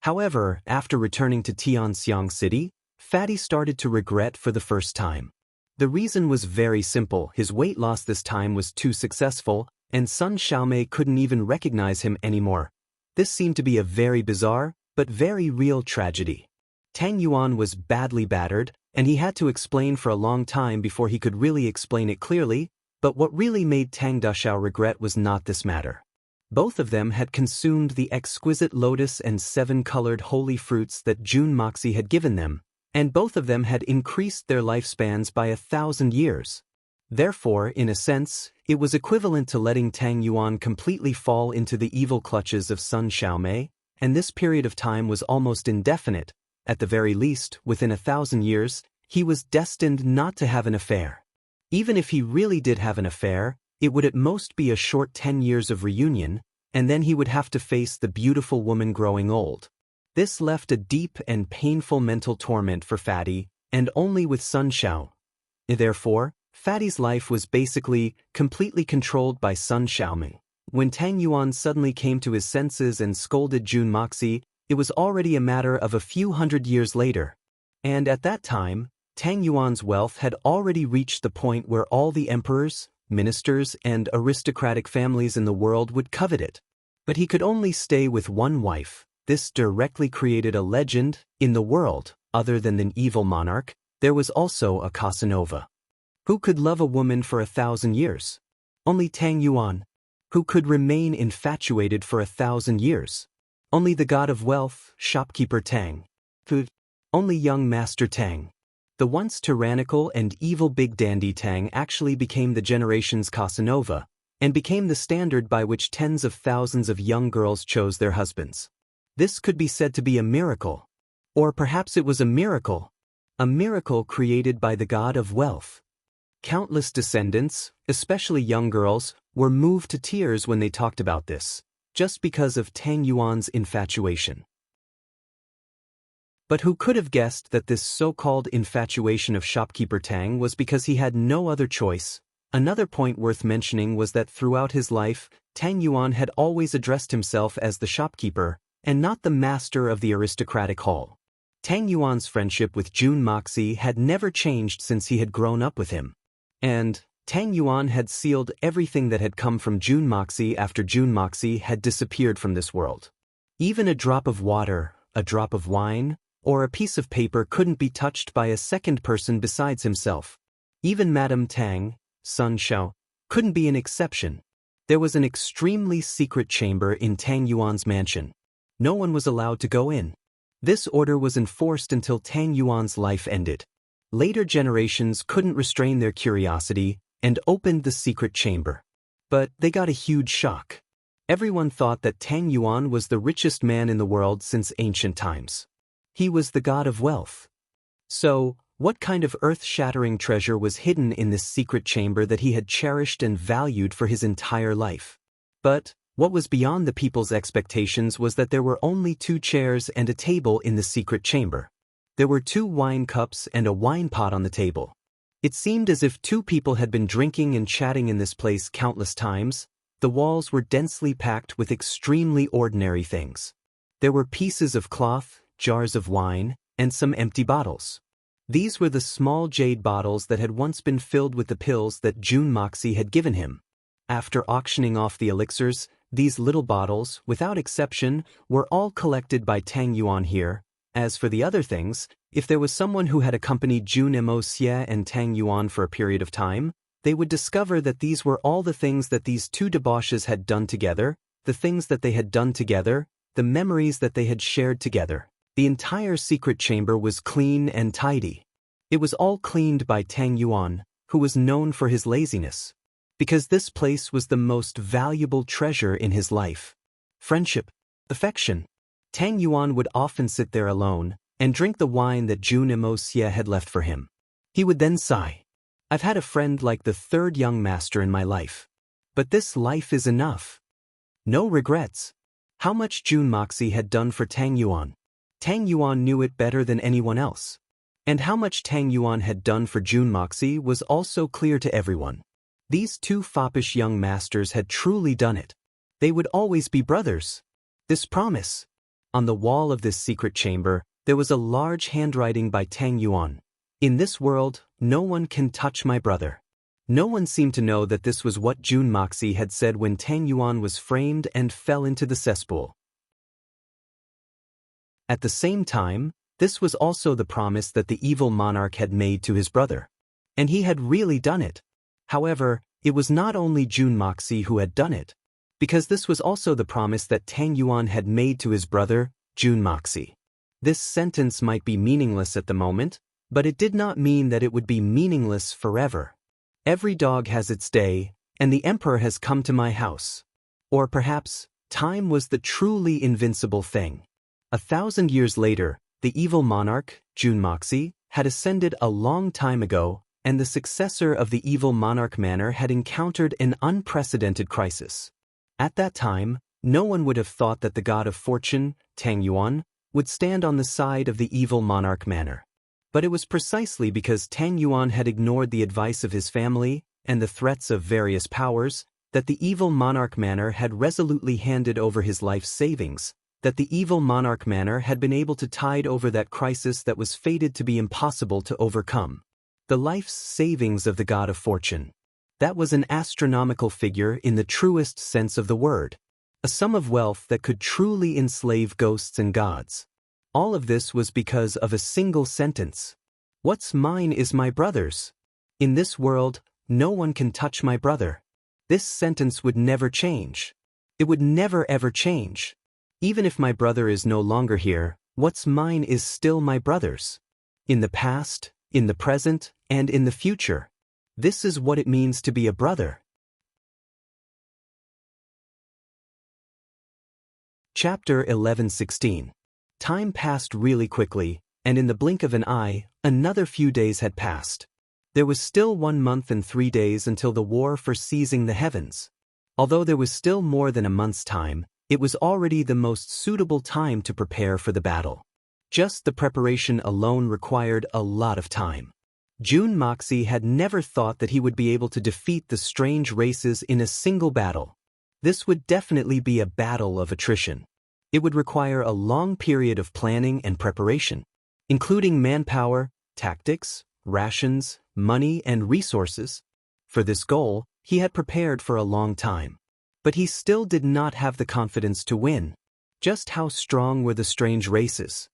However, after returning to Tianxiang City, Fatty started to regret for the first time. The reason was very simple: his weight loss this time was too successful, and Sun Xiaomei couldn't even recognize him anymore. This seemed to be a very bizarre, but very real tragedy. Tang Yuan was badly battered, and he had to explain for a long time before he could really explain it clearly, but what really made Tang Dashao regret was not this matter. Both of them had consumed the exquisite lotus and 7 colored holy fruits that Jun Moxie had given them, and both of them had increased their lifespans by 1,000 years. Therefore, in a sense, it was equivalent to letting Tang Yuan completely fall into the evil clutches of Sun Xiaomei, and this period of time was almost indefinite. At the very least, within 1,000 years, he was destined not to have an affair. Even if he really did have an affair, it would at most be a short 10 years of reunion, and then he would have to face the beautiful woman growing old. This left a deep and painful mental torment for Fatty, and only with Sun Xiao. Therefore, Fatty's life was basically completely controlled by Sun Xiaomei. When Tang Yuan suddenly came to his senses and scolded Jun Moxie, it was already a matter of a few hundred years later. And at that time, Tang Yuan's wealth had already reached the point where all the emperors, ministers, and aristocratic families in the world would covet it. But he could only stay with one wife. This directly created a legend. In the world, other than the evil monarch, there was also a Casanova. Who could love a woman for 1,000 years? Only Tang Yuan. Who could remain infatuated for 1,000 years? Only the god of wealth, shopkeeper Tang. Only young Master Tang. The once tyrannical and evil big dandy Tang actually became the generation's Casanova, and became the standard by which tens of thousands of young girls chose their husbands. This could be said to be a miracle. Or perhaps it was a miracle created by the god of wealth. Countless descendants, especially young girls, were moved to tears when they talked about this, just because of Tang Yuan's infatuation. But who could have guessed that this so-called infatuation of shopkeeper Tang was because he had no other choice? Another point worth mentioning was that throughout his life, Tang Yuan had always addressed himself as the shopkeeper, and not the master of the aristocratic hall. Tang Yuan's friendship with Jun Moxie had never changed since he had grown up with him. And Tang Yuan had sealed everything that had come from Jun Moxie after Jun Moxie had disappeared from this world. Even a drop of water, a drop of wine, or a piece of paper couldn't be touched by a second person besides himself. Even Madame Tang, Sun Xiao, couldn't be an exception. There was an extremely secret chamber in Tang Yuan's mansion. No one was allowed to go in. This order was enforced until Tang Yuan's life ended. Later generations couldn't restrain their curiosity and opened the secret chamber. But they got a huge shock. Everyone thought that Tang Yuan was the richest man in the world since ancient times. He was the god of wealth. So, what kind of earth-shattering treasure was hidden in this secret chamber that he had cherished and valued for his entire life? But what was beyond the people's expectations was that there were only 2 chairs and a table in the secret chamber. There were 2 wine cups and a wine pot on the table. It seemed as if 2 people had been drinking and chatting in this place countless times. The walls were densely packed with extremely ordinary things. There were pieces of cloth, jars of wine, and some empty bottles. These were the small jade bottles that had once been filled with the pills that Jun Moxie had given him. After auctioning off the elixirs, these little bottles, without exception, were all collected by Tang Yuan here. As for the other things, if there was someone who had accompanied Jun Mo Xie and Tang Yuan for a period of time, they would discover that these were all the things that these two debauches had done together, the things that they had done together, the memories that they had shared together. The entire secret chamber was clean and tidy. It was all cleaned by Tang Yuan, who was known for his laziness. Because this place was the most valuable treasure in his life. Friendship, affection. Tang Yuan would often sit there alone and drink the wine that Jun Mo Xie had left for him. He would then sigh. I've had a friend like the third young master in my life. But this life is enough. No regrets. How much Jun Moxie had done for Tang Yuan. Tang Yuan knew it better than anyone else. And how much Tang Yuan had done for Jun Moxie was also clear to everyone. These two foppish young masters had truly done it. They would always be brothers. This promise. On the wall of this secret chamber, there was a large handwriting by Tang Yuan. In this world, no one can touch my brother. No one seemed to know that this was what Jun Moxie had said when Tang Yuan was framed and fell into the cesspool. At the same time, this was also the promise that the evil monarch had made to his brother. And he had really done it. However, it was not only Jun Moxie who had done it, because this was also the promise that Tang Yuan had made to his brother, Jun Moxie. This sentence might be meaningless at the moment, but it did not mean that it would be meaningless forever. Every dog has its day, and the emperor has come to my house. Or perhaps, time was the truly invincible thing. 1,000 years later, the evil monarch, Jun Moxie, had ascended a long time ago, and the successor of the evil monarch manor had encountered an unprecedented crisis. At that time, no one would have thought that the god of fortune, Tang Yuan, would stand on the side of the evil monarch manor. But it was precisely because Tang Yuan had ignored the advice of his family and the threats of various powers that the evil monarch manor had resolutely handed over his life's savings, that the evil monarch manor had been able to tide over that crisis that was fated to be impossible to overcome. The life's savings of the god of fortune. That was an astronomical figure in the truest sense of the word. A sum of wealth that could truly enslave ghosts and gods. All of this was because of a single sentence. What's mine is my brother's. In this world, no one can touch my brother. This sentence would never change. It would never ever change. Even if my brother is no longer here, what's mine is still my brother's. In the past, in the present, and in the future. This is what it means to be a brother. Chapter 11:16. Time passed really quickly, and in the blink of an eye, another few days had passed. There was still 1 month and 3 days until the war for seizing the heavens. Although there was still more than a month's time, it was already the most suitable time to prepare for the battle. Just the preparation alone required a lot of time. Jun Moxie had never thought that he would be able to defeat the strange races in a single battle. This would definitely be a battle of attrition. It would require a long period of planning and preparation, including manpower, tactics, rations, money, and resources. For this goal, he had prepared for a long time. But he still did not have the confidence to win. Just how strong were the strange races?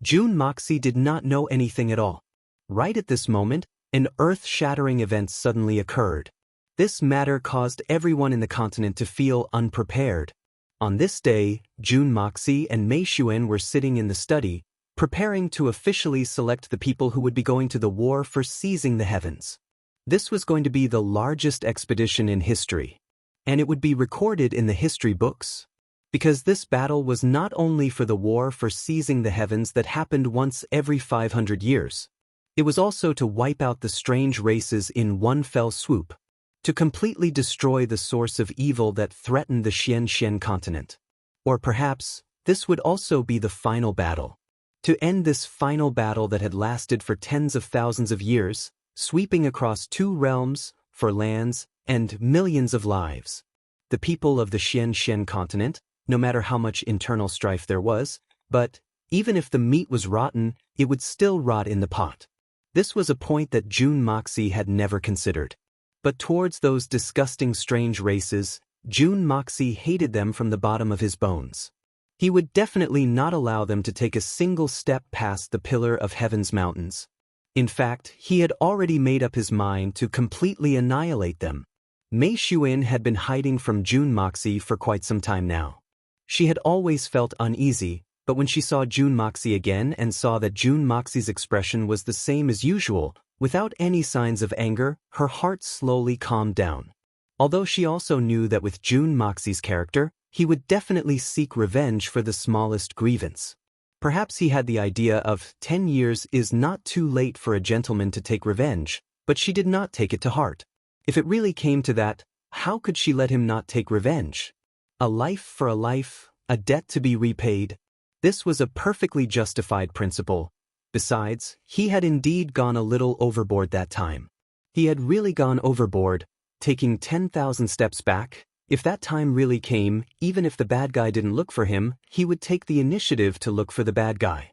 Jun Moxie did not know anything at all. Right at this moment, an earth-shattering event suddenly occurred. This matter caused everyone in the continent to feel unprepared. On this day, Jun Moxie and Mei Xuan were sitting in the study, preparing to officially select the people who would be going to the war for seizing the heavens. This was going to be the largest expedition in history, and it would be recorded in the history books. Because this battle was not only for the war for seizing the heavens that happened once every 500 years. It was also to wipe out the strange races in one fell swoop, to completely destroy the source of evil that threatened the Xian continent. Or perhaps, this would also be the final battle. To end this final battle that had lasted for tens of thousands of years, sweeping across 2 realms, for lands, and millions of lives. The people of the Xian continent, no matter how much internal strife there was, but, even if the meat was rotten, it would still rot in the pot. This was a point that Jun Moxie had never considered. But towards those disgusting strange races, Jun Moxie hated them from the bottom of his bones. He would definitely not allow them to take a single step past the Pillar of Heaven's mountains. In fact, he had already made up his mind to completely annihilate them. Mei Xuan had been hiding from Jun Moxie for quite some time now. She had always felt uneasy, but when she saw Jun Moxie again and saw that Jun Moxie's expression was the same as usual, without any signs of anger, her heart slowly calmed down. Although she also knew that with Jun Moxie's character, he would definitely seek revenge for the smallest grievance. Perhaps he had the idea of 10 years is not too late for a gentleman to take revenge, but she did not take it to heart. If it really came to that, how could she let him not take revenge? A life for a life, a debt to be repaid. This was a perfectly justified principle. Besides, he had indeed gone a little overboard that time. He had really gone overboard, taking 10,000 steps back. If that time really came, even if the bad guy didn't look for him, he would take the initiative to look for the bad guy.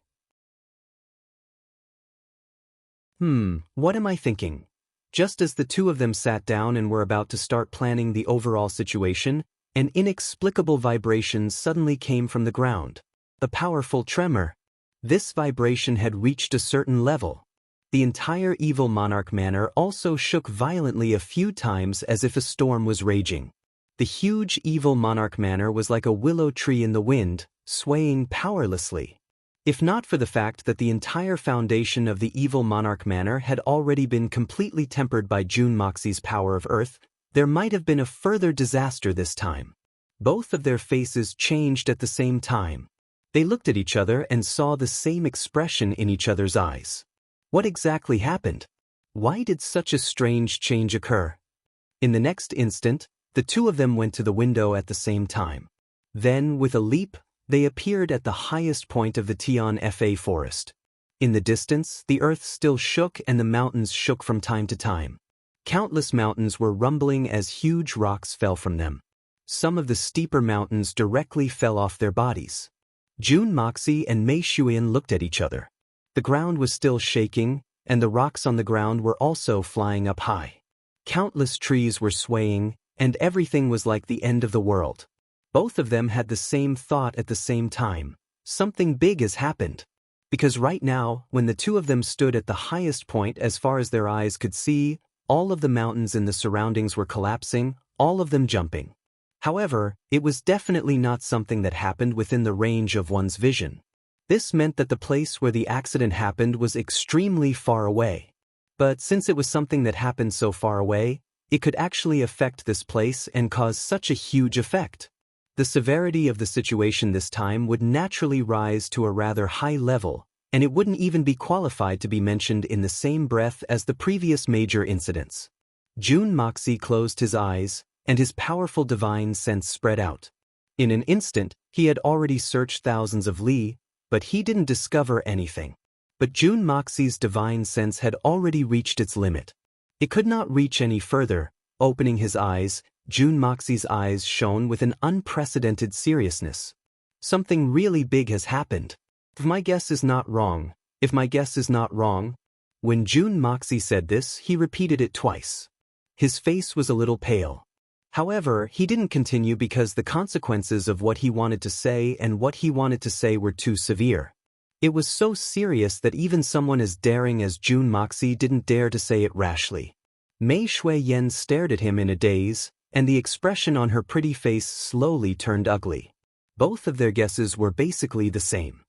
What am I thinking? Just as the two of them sat down and were about to start planning the overall situation, an inexplicable vibration suddenly came from the ground. A powerful tremor. This vibration had reached a certain level. The entire evil Monarch Manor also shook violently a few times as if a storm was raging. The huge evil Monarch Manor was like a willow tree in the wind, swaying powerlessly. If not for the fact that the entire foundation of the evil Monarch Manor had already been completely tempered by Jun Moxie's power of earth, there might have been a further disaster this time. Both of their faces changed at the same time. They looked at each other and saw the same expression in each other's eyes. What exactly happened? Why did such a strange change occur? In the next instant, the two of them went to the window at the same time. Then, with a leap, they appeared at the highest point of the Tian Fa forest. In the distance, the earth still shook and the mountains shook from time to time. Countless mountains were rumbling as huge rocks fell from them. Some of the steeper mountains directly fell off their bodies. Jun Moxie and Mei Xuan looked at each other. The ground was still shaking, and the rocks on the ground were also flying up high. Countless trees were swaying, and everything was like the end of the world. Both of them had the same thought at the same time. Something big has happened. Because right now, when the two of them stood at the highest point as far as their eyes could see, all of the mountains in the surroundings were collapsing, all of them jumping. However, it was definitely not something that happened within the range of one's vision. This meant that the place where the accident happened was extremely far away. But since it was something that happened so far away, it could actually affect this place and cause such a huge effect. The severity of the situation this time would naturally rise to a rather high level, and it wouldn't even be qualified to be mentioned in the same breath as the previous major incidents. Jun Moxie closed his eyes, and his powerful divine sense spread out. In an instant, he had already searched thousands of li, but he didn't discover anything. But Jun Moxie's divine sense had already reached its limit. It could not reach any further. Opening his eyes, Jun Moxie's eyes shone with an unprecedented seriousness. Something really big has happened. If my guess is not wrong. When Jun Moxie said this, he repeated it twice. His face was a little pale. However, he didn't continue because the consequences of what he wanted to say and what he wanted to say were too severe. It was so serious that even someone as daring as Jun Moxie didn't dare to say it rashly. Mei Xuan stared at him in a daze, and the expression on her pretty face slowly turned ugly. Both of their guesses were basically the same.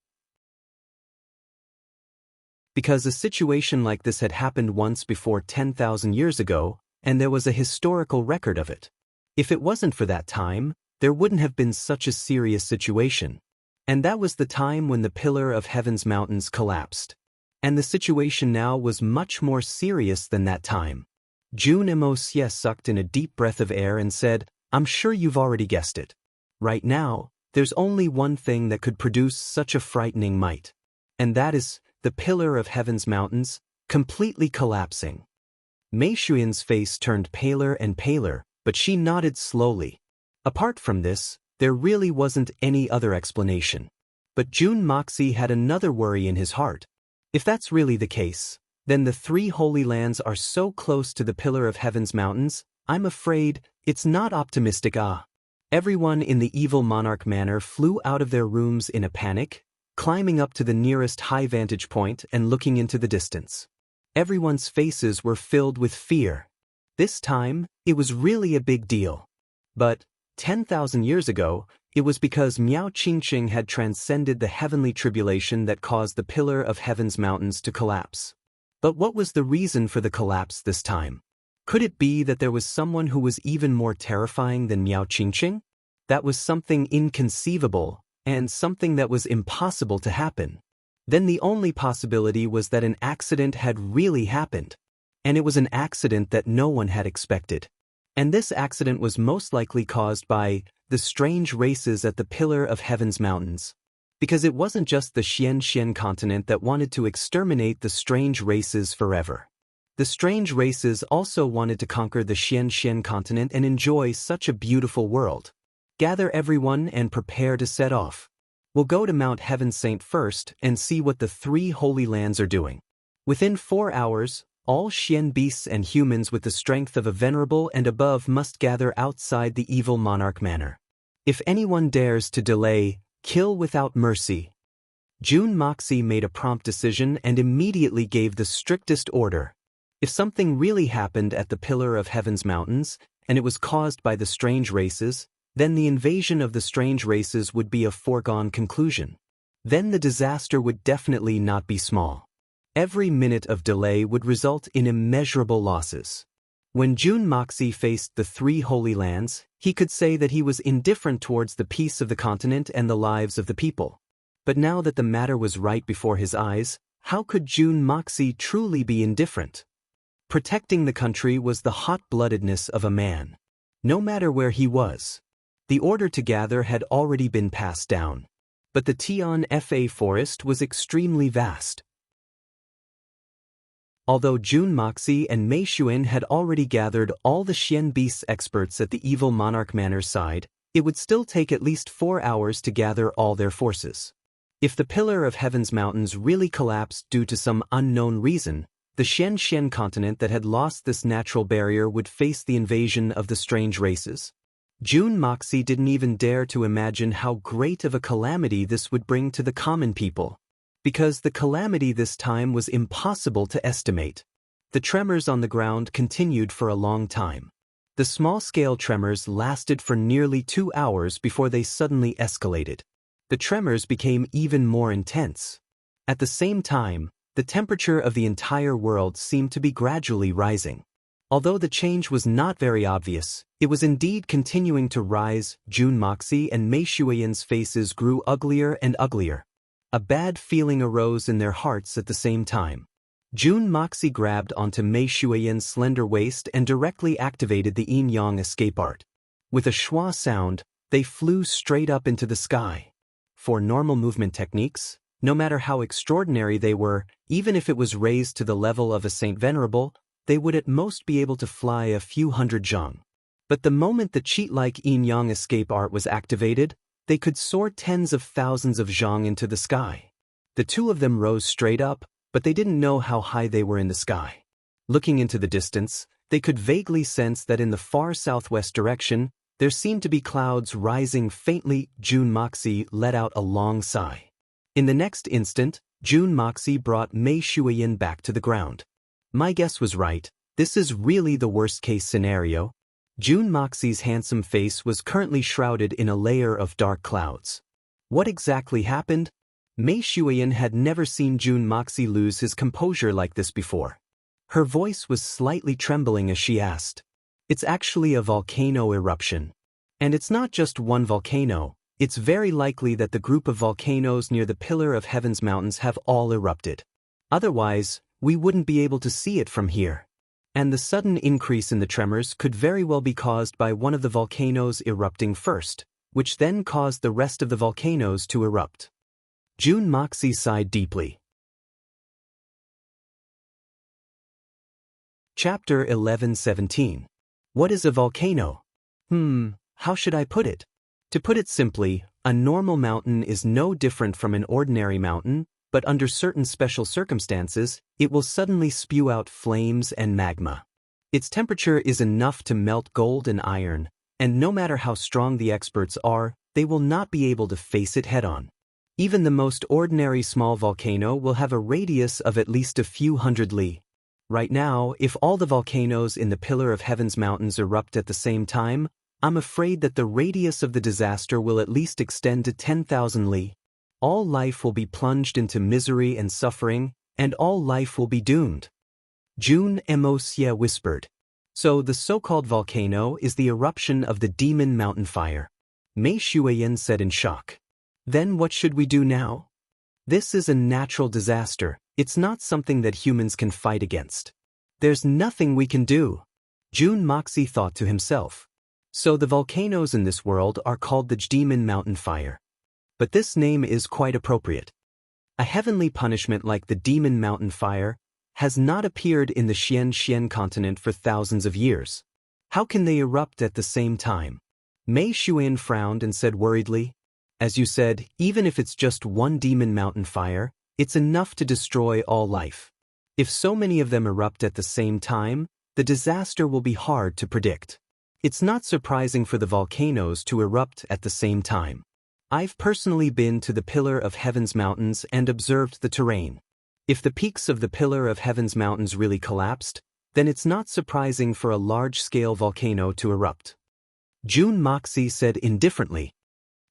Because a situation like this had happened once before 10,000 years ago, and there was a historical record of it. If it wasn't for that time, there wouldn't have been such a serious situation. And that was the time when the Pillar of Heaven's mountains collapsed. And the situation now was much more serious than that time. Jun Moxie sucked in a deep breath of air and said, "I'm sure you've already guessed it. Right now, there's only one thing that could produce such a frightening might. And that is the Pillar of Heaven's mountains, completely collapsing." Mei Xuan's face turned paler and paler, but she nodded slowly. Apart from this, there really wasn't any other explanation. But Jun Moxie had another worry in his heart. If that's really the case, Then the three holy lands are so close to the Pillar of Heaven's mountains, I'm afraid it's not optimistic. Everyone in the evil Monarch manor flew out of their rooms in a panic, climbing up to the nearest high vantage point and looking into the distance. Everyone's faces were filled with fear. This time, it was really a big deal. But 10,000 years ago, it was because Miao Qingqing had transcended the heavenly tribulation that caused the Pillar of Heaven's mountains to collapse. But what was the reason for the collapse this time? Could it be that there was someone who was even more terrifying than Miao Qingqing? That was something inconceivable, and something that was impossible to happen. Then the only possibility was that an accident had really happened. And it was an accident that no one had expected. And this accident was most likely caused by the strange races at the Pillar of Heaven's mountains. Because it wasn't just the Xian continent that wanted to exterminate the strange races forever. The strange races also wanted to conquer the Xian continent and enjoy such a beautiful world. Gather everyone and prepare to set off. We'll go to Mount Heaven Saint first and see what the three holy lands are doing. Within 4 hours, all Xian beasts and humans with the strength of a venerable and above must gather outside the evil Monarch manor. If anyone dares to delay, kill without mercy. Jun Moxie made a prompt decision and immediately gave the strictest order. If something really happened at the Pillar of Heaven's mountains, and it was caused by the strange races, then the invasion of the strange races would be a foregone conclusion. Then the disaster would definitely not be small. Every minute of delay would result in immeasurable losses. When Jun Moxie faced the three holy lands, he could say that he was indifferent towards the peace of the continent and the lives of the people. But now that the matter was right before his eyes, how could Jun Moxie truly be indifferent? Protecting the country was the hot-bloodedness of a man. No matter where he was. The order to gather had already been passed down. But the Tian Fa forest was extremely vast. Although Jun Moxie and Mei Xuan had already gathered all the Xian beasts experts at the evil Monarch manor's side, it would still take at least 4 hours to gather all their forces. If the Pillar of Heaven's mountains really collapsed due to some unknown reason, the Xian continent that had lost this natural barrier would face the invasion of the strange races. Jun Moxie didn't even dare to imagine how great of a calamity this would bring to the common people. Because the calamity this time was impossible to estimate. The tremors on the ground continued for a long time. The small-scale tremors lasted for nearly 2 hours before they suddenly escalated. The tremors became even more intense. At the same time, the temperature of the entire world seemed to be gradually rising. Although the change was not very obvious, it was indeed continuing to rise. Jun Moxie and Mei Xuan's faces grew uglier and uglier. A bad feeling arose in their hearts at the same time. Jun Moxie grabbed onto Mei Xuan's slender waist and directly activated the yin-yang escape art. With a schwa sound, they flew straight up into the sky. For normal movement techniques, no matter how extraordinary they were, even if it was raised to the level of a Saint Venerable, they would at most be able to fly a few hundred zhang. But the moment the cheat-like yin-yang escape art was activated, they could soar tens of thousands of zhang into the sky. The two of them rose straight up, but they didn't know how high they were in the sky. Looking into the distance, they could vaguely sense that in the far southwest direction, there seemed to be clouds rising faintly. Jun Moxie let out a long sigh. In the next instant, Jun Moxie brought Mei Xuan back to the ground. My guess was right. This is really the worst-case scenario. Jun Moxie's handsome face was currently shrouded in a layer of dark clouds. What exactly happened? Mei Xuan had never seen Jun Moxie lose his composure like this before. Her voice was slightly trembling as she asked. It's actually a volcano eruption. And it's not just one volcano. It's very likely that the group of volcanoes near the Pillar of Heaven's mountains have all erupted. Otherwise, we wouldn't be able to see it from here. And the sudden increase in the tremors could very well be caused by one of the volcanoes erupting first, which then caused the rest of the volcanoes to erupt. Jun Moxie sighed deeply. Chapter 11:17. What is a volcano? How should I put it? To put it simply, a normal mountain is no different from an ordinary mountain, but under certain special circumstances, it will suddenly spew out flames and magma. Its temperature is enough to melt gold and iron, and no matter how strong the experts are, they will not be able to face it head-on. Even the most ordinary small volcano will have a radius of at least a few hundred li. Right now, if all the volcanoes in the Pillar of Heaven's mountains erupt at the same time, I'm afraid that the radius of the disaster will at least extend to 10,000 li. All life will be plunged into misery and suffering, and all life will be doomed. Jun Emosia whispered. So the so-called volcano is the eruption of the demon mountain fire. Mei Shuiyan said in shock. Then what should we do now? This is a natural disaster. It's not something that humans can fight against. There's nothing we can do. Jun Moxie thought to himself. So the volcanoes in this world are called the demon mountain fire. But this name is quite appropriate. A heavenly punishment like the demon mountain fire has not appeared in the Xian continent for thousands of years. How can they erupt at the same time? Mei Shuiyan frowned and said worriedly, as you said, even if it's just one demon mountain fire, it's enough to destroy all life. If so many of them erupt at the same time, the disaster will be hard to predict. It's not surprising for the volcanoes to erupt at the same time. I've personally been to the Pillar of Heaven's mountains and observed the terrain. If the peaks of the Pillar of Heaven's mountains really collapsed, then it's not surprising for a large-scale volcano to erupt. Jun Moxie said indifferently.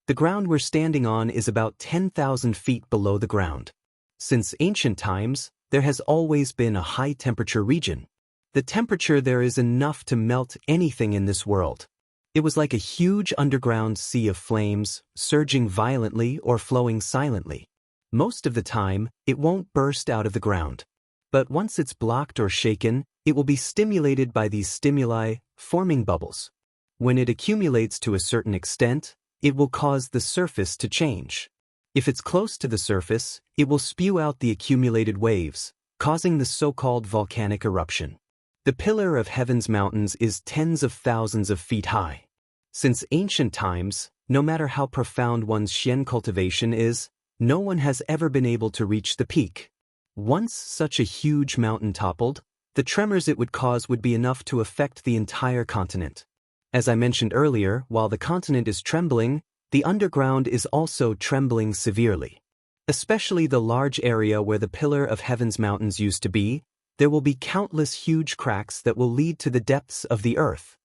The ground we're standing on is about 10,000 feet below the ground. Since ancient times, there has always been a high-temperature region. The temperature there is enough to melt anything in this world. It was like a huge underground sea of flames, surging violently or flowing silently. Most of the time, it won't burst out of the ground. But once it's blocked or shaken, it will be stimulated by these stimuli, forming bubbles. When it accumulates to a certain extent, it will cause the surface to change. If it's close to the surface, it will spew out the accumulated waves, causing the so-called volcanic eruption. The Pillar of Heaven's mountains is tens of thousands of feet high. Since ancient times, no matter how profound one's Xian cultivation is, no one has ever been able to reach the peak. Once such a huge mountain toppled, the tremors it would cause would be enough to affect the entire continent. As I mentioned earlier, while the continent is trembling, the underground is also trembling severely. Especially the large area where the Pillar of Heaven's mountains used to be, there will be countless huge cracks that will lead to the depths of the earth.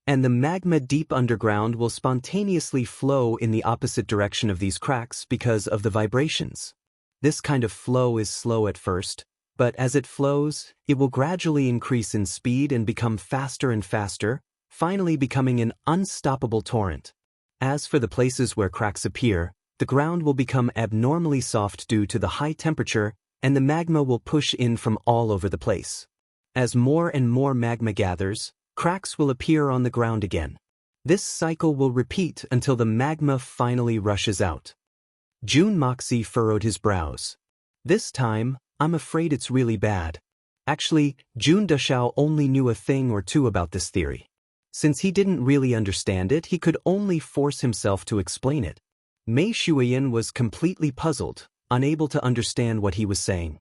And the magma deep underground will spontaneously flow in the opposite direction of these cracks because of the vibrations. This kind of flow is slow at first, but as it flows, it will gradually increase in speed and become faster and faster, finally becoming an unstoppable torrent. As for the places where cracks appear, the ground will become abnormally soft due to the high temperature, and the magma will push in from all over the place. As more and more magma gathers, cracks will appear on the ground again. This cycle will repeat until the magma finally rushes out. Jun Moxie furrowed his brows. This time, I'm afraid it's really bad. Actually, Jun Dashao only knew a thing or two about this theory. Since he didn't really understand it, he could only force himself to explain it. Mei Shuiyan was completely puzzled, unable to understand what he was saying.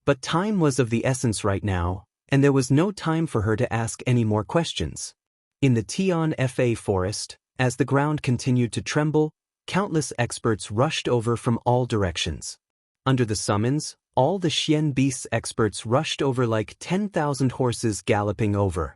But time was of the essence right now, and there was no time for her to ask any more questions. In the Tian Fa forest, as the ground continued to tremble, countless experts rushed over from all directions. Under the summons, all the Xian beasts experts rushed over like 10,000 horses galloping over.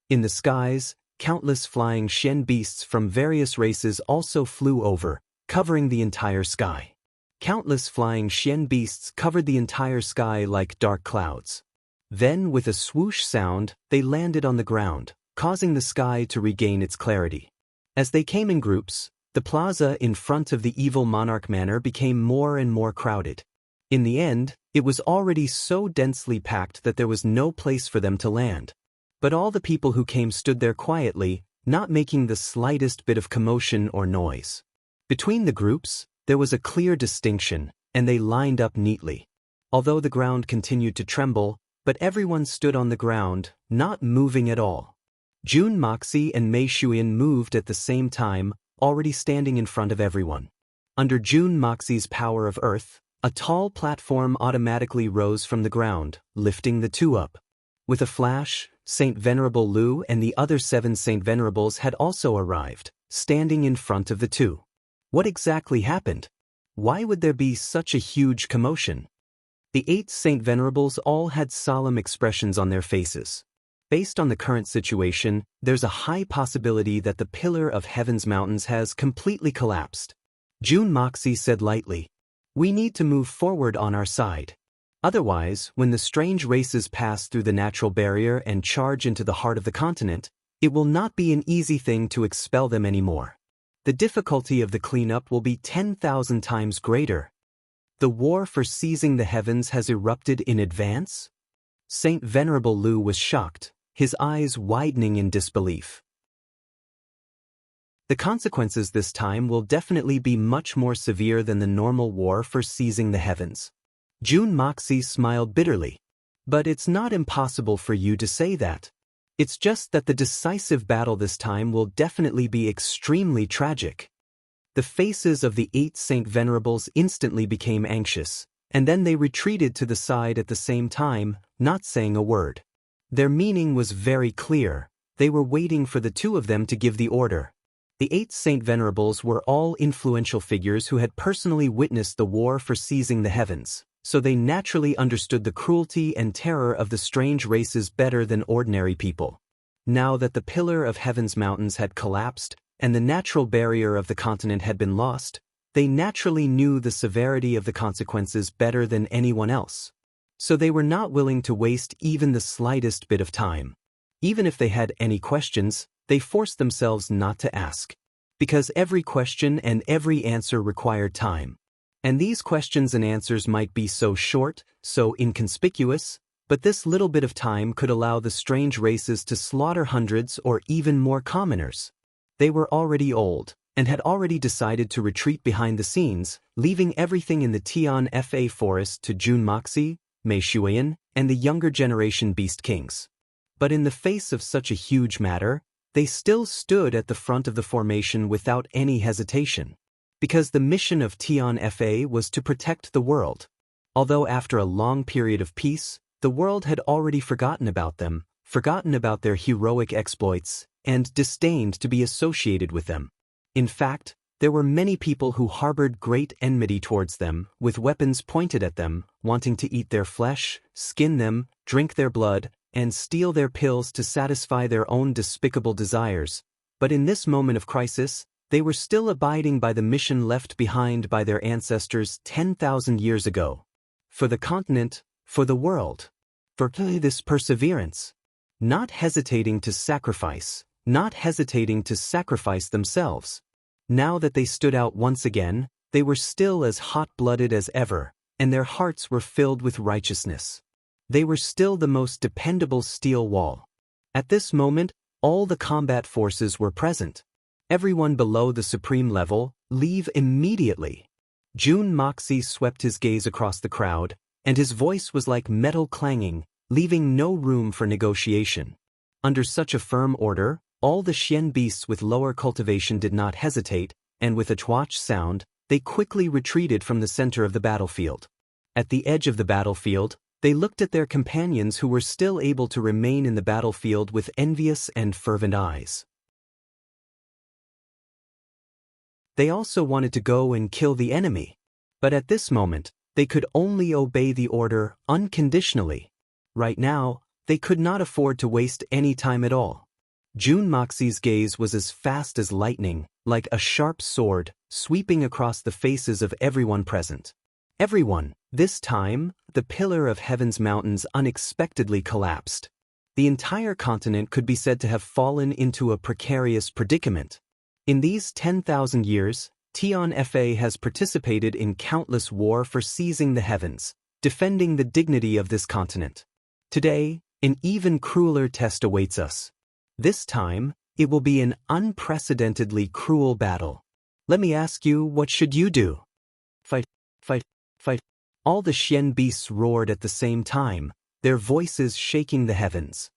In the skies, countless flying Xian beasts from various races also flew over, covering the entire sky. Countless flying Xian beasts covered the entire sky like dark clouds. Then, with a swoosh sound, they landed on the ground, causing the sky to regain its clarity. As they came in groups, the plaza in front of the evil Monarch Manor became more and more crowded. In the end, it was already so densely packed that there was no place for them to land. But all the people who came stood there quietly, not making the slightest bit of commotion or noise. Between the groups, there was a clear distinction, and they lined up neatly. Although the ground continued to tremble, but everyone stood on the ground, not moving at all. Jun Moxie and Mei Shuiyan moved at the same time, already standing in front of everyone. Under Jun Moxie's power of earth, A tall platform automatically rose from the ground, lifting the two up. With a flash, Saint Venerable Lu and the other 7 Saint Venerables had also arrived, standing in front of the two. What exactly happened? Why would there be such a huge commotion? The 8 Saint Venerables all had solemn expressions on their faces. Based on the current situation, there's a high possibility that the pillar of Heaven's mountains has completely collapsed. Jun Moxie said lightly, "We need to move forward on our side. Otherwise, when the strange races pass through the natural barrier and charge into the heart of the continent, it will not be an easy thing to expel them anymore. The difficulty of the cleanup will be 10,000 times greater. The war for seizing the heavens has erupted in advance?" Saint Venerable Lu was shocked, his eyes widening in disbelief. The consequences this time will definitely be much more severe than the normal war for seizing the heavens. Jun Moxie smiled bitterly. But it's not impossible for you to say that. It's just that the decisive battle this time will definitely be extremely tragic. The faces of the 8 Saint Venerables instantly became anxious, and then they retreated to the side at the same time, not saying a word. Their meaning was very clear. They were waiting for the two of them to give the order. The 8 Saint Venerables were all influential figures who had personally witnessed the war for seizing the heavens, so they naturally understood the cruelty and terror of the strange races better than ordinary people. Now that the pillar of Heaven's mountains had collapsed, and the natural barrier of the continent had been lost, they naturally knew the severity of the consequences better than anyone else. So they were not willing to waste even the slightest bit of time. Even if they had any questions, they forced themselves not to ask. Because every question and every answer required time. And these questions and answers might be so short, so inconspicuous, but this little bit of time could allow the strange races to slaughter hundreds or even more commoners. They were already old, and had already decided to retreat behind the scenes, leaving everything in the Tian Fa forest to Jun Moxie, Mei Shuiyan, and the younger generation Beast Kings. But in the face of such a huge matter, they still stood at the front of the formation without any hesitation. Because the mission of Tian Fa was to protect the world. Although after a long period of peace, the world had already forgotten about them, forgotten about their heroic exploits, and disdained to be associated with them. In fact, there were many people who harbored great enmity towards them, with weapons pointed at them, wanting to eat their flesh, skin them, drink their blood, and steal their pills to satisfy their own despicable desires. But in this moment of crisis, they were still abiding by the mission left behind by their ancestors 10,000 years ago. For the continent, for the world. For this perseverance. Not hesitating to sacrifice, not hesitating to sacrifice themselves. Now that they stood out once again, they were still as hot-blooded as ever, and their hearts were filled with righteousness. They were still the most dependable steel wall. At this moment, all the combat forces were present. Everyone below the supreme level, leave immediately. Jun Moxie swept his gaze across the crowd, and his voice was like metal clanging, leaving no room for negotiation. Under such a firm order, all the Xian beasts with lower cultivation did not hesitate, and with a twatch sound, they quickly retreated from the center of the battlefield. At the edge of the battlefield, they looked at their companions who were still able to remain in the battlefield with envious and fervent eyes. They also wanted to go and kill the enemy. But at this moment, they could only obey the order unconditionally. Right now, they could not afford to waste any time at all. Jun Moxie's gaze was as fast as lightning, like a sharp sword, sweeping across the faces of everyone present. Everyone. This time, the pillar of Heaven's mountains unexpectedly collapsed. The entire continent could be said to have fallen into a precarious predicament. In these 10,000 years, Tian Fa has participated in countless war for seizing the heavens, defending the dignity of this continent. Today, an even crueler test awaits us. This time, it will be an unprecedentedly cruel battle. Let me ask you, what should you do? Fight, fight, fight. All the Xian beasts roared at the same time, their voices shaking the heavens.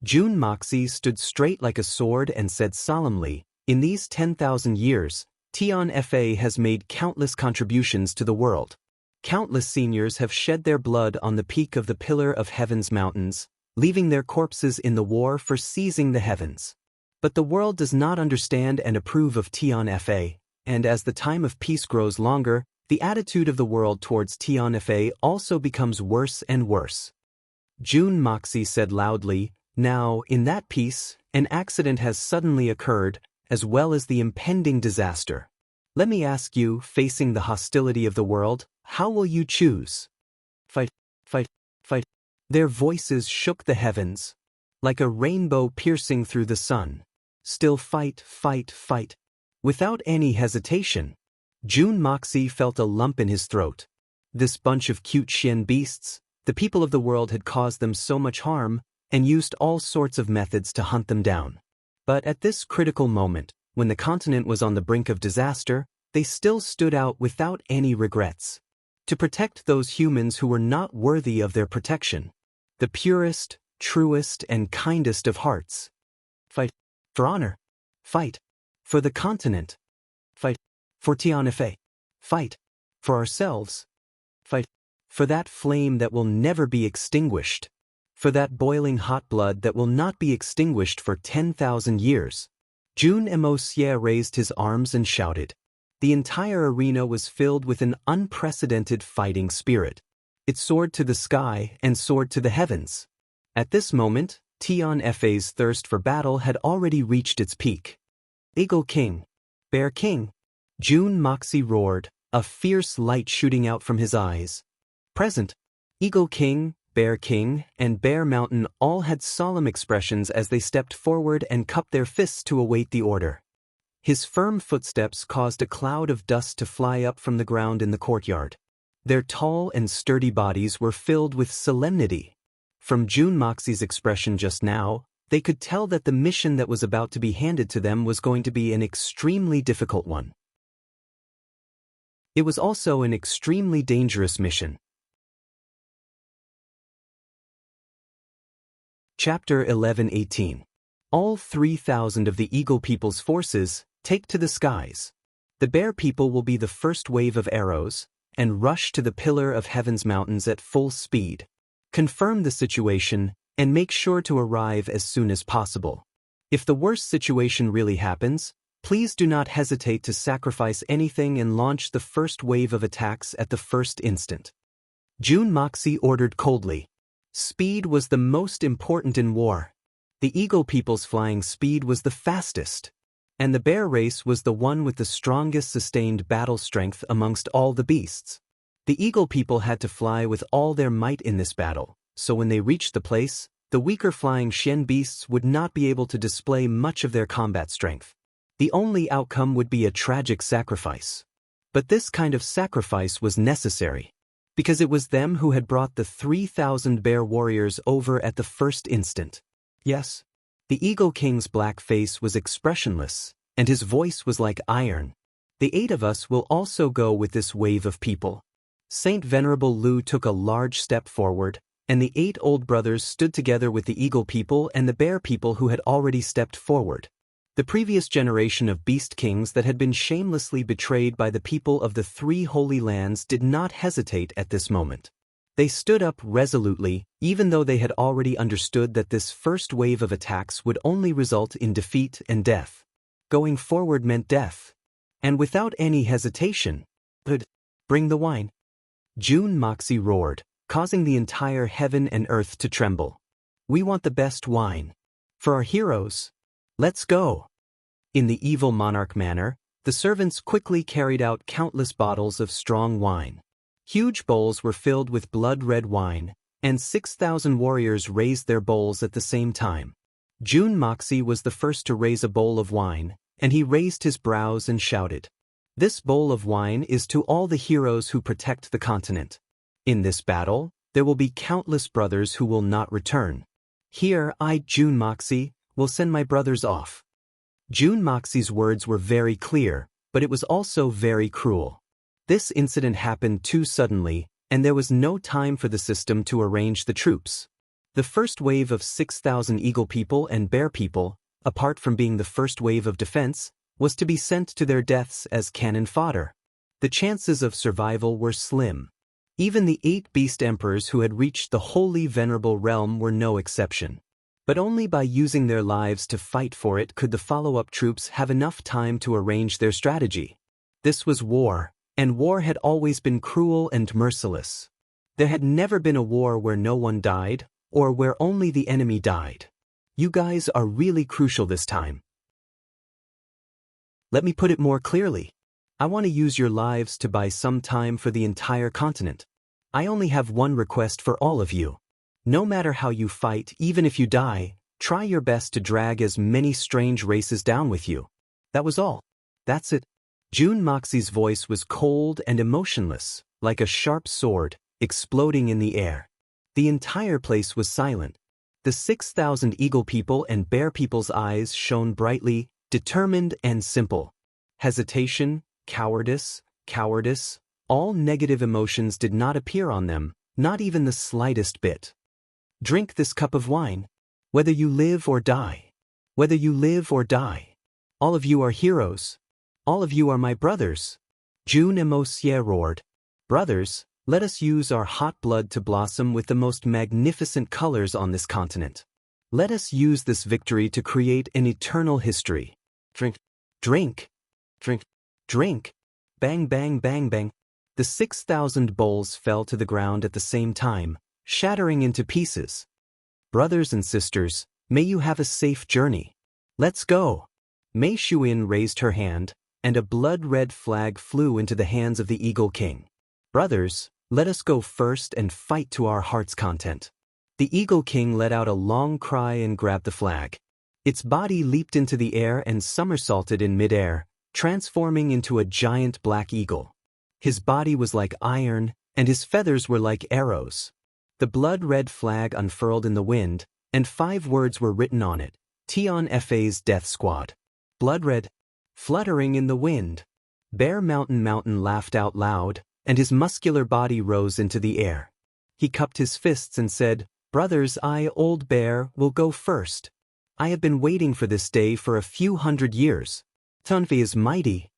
Jun Moxie stood straight like a sword and said solemnly, "In these 10,000 years, Tian Fa has made countless contributions to the world. Countless seniors have shed their blood on the peak of the Pillar of Heaven's mountains, leaving their corpses in the war for seizing the heavens. But the world does not understand and approve of Tion Fa, and as the time of peace grows longer, the attitude of the world towards Tion Fa also becomes worse and worse. Jun Moxie said loudly, "Now, in that peace, an accident has suddenly occurred, as well as the impending disaster. Let me ask you, facing the hostility of the world, how will you choose? Fight, fight, fight." Their voices shook the heavens, like a rainbow piercing through the sun. Still fight, fight, fight. Without any hesitation, Jun Moxie felt a lump in his throat. This bunch of cute Xian beasts, the people of the world had caused them so much harm, and used all sorts of methods to hunt them down. But at this critical moment, when the continent was on the brink of disaster, they still stood out without any regrets. To protect those humans who were not worthy of their protection. The purest, truest, and kindest of hearts. Fight for honor. Fight for the continent. Fight for Tion Fa. Fight for ourselves. Fight for that flame that will never be extinguished. For that boiling hot blood that will not be extinguished for 10,000 years. Jun Moxie raised his arms and shouted. The entire arena was filled with an unprecedented fighting spirit. It soared to the sky and soared to the heavens. At this moment, Tion Fa's thirst for battle had already reached its peak. Eagle King, Bear King, Jun Moxie roared, a fierce light shooting out from his eyes. Present, Eagle King, Bear King, and Bear Mountain all had solemn expressions as they stepped forward and cupped their fists to await the order. His firm footsteps caused a cloud of dust to fly up from the ground in the courtyard. Their tall and sturdy bodies were filled with solemnity. From Jun Moxie's expression just now, they could tell that the mission that was about to be handed to them was going to be an extremely difficult one. It was also an extremely dangerous mission. Chapter 11:18. All 3,000 of the Eagle People's forces take to the skies. The Bear People will be the first wave of arrows, and rush to the Pillar of Heaven's mountains at full speed. Confirm the situation, and make sure to arrive as soon as possible. If the worst situation really happens, please do not hesitate to sacrifice anything and launch the first wave of attacks at the first instant. Jun Moxie ordered coldly. Speed was the most important in war. The Eagle People's flying speed was the fastest, and the bear race was the one with the strongest sustained battle strength amongst all the beasts. The Eagle People had to fly with all their might in this battle, so when they reached the place, the weaker flying Xian beasts would not be able to display much of their combat strength. The only outcome would be a tragic sacrifice. But this kind of sacrifice was necessary, because it was them who had brought the 3,000 bear warriors over at the first instant. Yes, the Eagle King's black face was expressionless, and his voice was like iron. The 8 of us will also go with this wave of people. Saint Venerable Lu took a large step forward, and the 8 old brothers stood together with the Eagle People and the Bear People who had already stepped forward. The previous generation of beast kings that had been shamelessly betrayed by the people of the 3 holy lands did not hesitate at this moment. They stood up resolutely, even though they had already understood that this first wave of attacks would only result in defeat and death. Going forward meant death. And without any hesitation, bring the wine. Jun Moxie roared, causing the entire heaven and earth to tremble. We want the best wine. For our heroes. Let's go. In the evil monarch manner, the servants quickly carried out countless bottles of strong wine. Huge bowls were filled with blood-red wine, and 6,000 warriors raised their bowls at the same time. Jun Moxie was the first to raise a bowl of wine, and he raised his brows and shouted, "This bowl of wine is to all the heroes who protect the continent. In this battle, there will be countless brothers who will not return. Here I, Jun Moxie, will send my brothers off." Jun Moxie's words were very clear, but it was also very cruel. This incident happened too suddenly, and there was no time for the system to arrange the troops. The first wave of 6,000 Eagle People and Bear People, apart from being the first wave of defense, was to be sent to their deaths as cannon fodder. The chances of survival were slim. Even the 8 beast emperors who had reached the holy venerable realm were no exception. But only by using their lives to fight for it could the follow-up troops have enough time to arrange their strategy. This was war, and war had always been cruel and merciless. There had never been a war where no one died, or where only the enemy died. You guys are really crucial this time. Let me put it more clearly. I want to use your lives to buy some time for the entire continent. I only have one request for all of you. No matter how you fight, even if you die, try your best to drag as many strange races down with you. That was all. That's it. Jun Moxie's voice was cold and emotionless, like a sharp sword, exploding in the air. The entire place was silent. The 6,000 eagle people and bear people's eyes shone brightly, determined and simple. Hesitation, cowardice, all negative emotions did not appear on them, not even the slightest bit. Drink this cup of wine. Whether you live or die. Whether you live or die. All of you are heroes. All of you are my brothers. Jun Emosie roared. Brothers, let us use our hot blood to blossom with the most magnificent colors on this continent. Let us use this victory to create an eternal history. Drink, drink, drink, drink. Bang, bang, bang, bang. The 6,000 bowls fell to the ground at the same time, shattering into pieces. Brothers and sisters, may you have a safe journey. Let's go. Mei Shuin raised her hand, and a blood-red flag flew into the hands of the Eagle King. Brothers, let us go first and fight to our heart's content. The Eagle King let out a long cry and grabbed the flag. Its body leaped into the air and somersaulted in midair, transforming into a giant black eagle. His body was like iron, and his feathers were like arrows. The blood-red flag unfurled in the wind, and 5 words were written on it: Tion Fa's Death Squad. Blood red, fluttering in the wind. Bear Mountain laughed out loud, and his muscular body rose into the air. He cupped his fists and said, Brothers, I, Old Bear, will go first. I have been waiting for this day for a few hundred years. Tunfi is mighty.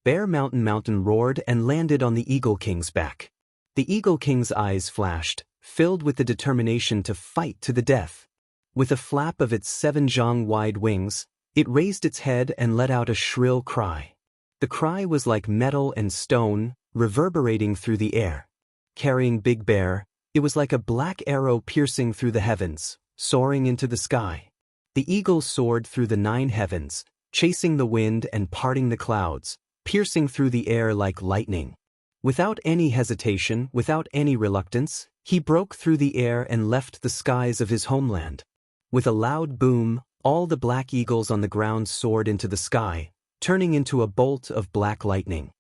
Bear Mountain roared and landed on the Eagle King's back. The Eagle King's eyes flashed, filled with the determination to fight to the death. With a flap of its 7 zhang-wide wings, it raised its head and let out a shrill cry. The cry was like metal and stone, reverberating through the air. Carrying Big Bear, it was like a black arrow piercing through the heavens, soaring into the sky. The eagle soared through the 9 heavens, chasing the wind and parting the clouds, piercing through the air like lightning. Without any hesitation, without any reluctance, he broke through the air and left the skies of his homeland. With a loud boom, all the black eagles on the ground soared into the sky, turning into a bolt of black lightning.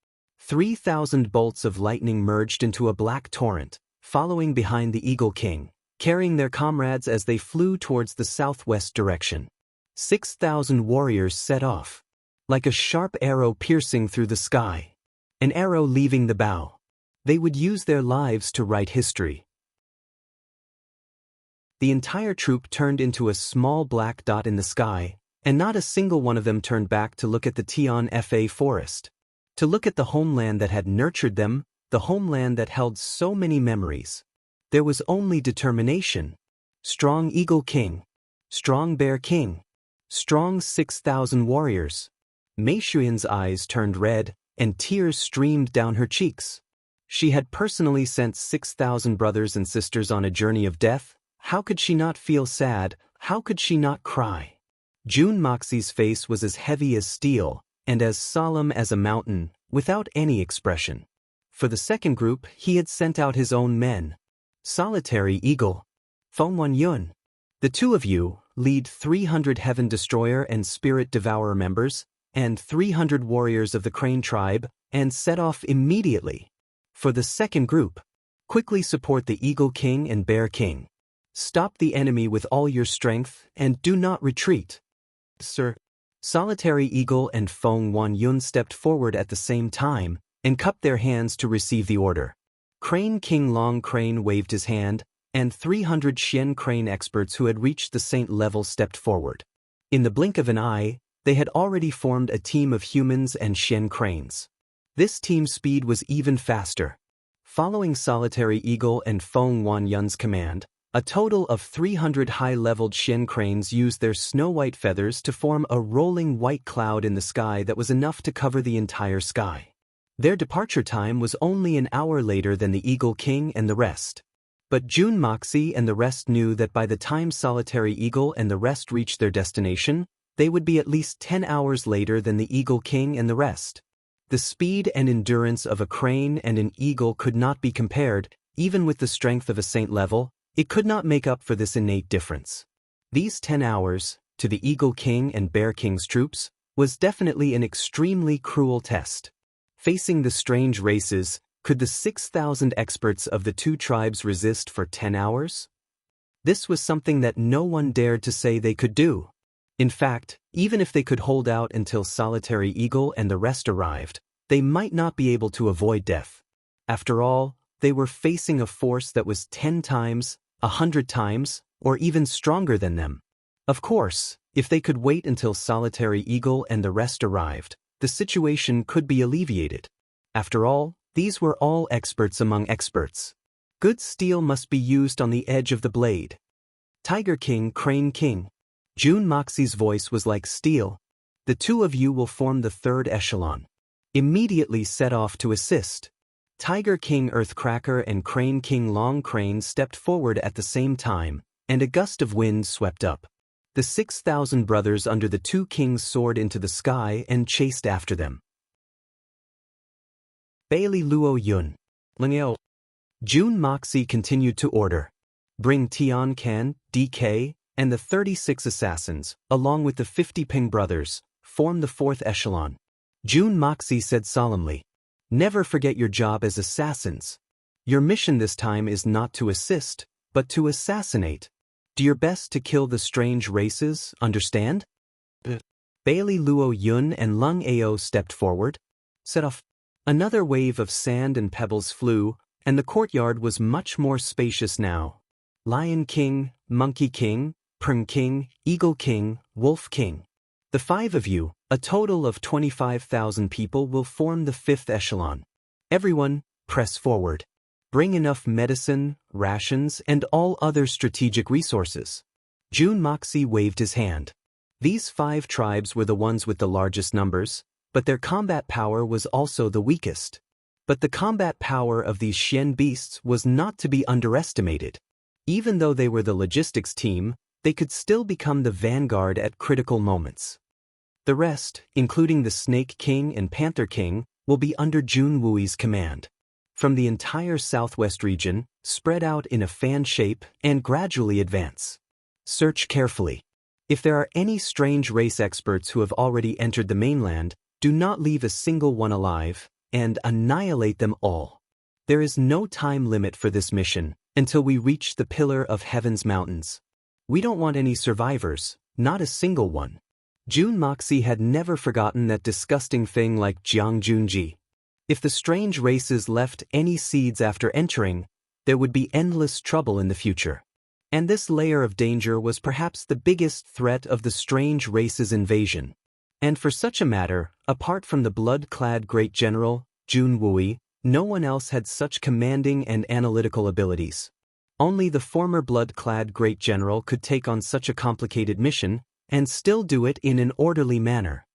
3,000 bolts of lightning merged into a black torrent, following behind the Eagle King, carrying their comrades as they flew towards the southwest direction. 6,000 warriors set off. Like a sharp arrow piercing through the sky. An arrow leaving the bow. They would use their lives to write history. The entire troop turned into a small black dot in the sky, and not a single one of them turned back to look at the Tion Fa forest. To look at the homeland that had nurtured them, the homeland that held so many memories. There was only determination. Strong Eagle King. Strong Bear King. Strong 6,000 warriors. Mei Shuin's eyes turned red, and tears streamed down her cheeks. She had personally sent 6,000 brothers and sisters on a journey of death. How could she not feel sad? How could she not cry? Jun Moxie's face was as heavy as steel, and as solemn as a mountain, without any expression. For the second group, he had sent out his own men. Solitary Eagle. Feng Wan-yun. The 2 of you lead 300 Heaven Destroyer and Spirit Devourer members, and 300 warriors of the Crane tribe, and set off immediately. For the second group, quickly support the Eagle King and Bear King. Stop the enemy with all your strength, and do not retreat. Sir. Solitary Eagle and Feng Wan-yun stepped forward at the same time, and cupped their hands to receive the order. Crane King Long Crane waved his hand, and 300 Xian Crane experts who had reached the saint level stepped forward. In the blink of an eye, they had already formed a team of humans and Xian Cranes. This team's speed was even faster. following Solitary Eagle and Feng Wanyun's command, a total of 300 high-leveled Xian cranes used their snow-white feathers to form a rolling white cloud in the sky that was enough to cover the entire sky. Their departure time was only an hour later than the Eagle King and the rest. But Jun Moxie and the rest knew that by the time Solitary Eagle and the rest reached their destination, they would be at least 10 hours later than the Eagle King and the rest. The speed and endurance of a crane and an eagle could not be compared, even with the strength of a saint level. It could not make up for this innate difference. These 10 hours, to the Eagle King and Bear King's troops, was definitely an extremely cruel test. Facing the strange races, could the 6,000 experts of the two tribes resist for 10 hours? This was something that no one dared to say they could do. In fact, even if they could hold out until Solitary Eagle and the rest arrived, they might not be able to avoid death. After all, they were facing a force that was 10 times, 100 times, or even stronger than them. Of course, if they could wait until Solitary Eagle and the rest arrived, the situation could be alleviated. After all, these were all experts among experts. Good steel must be used on the edge of the blade. Tiger King, Crane King. Jun Moxie's voice was like steel. The two of you will form the third echelon. Immediately set off to assist. Tiger King Earthcracker and Crane King Long Crane stepped forward at the same time, and a gust of wind swept up. The 6,000 brothers under the two kings soared into the sky and chased after them. Bailey Luo Yun. Lingyo. Jun Moxie continued to order. Bring Tian Can, DK, and the 36 assassins, along with the 50 Ping brothers, form the fourth echelon. Jun Moxie said solemnly. Never forget your job as assassins. Your mission this time is not to assist, but to assassinate. Do your best to kill the strange races, understand? Bailey Luo Yun and Lung Ao stepped forward. Set off. Another wave of sand and pebbles flew, and the courtyard was much more spacious now. Lion King, Monkey King, Prung King, Eagle King, Wolf King. The 5 of you, a total of 25,000 people, will form the 5th echelon. Everyone, press forward. Bring enough medicine, rations, and all other strategic resources. Jun Moxie waved his hand. These 5 tribes were the ones with the largest numbers, but their combat power was also the weakest. But the combat power of these Xian beasts was not to be underestimated. Even though they were the logistics team, they could still become the vanguard at critical moments. The rest, including the Snake King and Panther King, will be under Jun Wui's command. From the entire southwest region, spread out in a fan shape and gradually advance. Search carefully. If there are any strange race experts who have already entered the mainland, do not leave a single one alive, and annihilate them all. There is no time limit for this mission, until we reach the Pillar of Heaven's mountains. We don't want any survivors, not a single one. Jun Moxie had never forgotten that disgusting thing like Jiang Junji. If the strange races left any seeds after entering, there would be endless trouble in the future. And this layer of danger was perhaps the biggest threat of the strange races' invasion. And for such a matter, apart from the blood-clad great general, Jun Wui, no one else had such commanding and analytical abilities. Only the former blood-clad great general could take on such a complicated mission, and still do it in an orderly manner.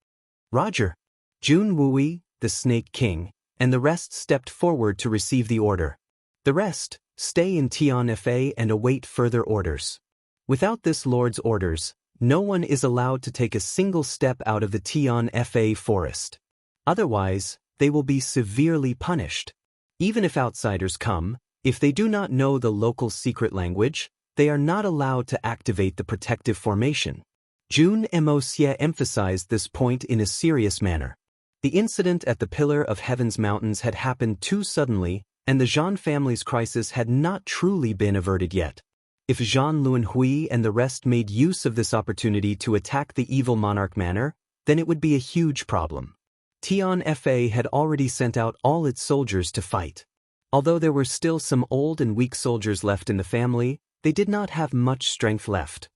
Roger. Jun Wui, the Snake King, and the rest stepped forward to receive the order. The rest, stay in Tian Fa and await further orders. Without this lord's orders, no one is allowed to take a single step out of the Tian Fa forest. Otherwise, they will be severely punished. Even if outsiders come, if they do not know the local secret language, they are not allowed to activate the protective formation. Jun Moxie emphasized this point in a serious manner. The incident at the Pillar of Heaven's mountains had happened too suddenly, and the Zhan family's crisis had not truly been averted yet. If Zhan Luanhui and the rest made use of this opportunity to attack the evil Monarch manor, then it would be a huge problem. Tian Fa had already sent out all its soldiers to fight. Although there were still some old and weak soldiers left in the family, they did not have much strength left.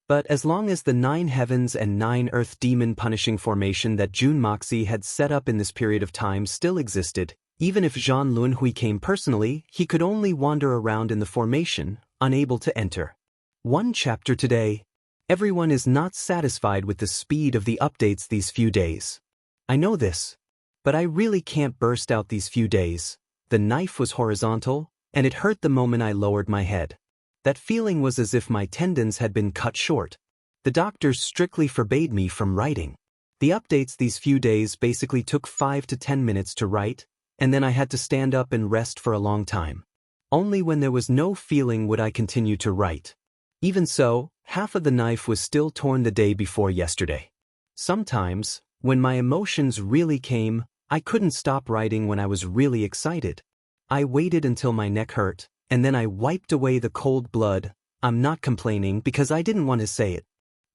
But as long as the 9 heavens and 9 earth demon punishing formation that Jun Moxie had set up in this period of time still existed, Even if Zhan Lunhui came personally, he could only wander around in the formation, unable to enter. One chapter today. Everyone is not satisfied with the speed of the updates these few days. I know this. But I really can't burst out these few days. The knife was horizontal, and it hurt the moment I lowered my head. That feeling was as if my tendons had been cut short. The doctors strictly forbade me from writing. The updates these few days basically took 5 to 10 minutes to write, and then I had to stand up and rest for a long time. Only when there was no feeling would I continue to write. Even so, half of the knife was still torn the day before yesterday. Sometimes, when my emotions really came, I couldn't stop writing when I was really excited. I waited until my neck hurt, and then I wiped away the cold blood. I'm not complaining because I didn't want to say it.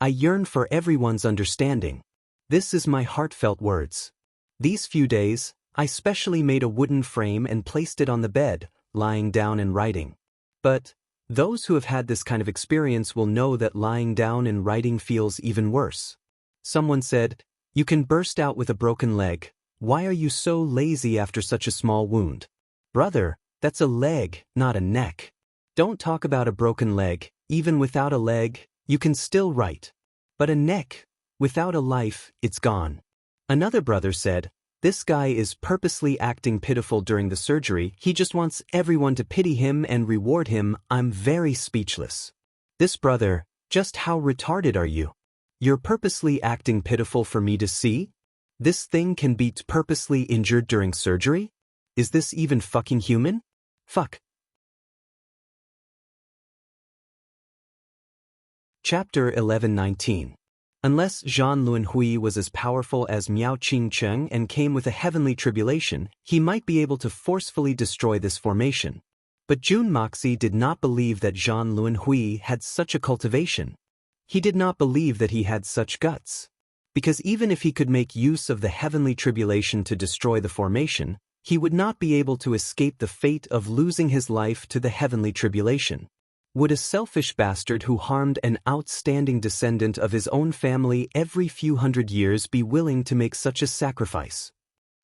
I yearn for everyone's understanding. This is my heartfelt words. These few days, I specially made a wooden frame and placed it on the bed, lying down and writing. But those who have had this kind of experience will know that lying down and writing feels even worse. Someone said, "You can burst out with a broken leg. Why are you so lazy after such a small wound?" Brother, that's a leg, not a neck. Don't talk about a broken leg. Even without a leg, you can still write. But a neck, without a life, it's gone. Another brother said, "This guy is purposely acting pitiful during the surgery. He just wants everyone to pity him and reward him." I'm very speechless. This brother, just how retarded are you? You're purposely acting pitiful for me to see? This thing can be purposely injured during surgery? Is this even fucking human? Fuck. Chapter 11:19. Unless Zhan Lunhui was as powerful as Miao Qingcheng and came with a heavenly tribulation, he might be able to forcefully destroy this formation. But Jun Moxie did not believe that Zhan Lunhui had such a cultivation. He did not believe that he had such guts. Because even if he could make use of the heavenly tribulation to destroy the formation, he would not be able to escape the fate of losing his life to the heavenly tribulation. Would a selfish bastard who harmed an outstanding descendant of his own family every few hundred years be willing to make such a sacrifice?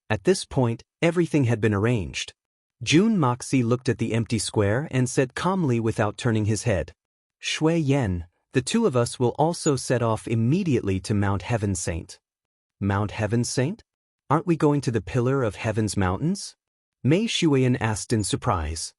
At this point, everything had been arranged. Jun Moxie looked at the empty square and said calmly without turning his head, "Shui Yen, the two of us will also set off immediately to Mount Heaven Saint." Mount Heaven Saint? Aren't we going to the Pillar of Heaven's mountains? Mei Shuiyan asked in surprise.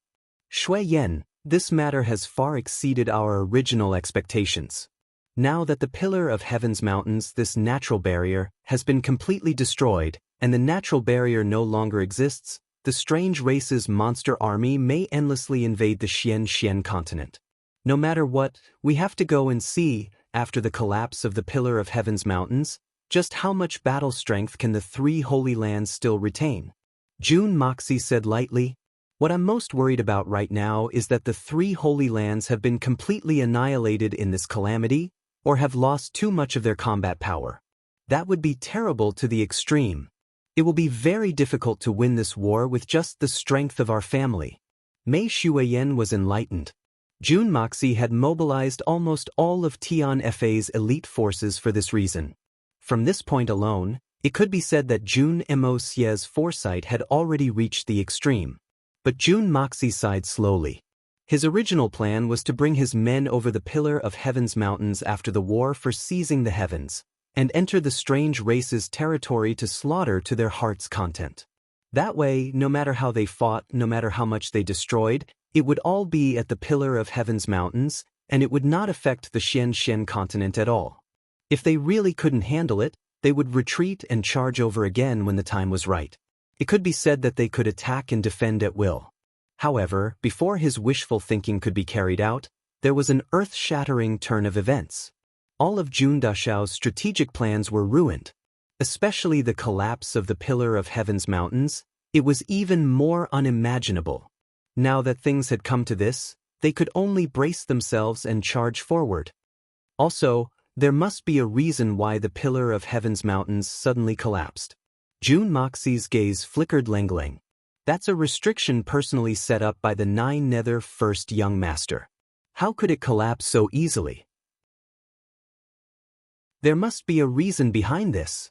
Shui Yen, this matter has far exceeded our original expectations. Now that the Pillar of Heaven's mountains, this natural barrier, has been completely destroyed, and the natural barrier no longer exists, the strange race's monster army may endlessly invade the Xian continent. No matter what, we have to go and see, after the collapse of the Pillar of Heaven's mountains, just how much battle strength can the three Holy Lands still retain. Jun Moxie said lightly, "What I'm most worried about right now is that the three Holy Lands have been completely annihilated in this calamity, or have lost too much of their combat power. That would be terrible to the extreme. It will be very difficult to win this war with just the strength of our family." Mei Shuiyan was enlightened. Jun Moxie had mobilized almost all of Tian Fa's elite forces for this reason. From this point alone, it could be said that Jun Moxie's foresight had already reached the extreme. But Jun Moxie sighed slowly. His original plan was to bring his men over the Pillar of Heaven's mountains after the war for seizing the heavens, and enter the strange race's territory to slaughter to their heart's content. That way, no matter how they fought, no matter how much they destroyed, it would all be at the Pillar of Heaven's mountains, and it would not affect the Xian continent at all. If they really couldn't handle it, they would retreat and charge over again when the time was right. It could be said that they could attack and defend at will. However, before his wishful thinking could be carried out, there was an earth-shattering turn of events. All of Jun Dashao's strategic plans were ruined. Especially the collapse of the Pillar of Heaven's mountains, it was even more unimaginable. Now that things had come to this, they could only brace themselves and charge forward. Also, there must be a reason why the Pillar of Heaven's mountains suddenly collapsed. Jun Moxie's gaze flickered Lengling. That's a restriction personally set up by the Nine Nether First Young Master. How could it collapse so easily? There must be a reason behind this.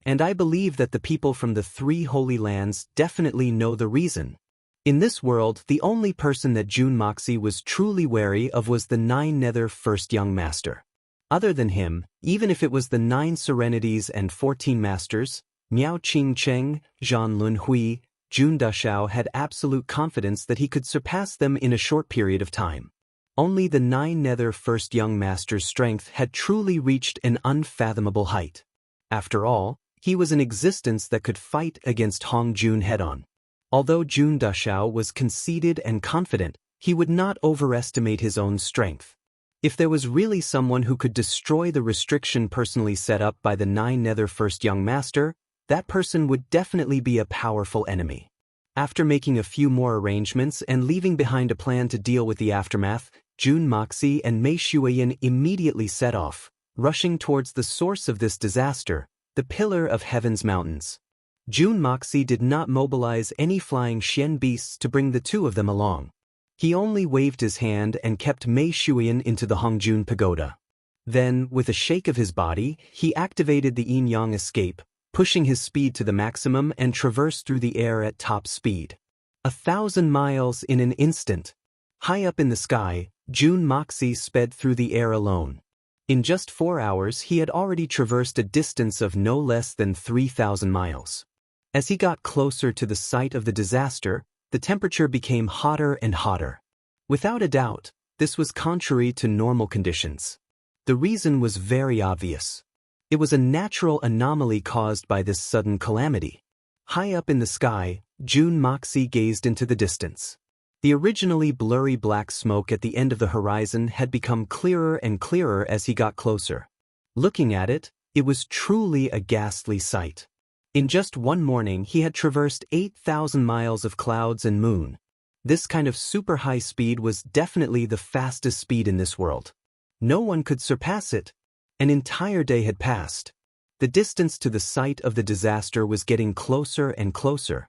And I believe that the people from the 3 Holy Lands definitely know the reason. In this world, the only person that June Moxie was truly wary of was the 9 Nether First Young Master. Other than him, even if it was the 9 Serenities and 14 Masters, Miao Qing Cheng, Zhan Lun Hui, Jun Dashao had absolute confidence that he could surpass them in a short period of time. Only the 9 Nether First Young Master's strength had truly reached an unfathomable height. After all, he was an existence that could fight against Hong Jun head-on. Although Jun Dashao was conceited and confident, he would not overestimate his own strength. If there was really someone who could destroy the restriction personally set up by the 9 Nether First Young Master, that person would definitely be a powerful enemy. After making a few more arrangements and leaving behind a plan to deal with the aftermath, Jun Moxie and Mei Shuiyan immediately set off, rushing towards the source of this disaster, the Pillar of Heaven's Mountains. Jun Moxie did not mobilize any flying Xian beasts to bring the 2 of them along. He only waved his hand and kept Mei Shuiyan into the Hongjun Pagoda. Then, with a shake of his body, he activated the yin-yang escape, pushing his speed to the maximum and traversed through the air at top speed. 1,000 miles in an instant. High up in the sky, Jun Moxie sped through the air alone. In just 4 hours he had already traversed a distance of no less than 3,000 miles. As he got closer to the site of the disaster, the temperature became hotter and hotter. Without a doubt, this was contrary to normal conditions. The reason was very obvious. It was a natural anomaly caused by this sudden calamity. High up in the sky, Jun Moxie gazed into the distance. The originally blurry black smoke at the end of the horizon had become clearer and clearer as he got closer. Looking at it, it was truly a ghastly sight. In just one morning he had traversed 8,000 miles of clouds and moon. This kind of super high speed was definitely the fastest speed in this world. No one could surpass it. An entire day had passed. The distance to the site of the disaster was getting closer and closer.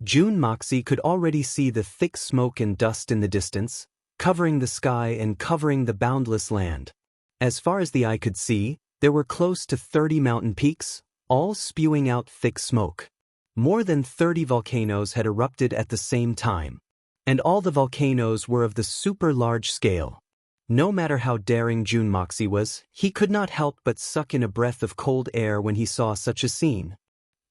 Jun Moxie could already see the thick smoke and dust in the distance, covering the sky and covering the boundless land. As far as the eye could see, there were close to 30 mountain peaks, all spewing out thick smoke. More than 30 volcanoes had erupted at the same time. And all the volcanoes were of the super large scale. No matter how daring Jun Moxie was, he could not help but suck in a breath of cold air when he saw such a scene.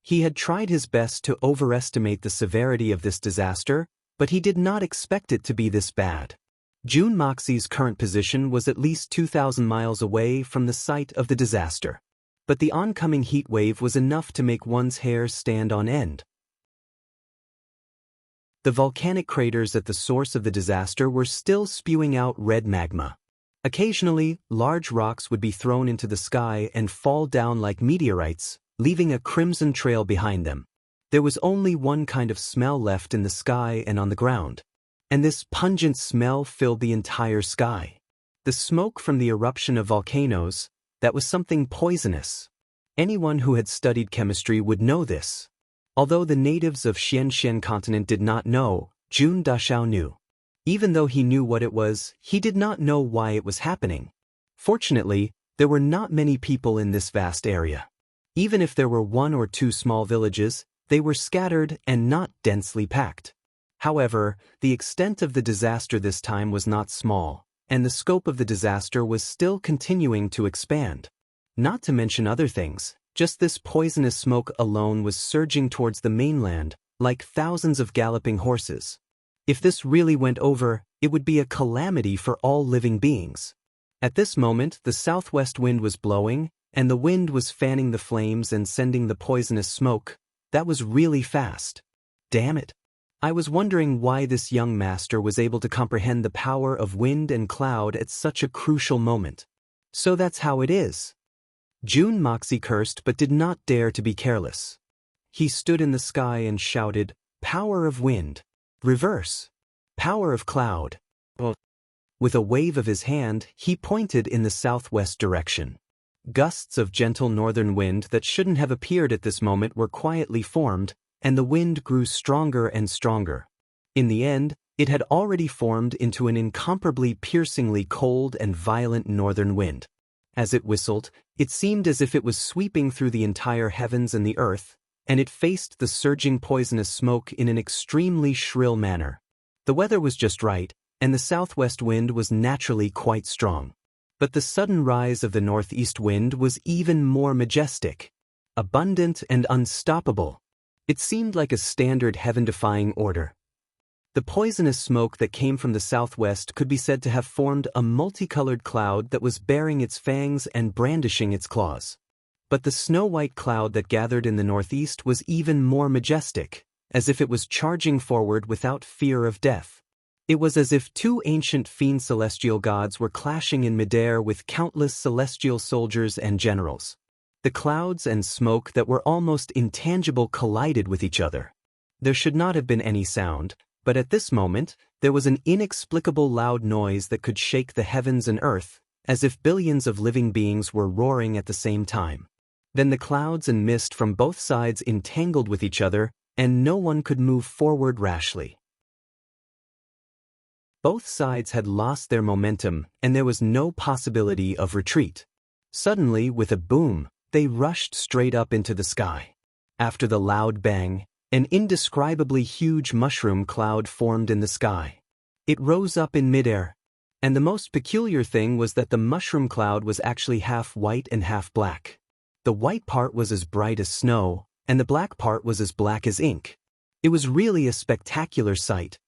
He had tried his best to overestimate the severity of this disaster, but he did not expect it to be this bad. Jun Moxie's current position was at least 2,000 miles away from the site of the disaster. But the oncoming heat wave was enough to make one's hair stand on end. The volcanic craters at the source of the disaster were still spewing out red magma. Occasionally, large rocks would be thrown into the sky and fall down like meteorites, leaving a crimson trail behind them. There was only one kind of smell left in the sky and on the ground. And this pungent smell filled the entire sky. The smoke from the eruption of volcanoes, that was something poisonous. Anyone who had studied chemistry would know this. Although the natives of Xianxian continent did not know, Jun Dashao knew. Even though he knew what it was, he did not know why it was happening. Fortunately, there were not many people in this vast area. Even if there were 1 or 2 small villages, they were scattered and not densely packed. However, the extent of the disaster this time was not small, and the scope of the disaster was still continuing to expand. Not to mention other things, just this poisonous smoke alone was surging towards the mainland, like thousands of galloping horses. If this really went over, it would be a calamity for all living beings. At this moment, the southwest wind was blowing, and the wind was fanning the flames and sending the poisonous smoke. That was really fast. Damn it. I was wondering why this young master was able to comprehend the power of wind and cloud at such a crucial moment. So that's how it is. Jun Moxie cursed but did not dare to be careless. He stood in the sky and shouted, "Power of wind. Reverse. Power of cloud." With a wave of his hand, he pointed in the southwest direction. Gusts of gentle northern wind that shouldn't have appeared at this moment were quietly formed, and the wind grew stronger and stronger. In the end, it had already formed into an incomparably piercingly cold and violent northern wind. As it whistled, It seemed as if it was sweeping through the entire heavens and the earth, and it faced the surging poisonous smoke in an extremely shrill manner. The weather was just right, and the southwest wind was naturally quite strong. But the sudden rise of the northeast wind was even more majestic, abundant and unstoppable. It seemed like a standard heaven-defying order. The poisonous smoke that came from the southwest could be said to have formed a multicolored cloud that was baring its fangs and brandishing its claws. But the snow-white cloud that gathered in the northeast was even more majestic, as if it was charging forward without fear of death. It was as if two ancient fiend celestial gods were clashing in midair with countless celestial soldiers and generals. The clouds and smoke that were almost intangible collided with each other. There should not have been any sound, but at this moment, there was an inexplicable loud noise that could shake the heavens and earth, as if billions of living beings were roaring at the same time. Then the clouds and mist from both sides entangled with each other, and no one could move forward rashly. Both sides had lost their momentum, and there was no possibility of retreat. Suddenly, with a boom, they rushed straight up into the sky. After the loud bang, an indescribably huge mushroom cloud formed in the sky. It rose up in midair, and the most peculiar thing was that the mushroom cloud was actually half white and half black. The white part was as bright as snow, and the black part was as black as ink. It was really a spectacular sight.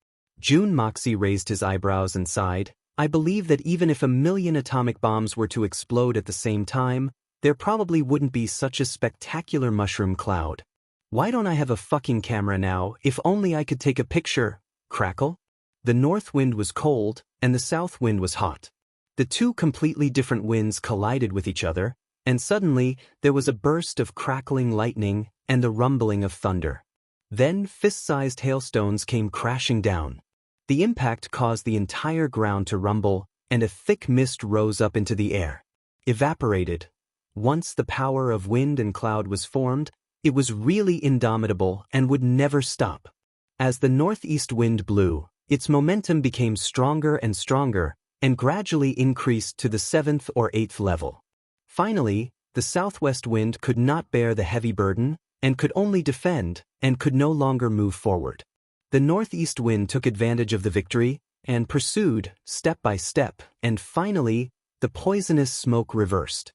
Jun Moxie raised his eyebrows and sighed. I believe that even if 1,000,000 atomic bombs were to explode at the same time, there probably wouldn't be such a spectacular mushroom cloud. Why don't I have a fucking camera now? If only I could take a picture. Crackle? The north wind was cold, and the south wind was hot. The two completely different winds collided with each other, and suddenly there was a burst of crackling lightning and the rumbling of thunder. Then fist-sized hailstones came crashing down. The impact caused the entire ground to rumble, and a thick mist rose up into the air. Evaporated. Once the power of wind and cloud was formed, it was really indomitable and would never stop. As the northeast wind blew, its momentum became stronger and stronger, and gradually increased to the 7th or 8th level. Finally, the southwest wind could not bear the heavy burden, and could only defend, and could no longer move forward. The northeast wind took advantage of the victory, and pursued, step by step, and finally, the poisonous smoke reversed.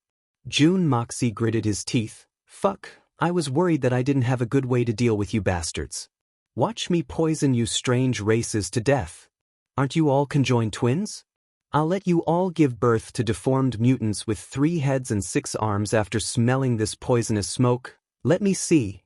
Jun Moxie gritted his teeth. Fuck, I was worried that I didn't have a good way to deal with you bastards. Watch me poison you strange races to death. Aren't you all conjoined twins? I'll let you all give birth to deformed mutants with 3 heads and 6 arms after smelling this poisonous smoke. Let me see.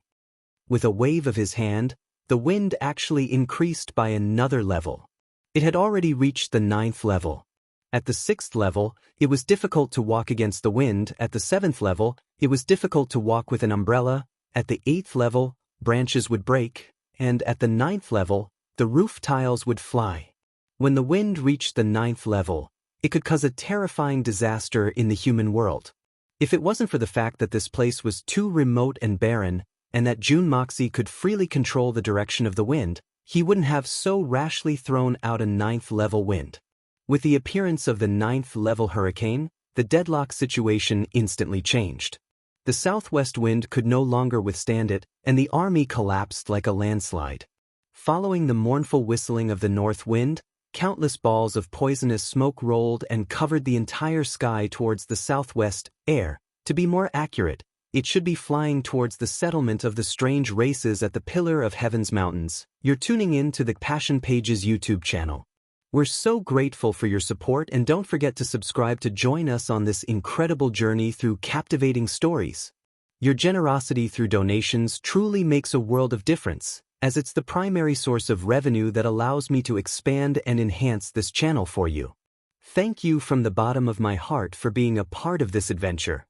With a wave of his hand, the wind actually increased by another level. It had already reached the 9th level. At the 6th level, it was difficult to walk against the wind. At the 7th level, it was difficult to walk with an umbrella. At the 8th level, branches would break, and at the 9th level, the roof tiles would fly. When the wind reached the 9th level, it could cause a terrifying disaster in the human world. If it wasn't for the fact that this place was too remote and barren, and that Jun Moxie could freely control the direction of the wind, he wouldn't have so rashly thrown out a 9th level wind. With the appearance of the 9th level hurricane, the deadlock situation instantly changed. The southwest wind could no longer withstand it, and the army collapsed like a landslide. Following the mournful whistling of the north wind, countless balls of poisonous smoke rolled and covered the entire sky towards the southwest air. To be more accurate, it should be flying towards the settlement of the strange races at the Pillar of Heaven's mountains. You're tuning in to the Passion Pages YouTube channel. We're so grateful for your support, and don't forget to subscribe to join us on this incredible journey through captivating stories. Your generosity through donations truly makes a world of difference, as it's the primary source of revenue that allows me to expand and enhance this channel for you. Thank you from the bottom of my heart for being a part of this adventure.